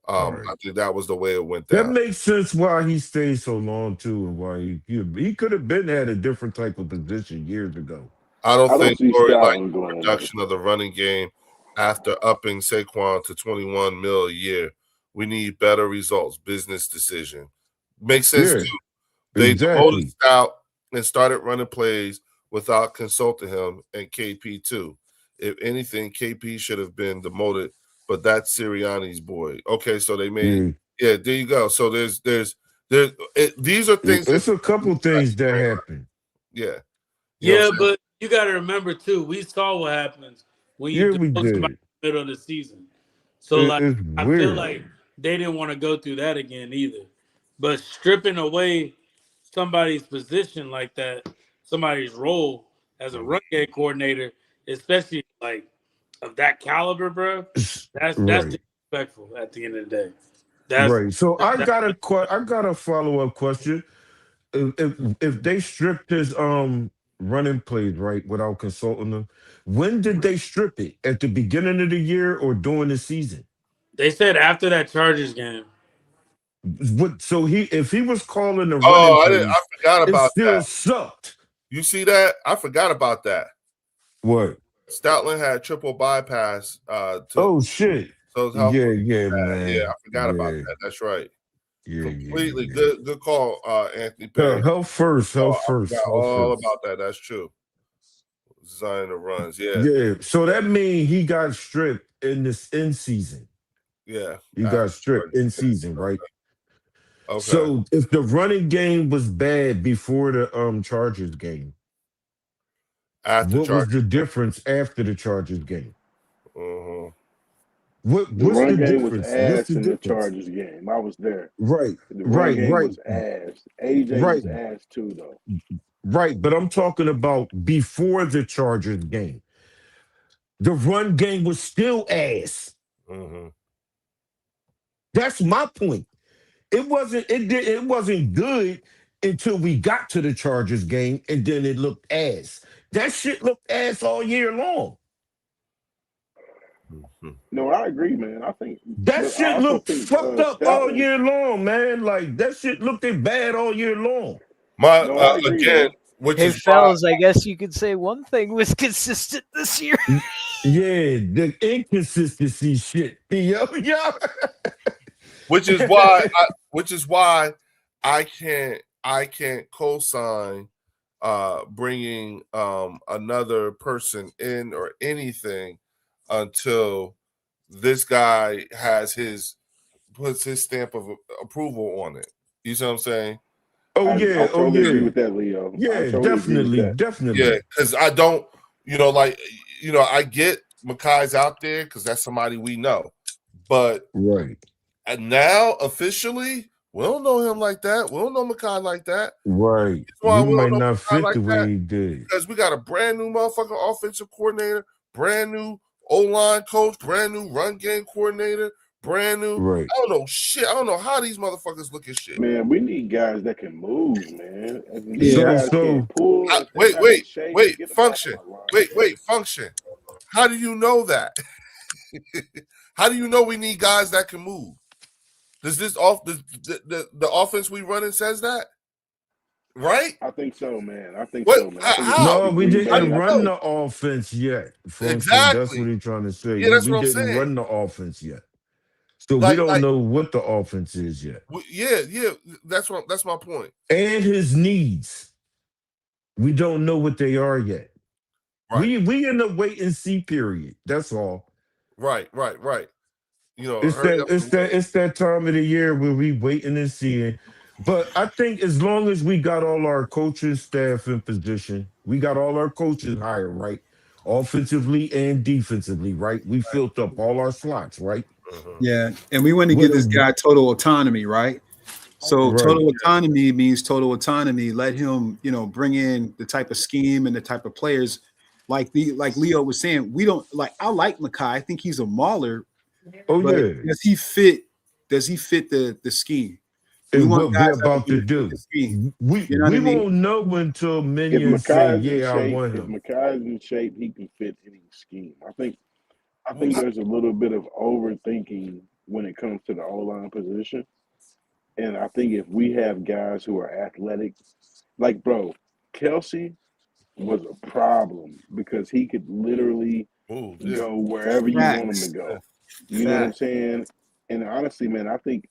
Right. I think that was the way it went That down. makes sense why he stayed so long too, and why he could have been at a different type of position years ago. I don't think see Corey liked Stoutland the going production of the running game after upping Saquon to 21 mil a year. We need better results. Business decision. Makes sense Yeah, too. They demoted Stout and started running plays without consulting him and KP too. If anything, KP should have been demoted, but that's Sirianni's boy. Okay, so they made there you go. So these are things. It's a couple things that happen. Yeah. Yeah, but you got to remember too. We saw what happens when you we demote somebody did. in the middle of the season. So It's I weird. feel like they didn't want to go through that again either. But stripping away somebody's position like that, somebody's role as a run game coordinator, especially like of that caliber, bro, that's disrespectful at the end of the day. Right. So I got a follow-up question. If they stripped his running plays right without consulting them, when did they strip it? At the beginning of the year or during the season? They said after that Chargers game. So if he was calling the running plays, I forgot about it still that. sucked. You see that? I forgot about that. What? Stoutland had triple bypass. Shit. So Yeah, man. Yeah, I forgot about that. That's right. Yeah, completely good call, Anthony Perry. Perry. Health first. I forgot all about that. That's true. Designing the runs, yeah. So that means he got stripped in this in season. Yeah, he got stripped in season, right? Okay. So if the running game was bad before the Chargers game, what was the difference after the Chargers game? What's the run the game difference? was ass in the Chargers game. I was there. Right. The run game was ass. AJ was ass too, though. Right, but I'm talking about before the Chargers game. The run game was still ass. That's my point. It wasn't good until we got to the Chargers game, and then it looked ass. That shit looked ass all year long. No, I agree, man. I think that shit looked fucked up all year long, man. Like that shit looked bad all year long. Again, which hey, is fellas, I guess you could say one thing was consistent this year. Yeah, the inconsistency shit. Yo. Which is why I can't co-sign bringing another person in or anything until this guy puts his stamp of approval on it. You see what I'm saying? Oh I yeah, oh totally agree yeah, with that, Leo. I yeah, totally agree with definitely, that. definitely. Yeah, because I don't, I get Makai's out there because that's somebody we know, but Right, now officially, we don't know him like that. We don't know Makai like that. right. That's why He we don't might know not Makai fit like the way that, he did. because we got a brand new motherfucking offensive coordinator, brand new O-line coach, brand new run game coordinator, brand new. Right. I don't know shit. I don't know how these motherfuckers look at shit. Man, we need guys that can move, man. If these So guys so can't pull, if they're Wait, not in shape, get them off function. our line. Function. How do you know that? How do you know we need guys that can move? Does this the offense we running says that? Right? I think so, man. I think What? so, man. I think How? no, we Green Bay, didn't I run think- the offense yet. Function. That's what Exactly. he's trying to say. Yeah, that's we what I'm didn't saying. run the offense yet. So Like- we don't like- know what the offense is yet. Yeah. That's my point. And his needs. We don't know what they are yet. Right. We in the wait and see period. That's all. Right. It's hurry up and wait. it's that time of the year where we waiting and seeing. But I think as long as we got all our coaches, staff in position, we got all our coaches hired, right? Offensively and defensively, right? We filled up all our slots, right? Yeah, and we want to give this guy total autonomy, right? So Right. total autonomy means total autonomy. Let him, bring in the type of scheme and the type of players, like Leo was saying. We don't like. I like Makai. I think he's a mauler. Oh But yeah. does he fit? Does he fit the scheme? And want what guys we're that about can to fit do. the scheme. We You know what I mean? won't know until If minions say, Makai's in yeah, I shape, want if him. Makai's in shape, he can fit any scheme. I think there's a little bit of overthinking when it comes to the O-line position. And I think if we have guys who are athletic, like bro, Kelsey was a problem because he could literally Move, yeah. go wherever you want him Facts. to go. You know what I'm saying? And honestly, man, I think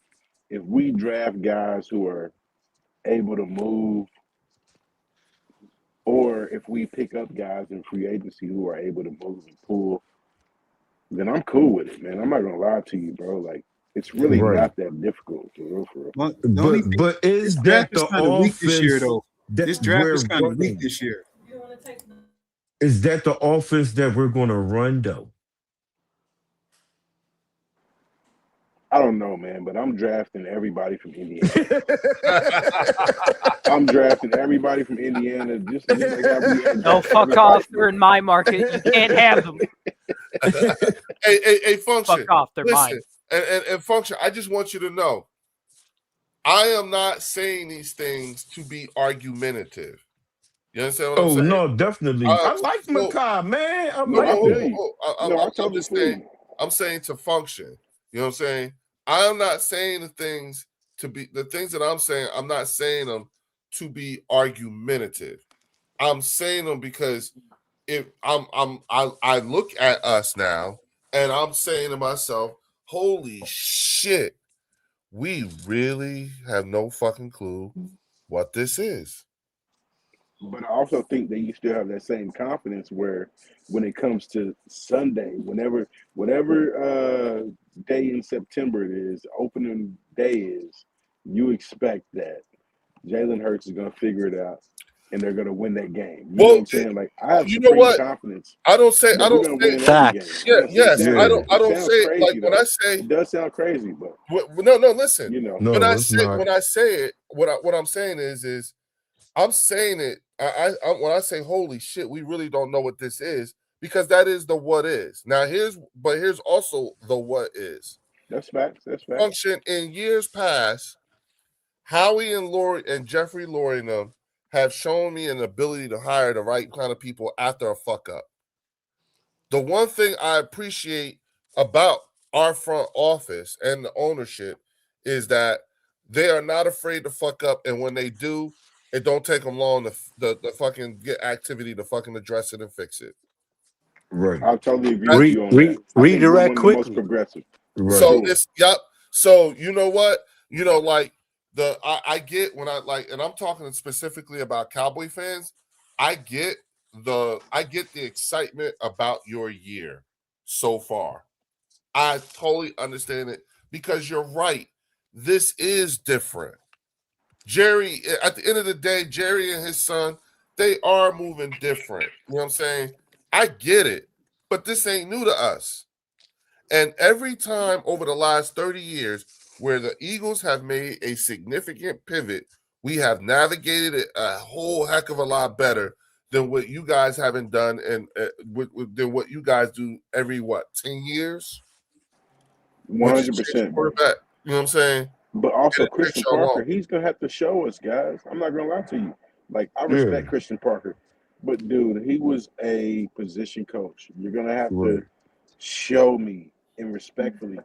if we draft guys who are able to move, or if we pick up guys in free agency who are able to move and pull, then I'm cool with it, man. I'm not gonna lie to you, bro. Like it's really Right. not that difficult, for real. Well, the only thing, But is this that draft is the kind of weak this year, offense though. that This draft we're is kind of weak running? this year. Is that the offense that we're going to run though? I don't know, man, but I'm drafting everybody from Indiana. I'm drafting everybody from Indiana just like how we had No, fuck off. They're in my market. You can't have them. Hey, function. Fuck off. They're mine. Listen, and function. I just want you to know, I am not saying these things to be argumentative. You understand what I'm Oh saying? no, definitely. I like so- Makai, man. I No, like feel him. you. I'm No, I just totally feel saying. you. I'm saying to function. You know what I'm saying? I am not saying the things that I'm saying. I'm not saying them to be argumentative. I'm saying them because if I look at us now and I'm saying to myself, holy shit, we really have no fucking clue what this is. But I also think that you still have that same confidence where when it comes to Sunday, whatever day in September it is, opening day is, you expect that Jalen Hurts is going to figure it out and they're going to win that game. You know what I'm saying? Like I have you know supreme what? confidence. I don't say that we're gonna win every Facts. game. Yeah, yes. It I don't sounds say crazy, like when though. I say It does sound crazy, but no, listen. you know. No, when I it's say not. when I say it, what I'm saying is I'm saying it. I when I say holy shit, we really don't know what this is, because that is the what is. Now here's also the what is. That's facts. That's facts. Function in years past, Howie and Lori and Jeffrey Lurie and them have shown me an ability to hire the right kind of people after a fuck up. The one thing I appreciate about our front office and the ownership is that they are not afraid to fuck up, and when they do, it don't take them long to fucking get activity to fucking address it and fix it. Right. I totally agree with you on that. I think we're Redirect one of the most quickly. progressive. Right. So Sure. it's yep. So you know what? You know, like I get when I like, and I'm talking specifically about Cowboy fans. I get the excitement about your year. so far. I totally understand it because you're right. This is different. Jerry, at the end of the day, Jerry and his son, they are moving different. You know what I'm saying? I get it, but this ain't new to us. And every time over the last 30 years where the Eagles have made a significant pivot, we have navigated it a whole heck of a lot better than what you guys haven't done and than what you guys do every, 10 years? 100%. Quarterback, you know what I'm saying? But also And it Christian takes y'all Parker, long. he's gonna have to show us, guys. I'm not gonna lie to you. Like, I respect Yeah. Christian Parker, but dude, he was a position coach. You're gonna have Right. to show me, and respectfully,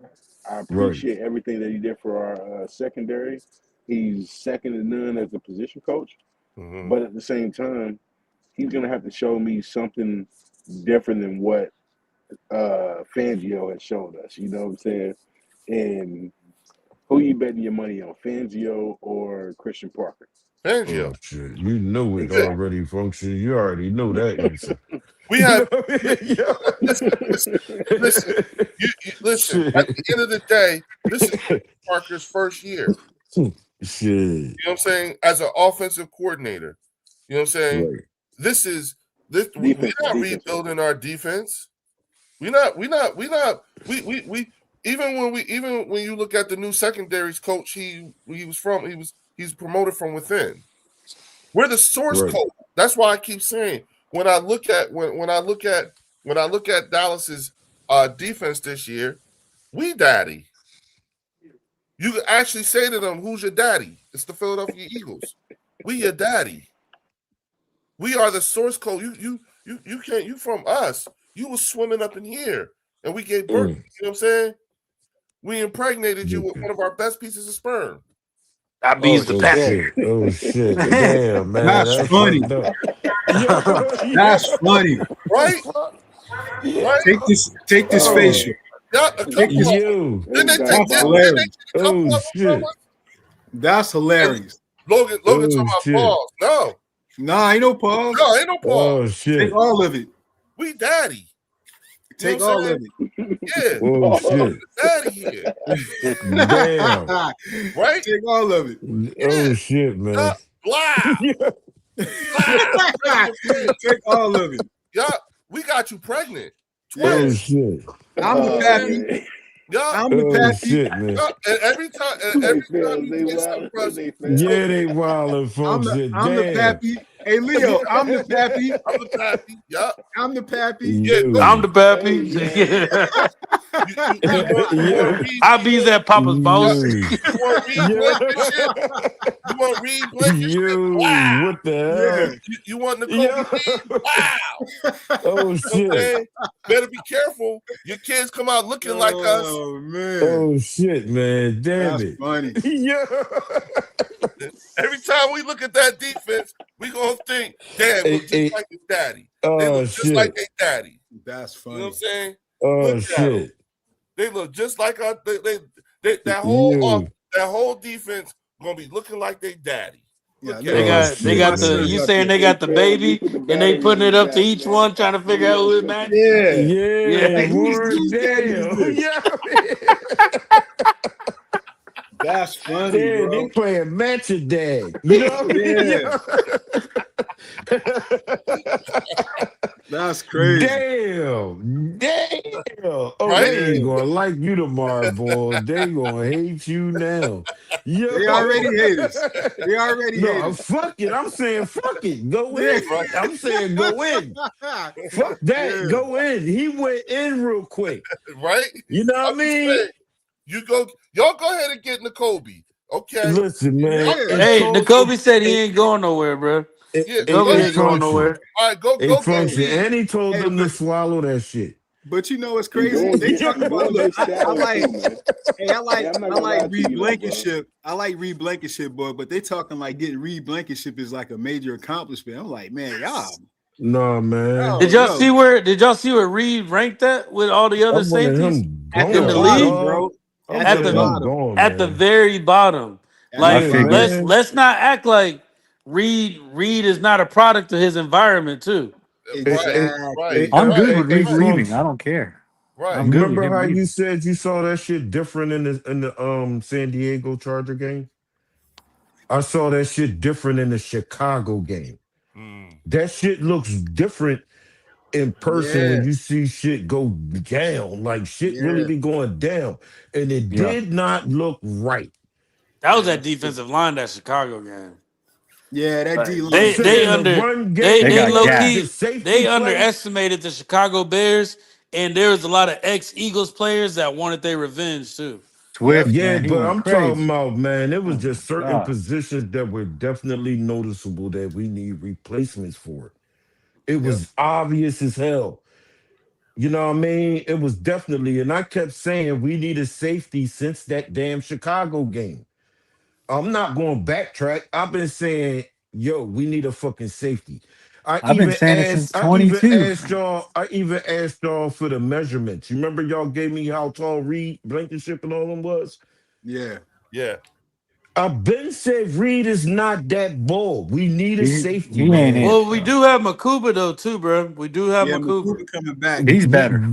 I Right. appreciate everything that he did for our secondary. He's second to none as a position coach, Mhm. but at the same time, he's gonna have to show me something different than what Fangio has shown us. You know what I'm saying? And who you betting your money on, Fangio or Christian Parker? Fangio. Oh shit! You know it Yeah. already functions. You already know that answer. We have Listen, listen. Listen. At the end of the day, this is Parker's first year. Shit. You know what I'm saying? As an offensive coordinator, you know what I'm saying? Right. This. We're not rebuilding our defense. We even when you look at the new secondaries coach, he's promoted from within. We're the source Right. code. That's why I keep saying when I look at Dallas's defense this year, we daddy. You can actually say to them, "Who's your daddy?" It's the Philadelphia Eagles. We your daddy. We are the source code. You can't. You from us. You was swimming up in here, and we gave birth. You know what I'm saying? We impregnated you with one of our best pieces of sperm. I bees the pappy. Shit. Oh shit! Damn, man, That's funny. fucked up. That's funny. Right? Right? Take this facial. Yeah, a couple of them. You. Didn't they That's take that? hilarious. A couple Oh of shit! them? That's hilarious. Logan Oh, talking about shit. balls. No, Nah, ain't no pause. ain't no pause. Oh shit! Take all of it. We daddy. Take know what I'm all of saying? it. Yeah, Oh shit! daddy here. Damn! Right? Take all of it. Oh shit, man! Blah. Take all of it. Yeah, we got you pregnant. Oh Twice. shit! I'm the pappy. Yeah. I'm the Oh pappy. shit, man! Yeah, and every time you get something for us, Yeah, they wildin', I'm folks. the pappy. Hey Leo, I'm the pappy. I'm the pappy. Yeah. I'm the pappy. Yeah, go. I'm the pappy. I bees at Papa's boss. You want Reed Blankenship? You, Wow. what the hell? You want Nicole? Yeah. Wow. Oh shit! Okay? Better be careful. Your kids come out looking like us. Oh man. Oh shit, man! Damn That's it! funny. Yeah. Every time we look at that defense, we gonna think, damn, look just like his daddy. They Oh look just shit! like their daddy. That's You know funny. what I'm saying? Oh Look at shit! They look just like our that Yeah. whole defense gonna be looking like their daddy. Yeah, Look They at got shit, the. man. You saying they got the baby and they putting it up to each one, trying to figure out who it matches. Yeah. Yeah, Yeah. word Whose daddy is damn. this? Yeah. That's funny, Damn, bro. they playing matching dad. You know? Yeah. That's crazy. Damn. Oh, Right? they ain't gonna like you tomorrow, boy. They gonna hate you now. Yo. They already hate us. They already hate No, us. fuck it. I'm saying fuck it. Go in. Yeah. I'm saying go in. Fuck that. Yeah. Go in. He went in real quick. Right? You know what I I'm just mean? saying, y'all go ahead and get N'Kobe. Okay. Listen, man. Yeah. Hey, N'Kobe said he ain't going nowhere, bro. Yeah, N'Kobe ain't going nowhere. All right, go It get function. Reed. And he told Hey, them to but- swallow that shit. But you know what's He crazy? going- They he talking about going look, to I like too, man. hey, I like Hey, I'm not I gonna lie like to you, Reed though, Blankenship. I like Reed Blankenship, boy, but they talking like getting Reed Blankenship is like a major accomplishment. I'm like, man, y'all. No, man. Oh, Did y'all no. see where? Did y'all see where Reed ranked at with all the I other wanted safeties? him At gone, the the bottom, league? bro. I At wanted the him bottom. gone, At the man. very bottom. At Like the Yeah, bottom. man. let's not act like Reed is not a product of his environment too. Exactly. Right. I'm Right. good with Reed Hey, leaving. folks. I don't care. Right. I'm good with Remember him how you leaving. said you saw that shit different in the San Diego Charger game? I saw that shit different in the Chicago game. Mm. That shit looks different in person Yeah, when you see shit go down. Like shit really yeah, be going down. And it Yeah. did not look right. That was yeah. that defensive line, that Chicago game. Yeah, that D Like, line. I'm they saying the under run they game They they got low play, gassed. the key safety they play. underestimated the Chicago Bears, and there was a lot of ex-Eagles players that wanted their revenge too. Yep. Swift, Yeah, man, he but went I'm talking crazy. about, man, it was Oh my just certain god. positions that were definitely noticeable that we need replacements for. It Yep. was obvious as hell. You know what I mean? It was definitely, and I kept saying we needed safety since that damn Chicago game. I'm not going to backtrack. I've been saying, yo, we need a fucking safety. I've been saying it since 22. I even asked y'all for the measurements. You remember y'all gave me how tall Reed, Blankenship, and all them was? Yeah, Yeah. I've been said Reed is not that bald. We need a safety, He ain't man. it, Well, we bro. do have Makuba though too, bro. We do have yeah. Makuba Makuba. coming back. He's better.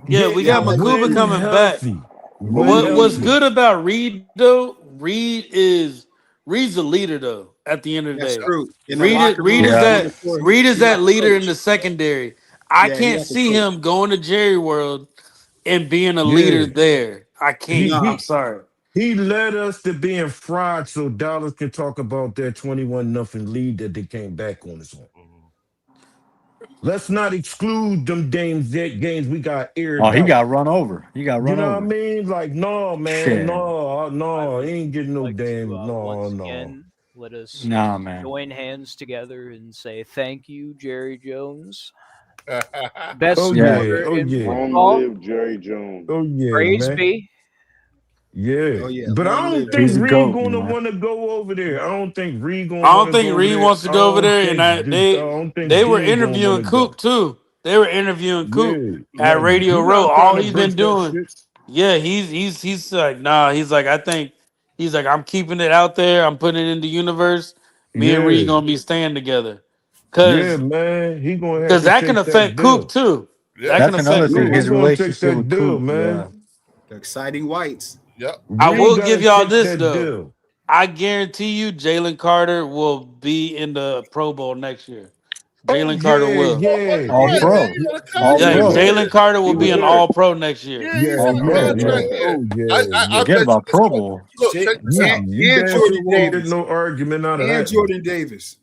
Yeah, we Yeah, got Y'all like Makuba when Makuba? coming back. healthy. But When we What's need healthy. good about Reed though? Reed's the leader though. At the end of the That's day, Yep. true. In the Reed is locker Reed room, is Yeah. he that the core. Reed is He that like the leader in coach. the secondary. I Yeah, he can't like the see coach. him going to Jerry World and being a leader Yeah. there. I He can't. Nah, I'm he sorry. he led us to being fried so Dallas can talk about their 21-0 lead that they came back on us on. Mhm. Let's not exclude them games we got Oh, aired he out. got run over. He got You run know what I over. mean? Like, no, man, Shit. I no, he would ain't getting no like to damn, no, once no. again let us Nah, man. join hands together and say thank you, Jerry Jones, Yeah. best Oh Yeah. yeah, corner oh in yeah, long football. live Jerry Jones. oh yeah, Praise man. be. Yeah, oh yeah, but I long don't live think He's a Jerry. Reed goat, gonna man. want to go over there. I don't think Reed gonna I want don't to go think over Reed there. wants to I go over don't there, and think I they don't think they were Dean gonna want interviewing to go. Coop too. They were interviewing Coop Yeah, at like Radio he Row. not All trying to he's been break that doing, shit. yeah, he's like, nah. He's like, I think he's like, I'm keeping it out there. I'm putting it in the universe. Me and Reed Yeah, gonna be staying together, yeah, cause man. He gonna have because to that can take that affect Coop deal. too. Yep. That can That's another affect Yeah, thing. Coop. he His gonna take relationship that with deal, Coop. man. Yeah. The exciting whites. Yep. I Reed will give gotta y'all take this that though. deal. I guarantee you, Jalen Carter will be in the Pro Bowl next year. Oh Jalen Carter yeah, will. Oh, fucking yeah, All right, yeah, man. pro. You got a All Yeah, yeah, contract pro. yeah. Jalen year. Carter will He be was an Yeah, there. All Pro next year. Yeah, he's yeah, in All a yeah, pro. yeah. contract Yeah. year. Oh I yeah, Forget bet you about this Pro much. Bowl. Look, Shit. check this out. you And damn sure Jordan won't get Davis. no argument out of And that one. Jordan Davis.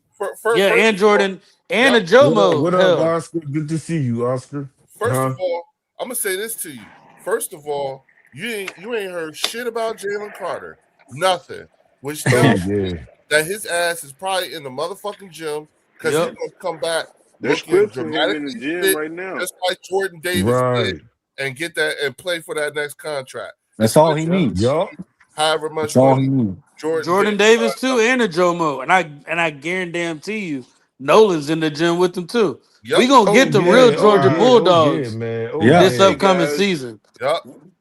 Yeah, First and of all, Jordan and yep. a Jomo. What up, Hell, Oscar? Good to see you, Oscar. First of Huh? all, I'm gonna say this to you. First of all, you ain't heard shit about Jalen Carter. Nothing. Which Oh tells yeah, me that his ass is probably in the motherfucking gym because he's yep. gonna come back There's looking clips of him in the dramatically gym fit, right now. just like Jordan Davis did, right. and get that and play for that next contract. That's all he Especially needs. Yup. however That's much all he money needs. Jordan Jordan Davis Davis signed too, up. and a Jomo. And I guarantee you, Nolan's in the gym with them too. Yep, We gonna Oh get the real yeah. Oh Georgia yeah. Wow. Oh yeah, Bulldogs man. Oh Yeah. this Hey yeah. upcoming guys, season. yep.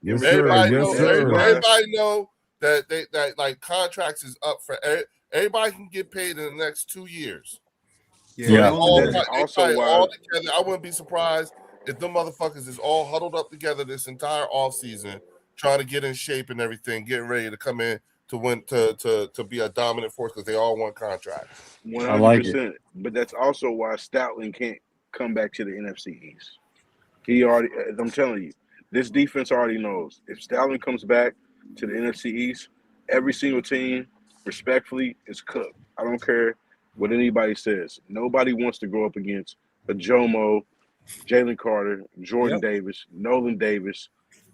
give Yes me a sir. Everybody Yes know. that's sir. why Everybody know that like contracts is up for everybody can get paid in the next 2 years. Yeah, So not they Yeah. only all that's that. they also probably why all together. I wouldn't be surprised if them motherfuckers is all huddled up together this entire off season, trying to get in shape and everything, getting ready to come in to win to be a dominant force because they all want contracts. I like it. 100%. But that's also why Stoutland can't come back to the NFC East. He already, I'm telling you, this defense already knows if Stoutland comes back to the NFC East, every single team, respectfully, is cooked. I don't care what anybody says. Nobody wants to go up against a Jomo, Jalen Carter, Jordan Yep. Davis, Nolan Davis,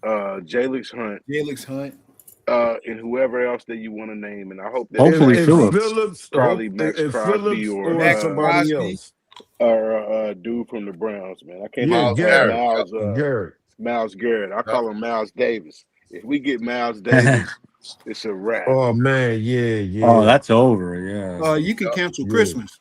Jalix Hunt, Felix Hunt. and whoever else that you want to name. And I hope that Hopefully If Phillips. probably Max If Crosby Phillips or or Max somebody Crosby. else. dude from the Browns, man. I can't Yeah, think. Miles Garrett. Garrett. Miles Garrett. I Yep. call him Miles Davis. If we get Miles Davis, it's a wrap. Oh man, Oh, yeah. that's over. Yeah. You can cancel Yeah. Christmas.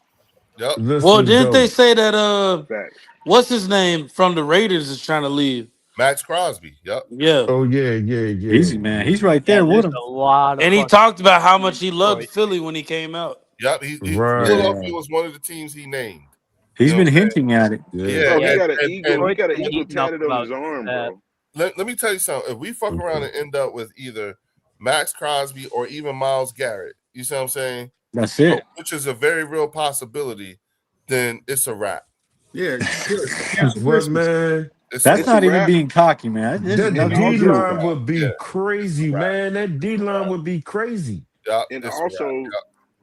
Yep. Well, Listen didn't they though. say that Facts. what's his name from the Raiders is trying to leave? Max Crosby. Yep. Yeah. Oh yeah. Easy, man. He's right Yeah, there with there's him. a lot of And he fucking talked about how much in he loved Detroit. Philly when he came out. Yep. Right. Philadelphia was one of the teams he named. He's You know been what I'm saying? hinting at it. Yeah. Yeah. Bro, he Yeah, got an eagle. He Detroit's got an been eagle heating up tatted on about his arm, that. bro. let me tell you something. If we fuck around and end up with either Max Crosby or even Myles Garrett, you see what I'm saying? That's it. Which is a very real possibility, then it's a wrap. Yeah, What, man? It's That's It's not a even wrap. being cocky, man. This is That nothing D to do with line that. would be Yeah. crazy, Right. man. That D line would be crazy. Yeah, And it's a also, wrap.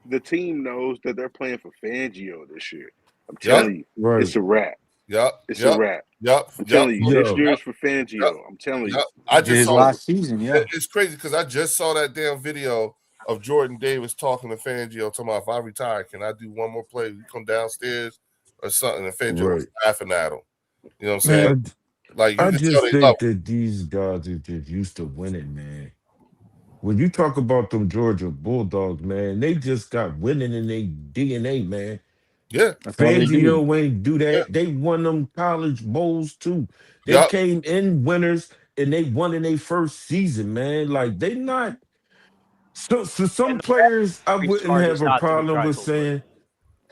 the team knows that they're playing for Fangio this year. I'm Yep. telling you, Right. it's a wrap. Yep. It's Yep. a wrap. Yep. I'm telling you, Yo. this year is for Fangio. I'm telling you. Yep. I just His saw last season, yeah. It's crazy because I just saw that damn video of Jordan Davis talking to Fangio, talking about if I retire, can I do one more play? You come downstairs or something, and Fangio was laughing at him. You know what I'm saying? Man, Like you I can tell just they think love that these guys are just used to winning, man. When you talk about them Georgia Bulldogs, man, they just got winning in their DNA, man. Yeah. That's all they do. Fangio ain't do that. Yeah. They won them college bowls too. They Yep. came in winners and they won in their first season, man. Like they not. So some And the players I very wouldn't smart have is a not to be problem with trifled with. saying.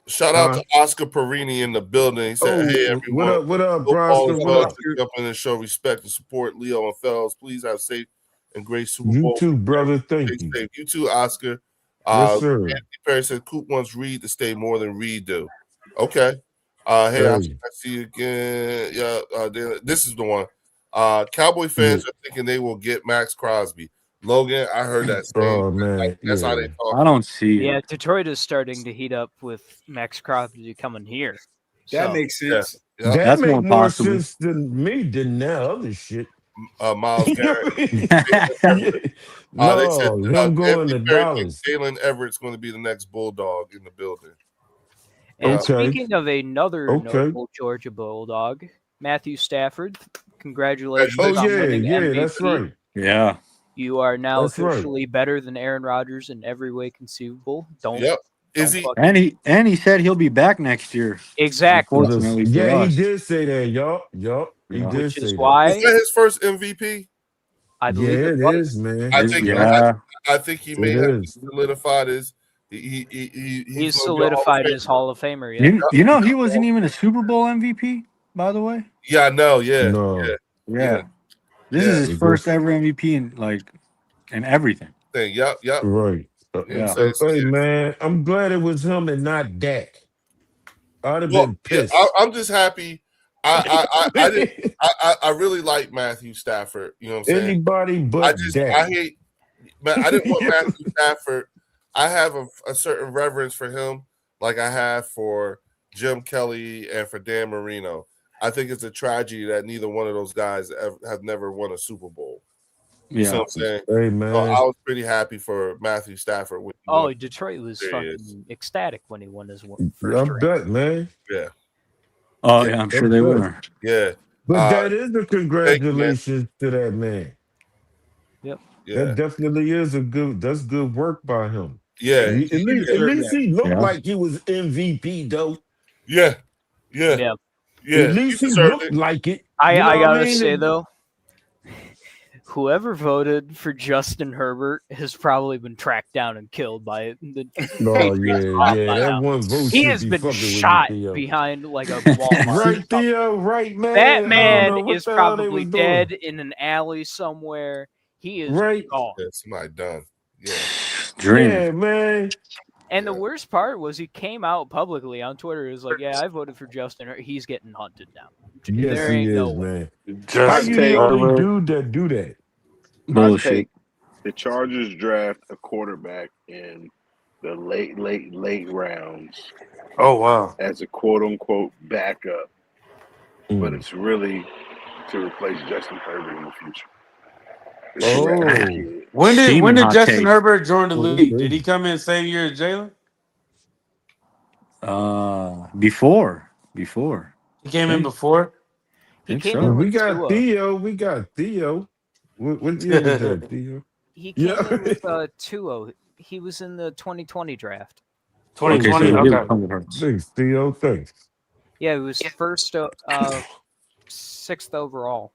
Shout out to Oscar Perini in the building. He said, "Hey Oh, everyone, what up, football Broster? is What love up? to jump in and show respect and support Leo and Fells. Please have safe and great Super You Bowl. too, brother. Stay Thank you. safe. You too, Oscar. Yes, sir. Anthony Perry said Coop wants Reed to stay more than Reed do. Okay. Hey, I see you again. Yeah, this is the one. Cowboy fans are thinking they will get Max Crosby. Logan, I heard that same. Oh man, That's how they yeah. talk. I don't see Yeah, it. Detroit is starting to heat up with Max Crosby coming here. that So, makes sense. Yeah. That That's make more more possible. sense than me than that other shit. Miles You know Garrett. what I mean? They said No, him going Anthony to Perry Dallas. thinks Jalen Everett's going to be the next Bulldog in the building. and Okay. speaking of another Okay. notable Georgia Bulldog, Matthew Stafford, congratulations Oh on yeah, winning yeah, MVP. that's right. Yeah. You are now That's right. officially better than Aaron Rodgers in every way conceivable. Don't Yep. Is don't he? fucking- And he said he'll be back next year. exactly, Unfortunately for Yeah, he us. did say that. Yup. He Yeah. did which say is that. why Is that his first MVP? I believe Yeah, it it was. is, man. I think. Yeah. I think he It may have is. solidified his. He's He's gonna be a Hall of solidified as Famer. Hall of Famer. Yeah. You know he wasn't even a Super Bowl MVP, by the way. Yeah, I know. Yeah, No. Yeah. This Yeah. is his It first just- ever MVP in everything. thing. Yep. Right. Yeah. So Hey man, I'm glad it was him and not Dak. I'd have well, been pissed. I'm just happy. I really like Matthew Stafford. You know what I'm saying? Anybody but I Dak. hate. Man, I didn't want Matthew Stafford. I have a certain reverence for him, like I have for Jim Kelly and for Dan Marino. I think it's a tragedy that neither one of those guys have never won a Super Bowl. You know Yeah. what I'm saying? Hey So man. I was pretty happy for Matthew Stafford. When he Oh, won. Detroit was There he is. fucking ecstatic when he won his I first ring. bet, man. Yeah, Oh yeah, I'm sure they good. were. yeah, But that is a congratulations to that man. yeah, That definitely is that's good work by him. yeah, At least he looked Yeah. like he was MVP though. yeah. Yeah. At least he deserved looked it. like it. I You know what gotta mean? say though, whoever voted for Justin Herbert has probably been tracked down and killed by the. Oh Patriots yeah. by now. That one vote He should has be been fucking with you, shot Theo. behind like a Walmart. Right, Theo, right, man. That I don't know man what is the hell they probably was doing. dead in an alley somewhere. He is Right. gone. Yeah, somebody done. Yeah, Dreaming. Yeah, man. And the worst part was he came out publicly on Twitter. He was like, "Yeah, I voted for Justin. Yes, He's getting hunted now. he There ain't no is, way." man. How Just you the only dude that do that? Hot bullshit. take: the Chargers draft a quarterback in the late rounds Oh wow. as a quote unquote backup, but Mm. it's really to replace Justin Herbert in the future. It's a wrap, Oh, kid. When Steaming did hot Justin take. Herbert join the Oh, that's league? Did crazy. he come in same year as Jalen? Before. He came in before. He Think came so. in we with got Tua. Theo. We got Theo. What year was that, Theo? He came Yeah. in with Tua. He was in the 2020 draft. Okay, so 2020. he Okay. did come with Hurts. Thanks, Theo. Thanks. Yeah, he was first, 6th overall.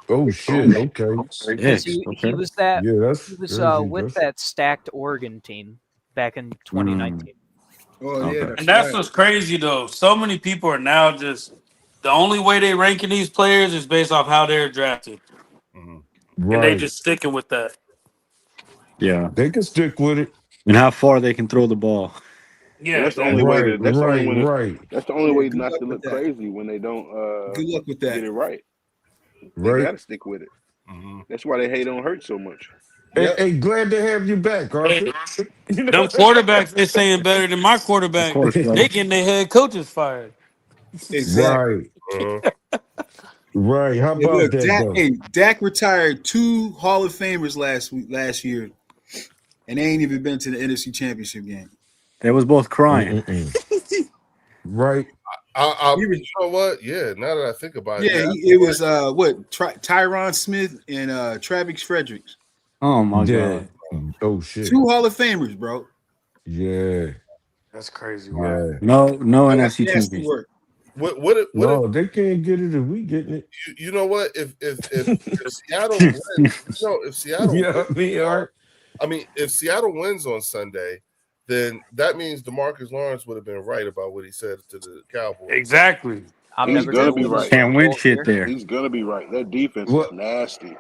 Oh shit. Okay. Because he Okay. was that Yeah, that's he was crazy. with That's- that stacked Oregon team back in 2019. Oh yeah, Okay. that's And that's right. what's crazy though. So many people are now just the only way they ranking these players is based off how they're drafted, Mhm. and they Right. just sticking with that. Yeah, They can stick with it. and how far they can throw the ball. Yeah, And that's the only exactly. way Right, to. That's the only right, way to. right, That's the only Yeah, way good not luck to with look that. crazy when they don't Good luck with that. get it right. They right. got to stick with it. Mhm. That's why they hate on Hurt so much. Yep. Hey, glad to have you back, Arthur. You Them know? quarterbacks they saying better than my Of quarterback. course, brother. They getting their head coaches fired. Exactly. Right, Mhm. right. How Hey, about look, that Dak, though? Dak retired 2 Hall of Famers last year, and they ain't even been to the NFC Championship game. They was both crying. Mm-mm-mm. Right. He was, You know what? Yeah, now that I think about it, yeah, yeah, it was Tyron Smith and Travis Fredericks. Oh my Yeah. god. Oh shit. 2 Hall of Famers, bro. Yeah. That's crazy. Wow. Yeah. No That's NFC nasty championship. work. what if No, they can't get it if we getting it. you know what? If Seattle wins, if Seattle Yeah, wins, I mean, Art. I mean, if Seattle wins on Sunday, then that means DeMarcus Lawrence would have been right about what he said to the Cowboys. Exactly. I'm He's never gonna gonna be win the right. Super Can't win Bowl shit here. there. He's gonna be right. Their defense is What? nasty.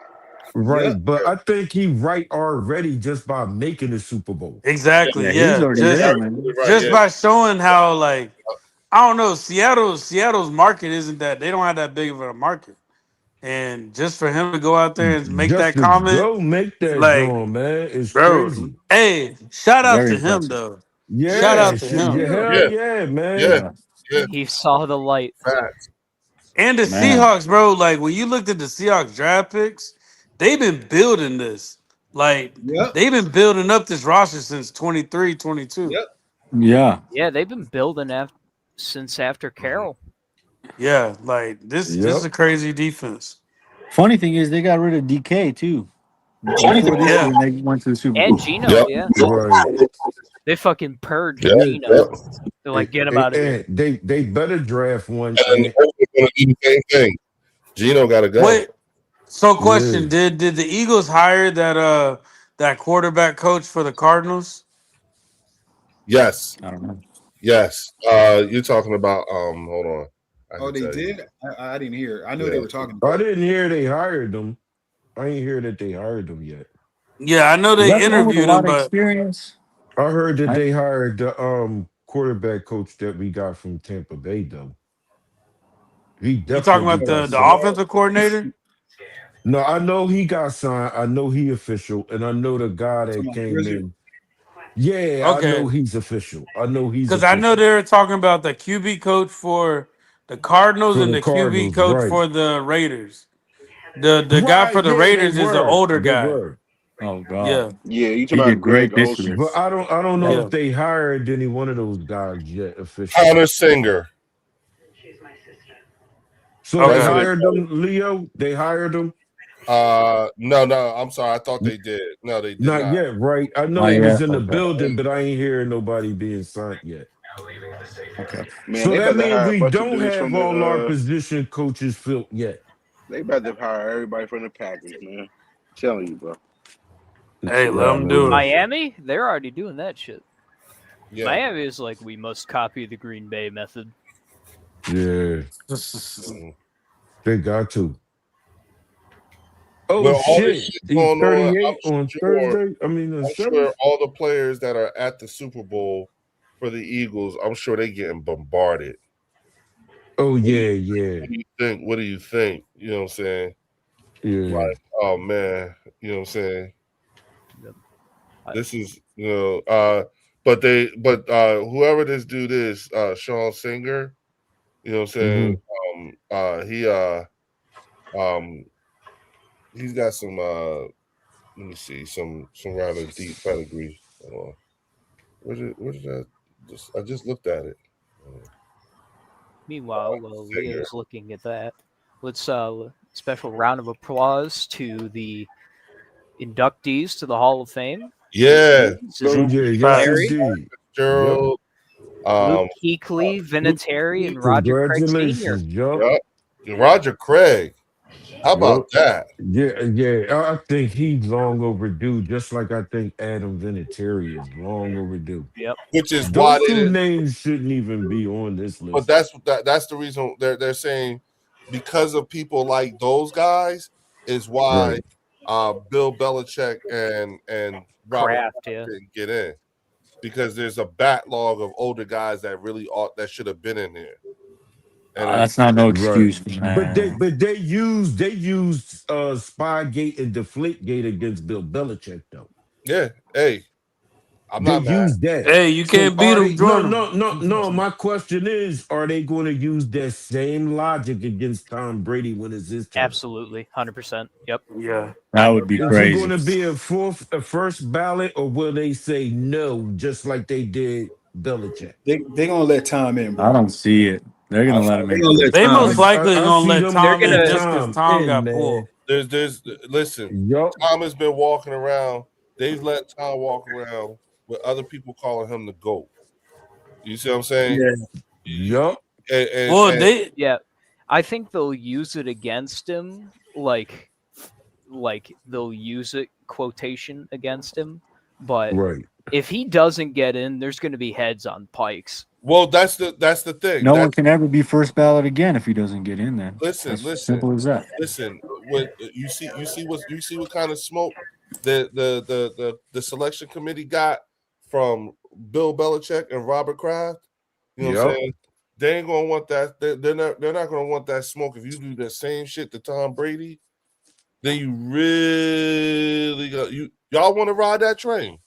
Right, Yep. but I think he right already just by making the Super Bowl. Exactly. Yeah, Yeah. he's already Just there, man. Right, just yeah. by showing how like I don't know, Seattle's market isn't that they don't have that big of a market. And just for him to go out there and make Just that to comment, go make that like, joint, man, it's bro, crazy. hey, shout out Very to him impressive. though. Yeah, Shout out to shit, him. yeah, hell Yeah. yeah, man. Yeah. Yeah. He saw the light. Facts. And the Man. Seahawks, bro, like when you looked at the Seahawks draft picks, they've been building this. Like Yep. they've been building up this roster since 23, 22. Yep. Yeah. Yeah, they've been building since after Carroll. Yeah, like this is Yep. a crazy defense. Funny thing is they got rid of DK too. Before this Yeah. year, they went to the Super And Bowl. Gino, Yep. yeah. Right. They fucking purged Yeah. Gino. Yep. They're like, get him out of here. And they better draft one. And And, Oakland's gonna do the same thing. Gino got to go. Wait, so question, Yeah. did the Eagles hire that quarterback coach for the Cardinals? Yes. I don't know. Yes. You're talking about hold on. I Oh, can they tell you. did? I didn't hear. I knew Yeah. they were talking I about it. didn't hear they hired them. I ain't hear that they hired them yet. Yeah, I know they That's the one with a interviewed lot him, of but experience. I heard that Right. they hired the quarterback coach that we got from Tampa Bay though. He you talking definitely about got the signed. offensive coordinator? No, I know he got signed. I know he official, and I know the guy that Talking about came Grizzard. in. Yeah, I Okay. know he's official. I know he's Because I know official. they were talking about the QB coach for the Cardinals For and the the QB Cardinals, coach right. for the Raiders. The guy for Right, the yeah, Raiders they is the were. older They guy. were. Oh god. Yeah, Yeah, you He talking about did great Greg this year. Olson. But I don't know yeah. if they hired any one of those guys yet officially. Connor Singer. So Okay. they That's what hired them, Leo. They hired them. No, I'm sorry. I thought they did. No, they did Not not. yet, right? I know Not he was yet. in the Okay. building, but I ain't hearing nobody being signed yet. Okay. Man, So they that about to means hire a we bunch of don't dudes have from all our the. position coaches filled yet. They about to hire everybody from the Packers, man. I'm telling you, bro. Hey, let them do it. Miami, they're already doing that shit. Yeah. Miami is like, we must copy the Green Bay method. Yeah, Mhm. they got to. Oh Well, all this shit! shit He's going on, 38 I'm on sure- Thursday. I mean, on I'm sure Sunday. all the players that are at the Super Bowl for the Eagles, I'm sure they getting bombarded. Oh yeah, yeah, What do you think? What do you think? You know what I'm saying? yeah. Like, oh man, you know what I'm saying? Yep. This is, but whoever this dude is, Sean Singer, you know what I'm saying? He's got some let me see, some rather deep pedigree. Hold on. Where did I just looked at it. Meanwhile, while Leo's looking at that, let's special round of applause to the inductees to the Hall of Fame. Yeah. Oh yeah, yes Larry, indeed. Gerald, Luke Kuechly, Vinatieri, and Roger Craig Sr. Congratulations, yo. Yep. Roger Craig. How about that? Yeah. I think he's long overdue, just like I think Adam Vinatieri is long overdue. Yep. Which is why Those they two didn't. names shouldn't even be on this But list. that's the reason they're saying, because of people like those guys is why Bill Belichick and Robert Kraft, Kraft yeah. didn't get in, because there's a backlog of older guys that really that should have been in here. And That's not no Right. excuse, man. But they used Spygate and Deflategate against Bill Belichick though. yeah, hey, I'm They not mad. used that. Hey, you can't beat are them, they- join No. My question is, are they going to use that same logic against Tom Brady when it's his turn? Absolutely, 100%. Yep. Yeah. That would be Is it crazy. going to be a first ballot, or will they say no, just like they did Belichick? They gonna let Tom in, bro. I don't see it. They're gonna let him They in. gonna let They Tom most in. likely I gonna see let them Tom in letting just because Tom got pulled. Listen, Yup. Tom has been walking around. They've let Tom walk around with other people calling him the GOAT. You see what I'm saying? Yeah. Yup. And Yeah, I think they'll use it against him, like they'll use it quotation against him. But Right. if he doesn't get in, there's going to be heads on pikes. well, that's the thing. No one can ever be first ballot again if he doesn't get in there. Listen, That's simple as that. Listen, when you see what kind of smoke the selection committee got from Bill Belichick and Robert Kraft. You know what I'm Yup. saying? They ain't gonna want that. They're not gonna want that smoke. If you do the same shit to Tom Brady, then you really y'all want to ride that train?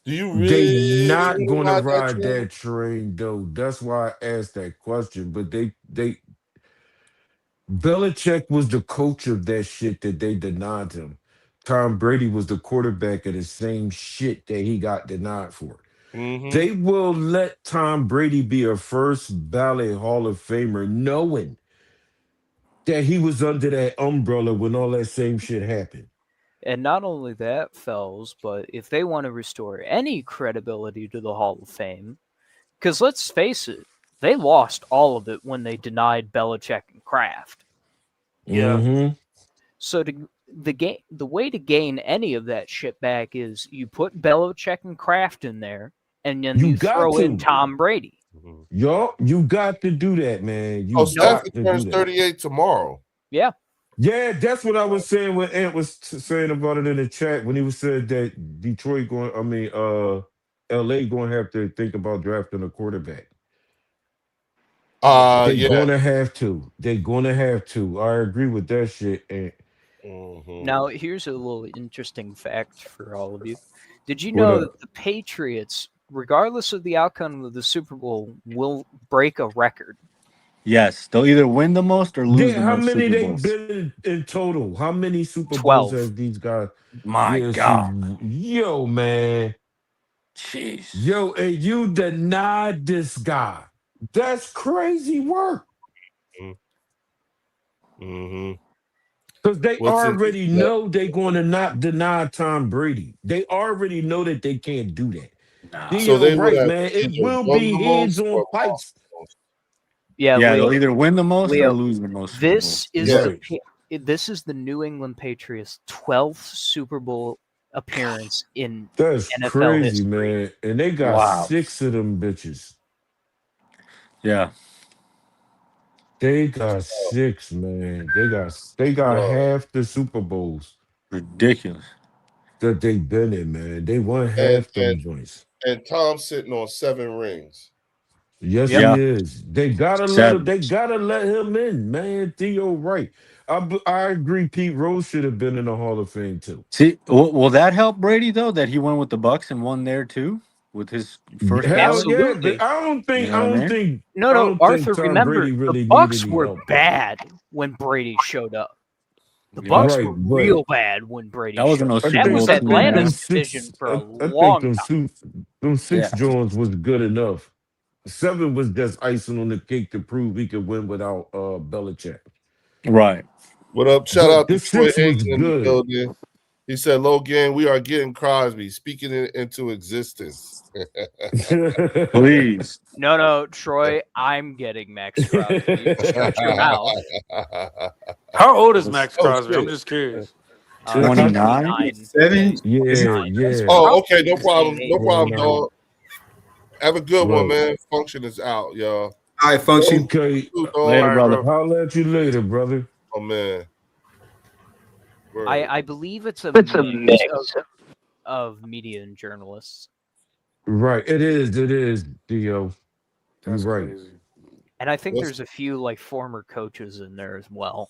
Do you really They not wanna gonna ride train? that train though. That's why I asked that question. But they Belichick was the coach of that shit that they denied him. Tom Brady was the quarterback of the same shit that he got denied for. Mhm. They will let Tom Brady be a first ballot Hall of Famer, knowing that he was under that umbrella when all that same shit happened. And not only that, fellas, but if they want to restore any credibility to the Hall of Fame, because let's face it, they lost all of it when they denied Belichick and Kraft. Yeah. Mhm. So the way to gain any of that shit back is you put Belichick and Kraft in there, and then You you got throw in to. Tom Brady. Yo, you got to do that, man. You got Stafford to turns do that. 38 tomorrow. Yeah. Yeah, that's what I was saying when Ant was saying about it in the chat when he was said that Detroit LA going to have to think about drafting a quarterback. They're Yeah. going to have to. They're going to have to. I agree with that shit. And Now, here's a little interesting fact for all of you. Did you What know up? that the Patriots, regardless of the outcome of the Super Bowl, will break a record? Yes, they'll either win the most or lose the how most many Super they Bowls. been in total? How many Super 12. Bowls have these guys? My Yeah, God. yo, man. Jeez. Yo, and you denied this guy. That's crazy work. Mm-hmm. Because they What's it- already know they're going to not deny Tom Brady. They already know that they can't do that. Nah. Theo, they would right, have man. It either will won be the heads most on or pikes. lost the most. Yeah, Yeah, Leo, they'll either win the most Leo, or lose the most. Super this Bowls. is Right. this is the New England Patriots' 12th Super Bowl appearance in That's NFL crazy, history. man. And they got Wow. 6 of them bitches. Yeah. They got 6, man. They got Wow. half the Super Bowls Ridiculous. that they've been in, man. They won And- half them and- joints. And Tom's sitting on 7 rings. Yes, Yeah. he is. They gotta let him. They gotta let him in, man. Theo, right? I agree. Pete Rose should have been in the Hall of Fame too. See, will that help Brady though? That he went with the Bucks and won there too with his first Hell ballot? Absolutely. yeah, but I don't think. You know what I mean? I No, don't Arthur, think Tom remember, Brady really the Bucks needed any were help. bad when Brady showed up. The Yeah. Bucks Right, were but- real bad when Brady That wasn't showed no up. Super That Bowl was team, Atlanta's man. division for a I think long them time. them 6 Yeah. Jones was good enough. 7 was just icing on the cake to prove he could win without Belichick. Right. What up? Shout But out this Detroit 6 was Ain't in the good. building. He said, Logan, we are getting Crosby, speaking it into existence. Please. No, Troy, I'm getting Max Crosby. Shut your mouth. How old is Max Oh, Crosby? I'm shit. just curious. 29? 29. Seven. yeah. Oh, okay, no problem. Same No age. problem, dog. Have a good one, Right. man. Function is out, y'all. All right, function. Okay. Dog. Later, brother. I'll let you later, brother. Oh, man. Word. I believe it's a mix of media and journalists. Right. It is, Dio. That's You're right. crazy. And I think What's- there's a few like former coaches in there as well.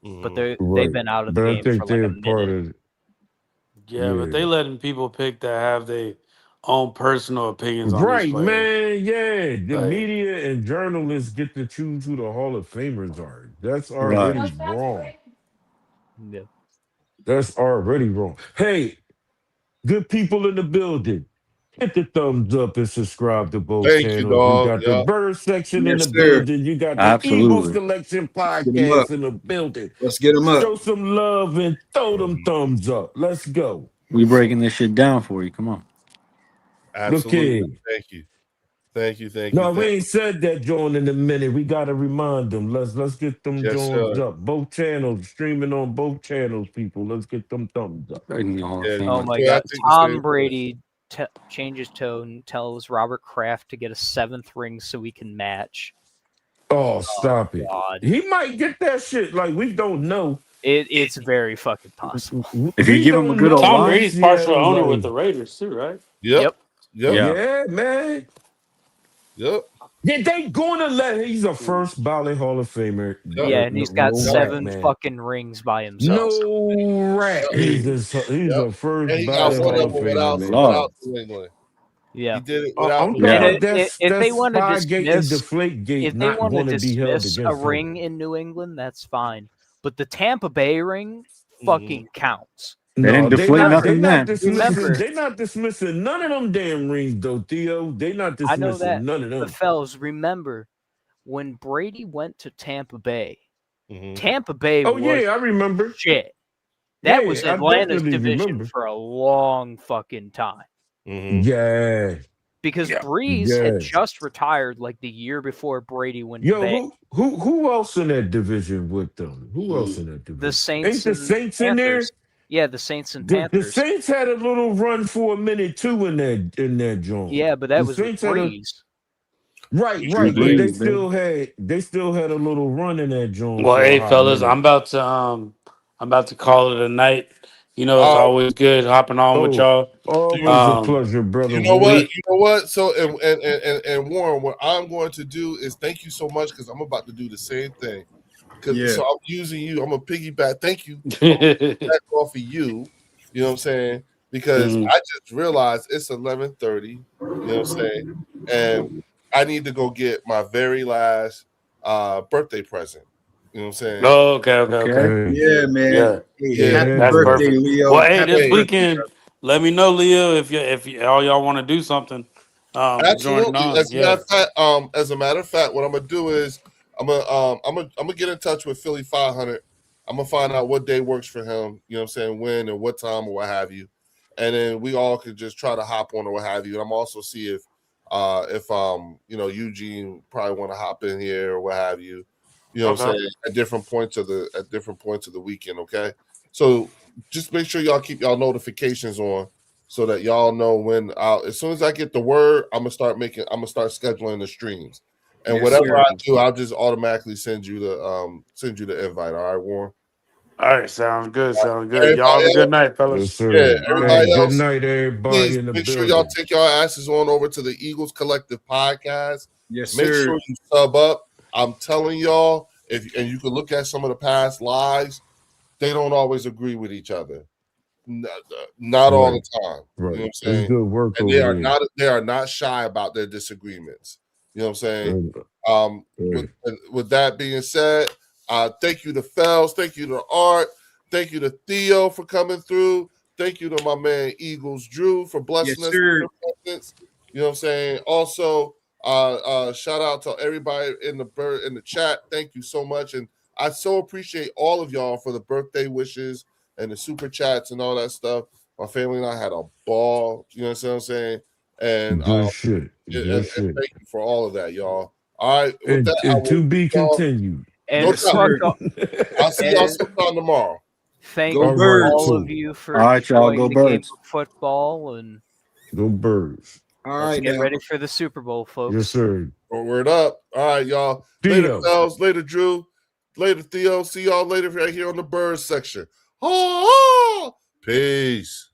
Mhm. But they've Right. been out of the But I game think for like they're a part minute. of Yeah, but Yeah. they letting people pick that have their own personal opinions on these Right, players. man. Yeah. The Like- media and journalists get to choose who the Hall of Famers are. That's already wrong. Yeah. That's already wrong. Hey, good people in the building. Hit the thumbs up and subscribe to both Thank you, channels. dog. We got the Yeah. Bird section in Yes, the sir. building. You got the Absolutely. Eagles Collection Get 'em podcast up. in the building. Let's get them up. Show some love and throw them thumbs up. Let's go. We breaking this shit down for you. Come on. Absolutely. Okay. Thank you. Thank you. No, we Thank ain't said that, John, in a minute. We gotta remind them. Let's get them Yes, Jones sir. up. Both channels, streaming on both channels, people. Let's get them thumbs up. In the Hall of Yeah, Fame. Oh my Yeah, I God! think the Tom same. Brady changes tone, tells Robert Kraft to get a 7th ring so we can match. Oh, stop it. God, He might get that shit. Like, we don't know. it's very fucking possible. If you We give him a don't good know old Tom line. Brady's Seattle, partial owner like- with the Raiders too, right? Yep. Yeah. Yeah, man. Yep. Yeah, they gonna let he's a first ballot Hall of Famer. Yeah. Yeah, and he's got No rat, 7 man. fucking rings by himself. No rat. He's a Yep. first And he got ballot one Hall of of them Famer, man. Love. New England. Yeah. He did it without I'm New talking And England. about if they that's want to Spygate and dismiss, Deflategate if they not want to going to be held dismiss against a ring in New England, that's fine. But the Tampa Bay ring fucking counts. They didn't deflate nothing then. Remember- They're not dismissing none of them damn rings, though, Theo. They not I know dismissing that. none of them. But fellas, remember when Brady went to Tampa Bay? Mhm. Tampa Bay Oh was yeah, I remember. shit. That Yeah, was I Atlanta's definitely division remember. for a long fucking time. Mhm. Yeah. Because Yeah. Breeze had Yes. just retired like the year before Brady went to Bay. Yo, who else in that division with them? Who else in that division? The Saints Ain't the and Saints in there? Panthers. Yeah, the Saints and The Panthers. Saints had a little run for a minute too in that joint. Yeah, but that The was with Saints had a- Breeze. Right, Drew right. But Brees, they baby. still had a little run in that joint. Well, for a hey hot fellas, minute. I'm about to call it a night. You know, it's Oh. always good hopping on with y'all. Always a Um, pleasure, brother. You know what? Warren. You know what? So and Warren, what I'm going to do is thank you so much because I'm about to do the same thing. Yeah. So I'm using you. I'm gonna piggyback. Thank you. yeah, Back off of you. You know what I'm saying? Because Mhm. I just realized it's 11:30. You know what I'm saying? And I need to go get my very last birthday present. You know what I'm saying? Oh, okay. Yeah, man. Yeah. Hey, Yeah, happy that's birthday, perfect. Leo. Well, hey, Happy this birthday, weekend, let me know, Leo, if you all y'all want to do something. Join Absolutely. on. As a Yeah. matter of fact, what I'm gonna do is I'm gonna get in touch with Philly 500. I'm gonna find out what day works for him. You know what I'm saying? When and what time or what have you, and then we all could just try to hop on or what have you. And I'm also see if Eugene probably want to hop in here or what have you. You know what I'm Okay. saying? At different points of the weekend. Okay, so just make sure y'all keep y'all notifications on so that y'all know when as soon as I get the word, I'm gonna start scheduling the streams. And Yes, whatever sir. I do, I'll just automatically send you the invite. All right, Warren. All right, sounds good. Y'all have a good night, Yes, fellas. sir. Yeah, everybody Hey, else, good night, everybody Please in the make building. sure y'all take your asses on over to the Eagles Collective Podcast. Yes, Make sir. sure you sub up. I'm telling y'all, and you can look at some of the past lives, they don't always agree with each other. Not all the time. Right. You know what I'm It's saying? good work And over there. they are not shy about their disagreements. You know what I'm saying? Right. With that being said, thank you to Fells, thank you to Art, thank you to Theo for coming through. Thank you to my man Eagles Drew for blessing Yes, us sir. with your presence. You know what I'm saying? Also, shout out to everybody in the chat. Thank you so much. And I so appreciate all of y'all for the birthday wishes. and the super chats and all that stuff. My family and I had a ball. You know what I'm saying? And Good shit. and Good shit. thank you for all of that, y'all. All right, with And, that, I and to will be see y'all. continued. And No fuck doubt. all- I'll see y'all and sometime tomorrow. thank Go All you right, all too. of you for All right, y'all, enjoying go the game Birds. of football, and Go Birds. All let's right, get now. ready for the Super Bowl, folks. Yes, sir. Word up. All right, y'all. Later, Theo. Fells. Later, Drew. Later, Theo. See y'all later right here on the Birds section. Oh, peace.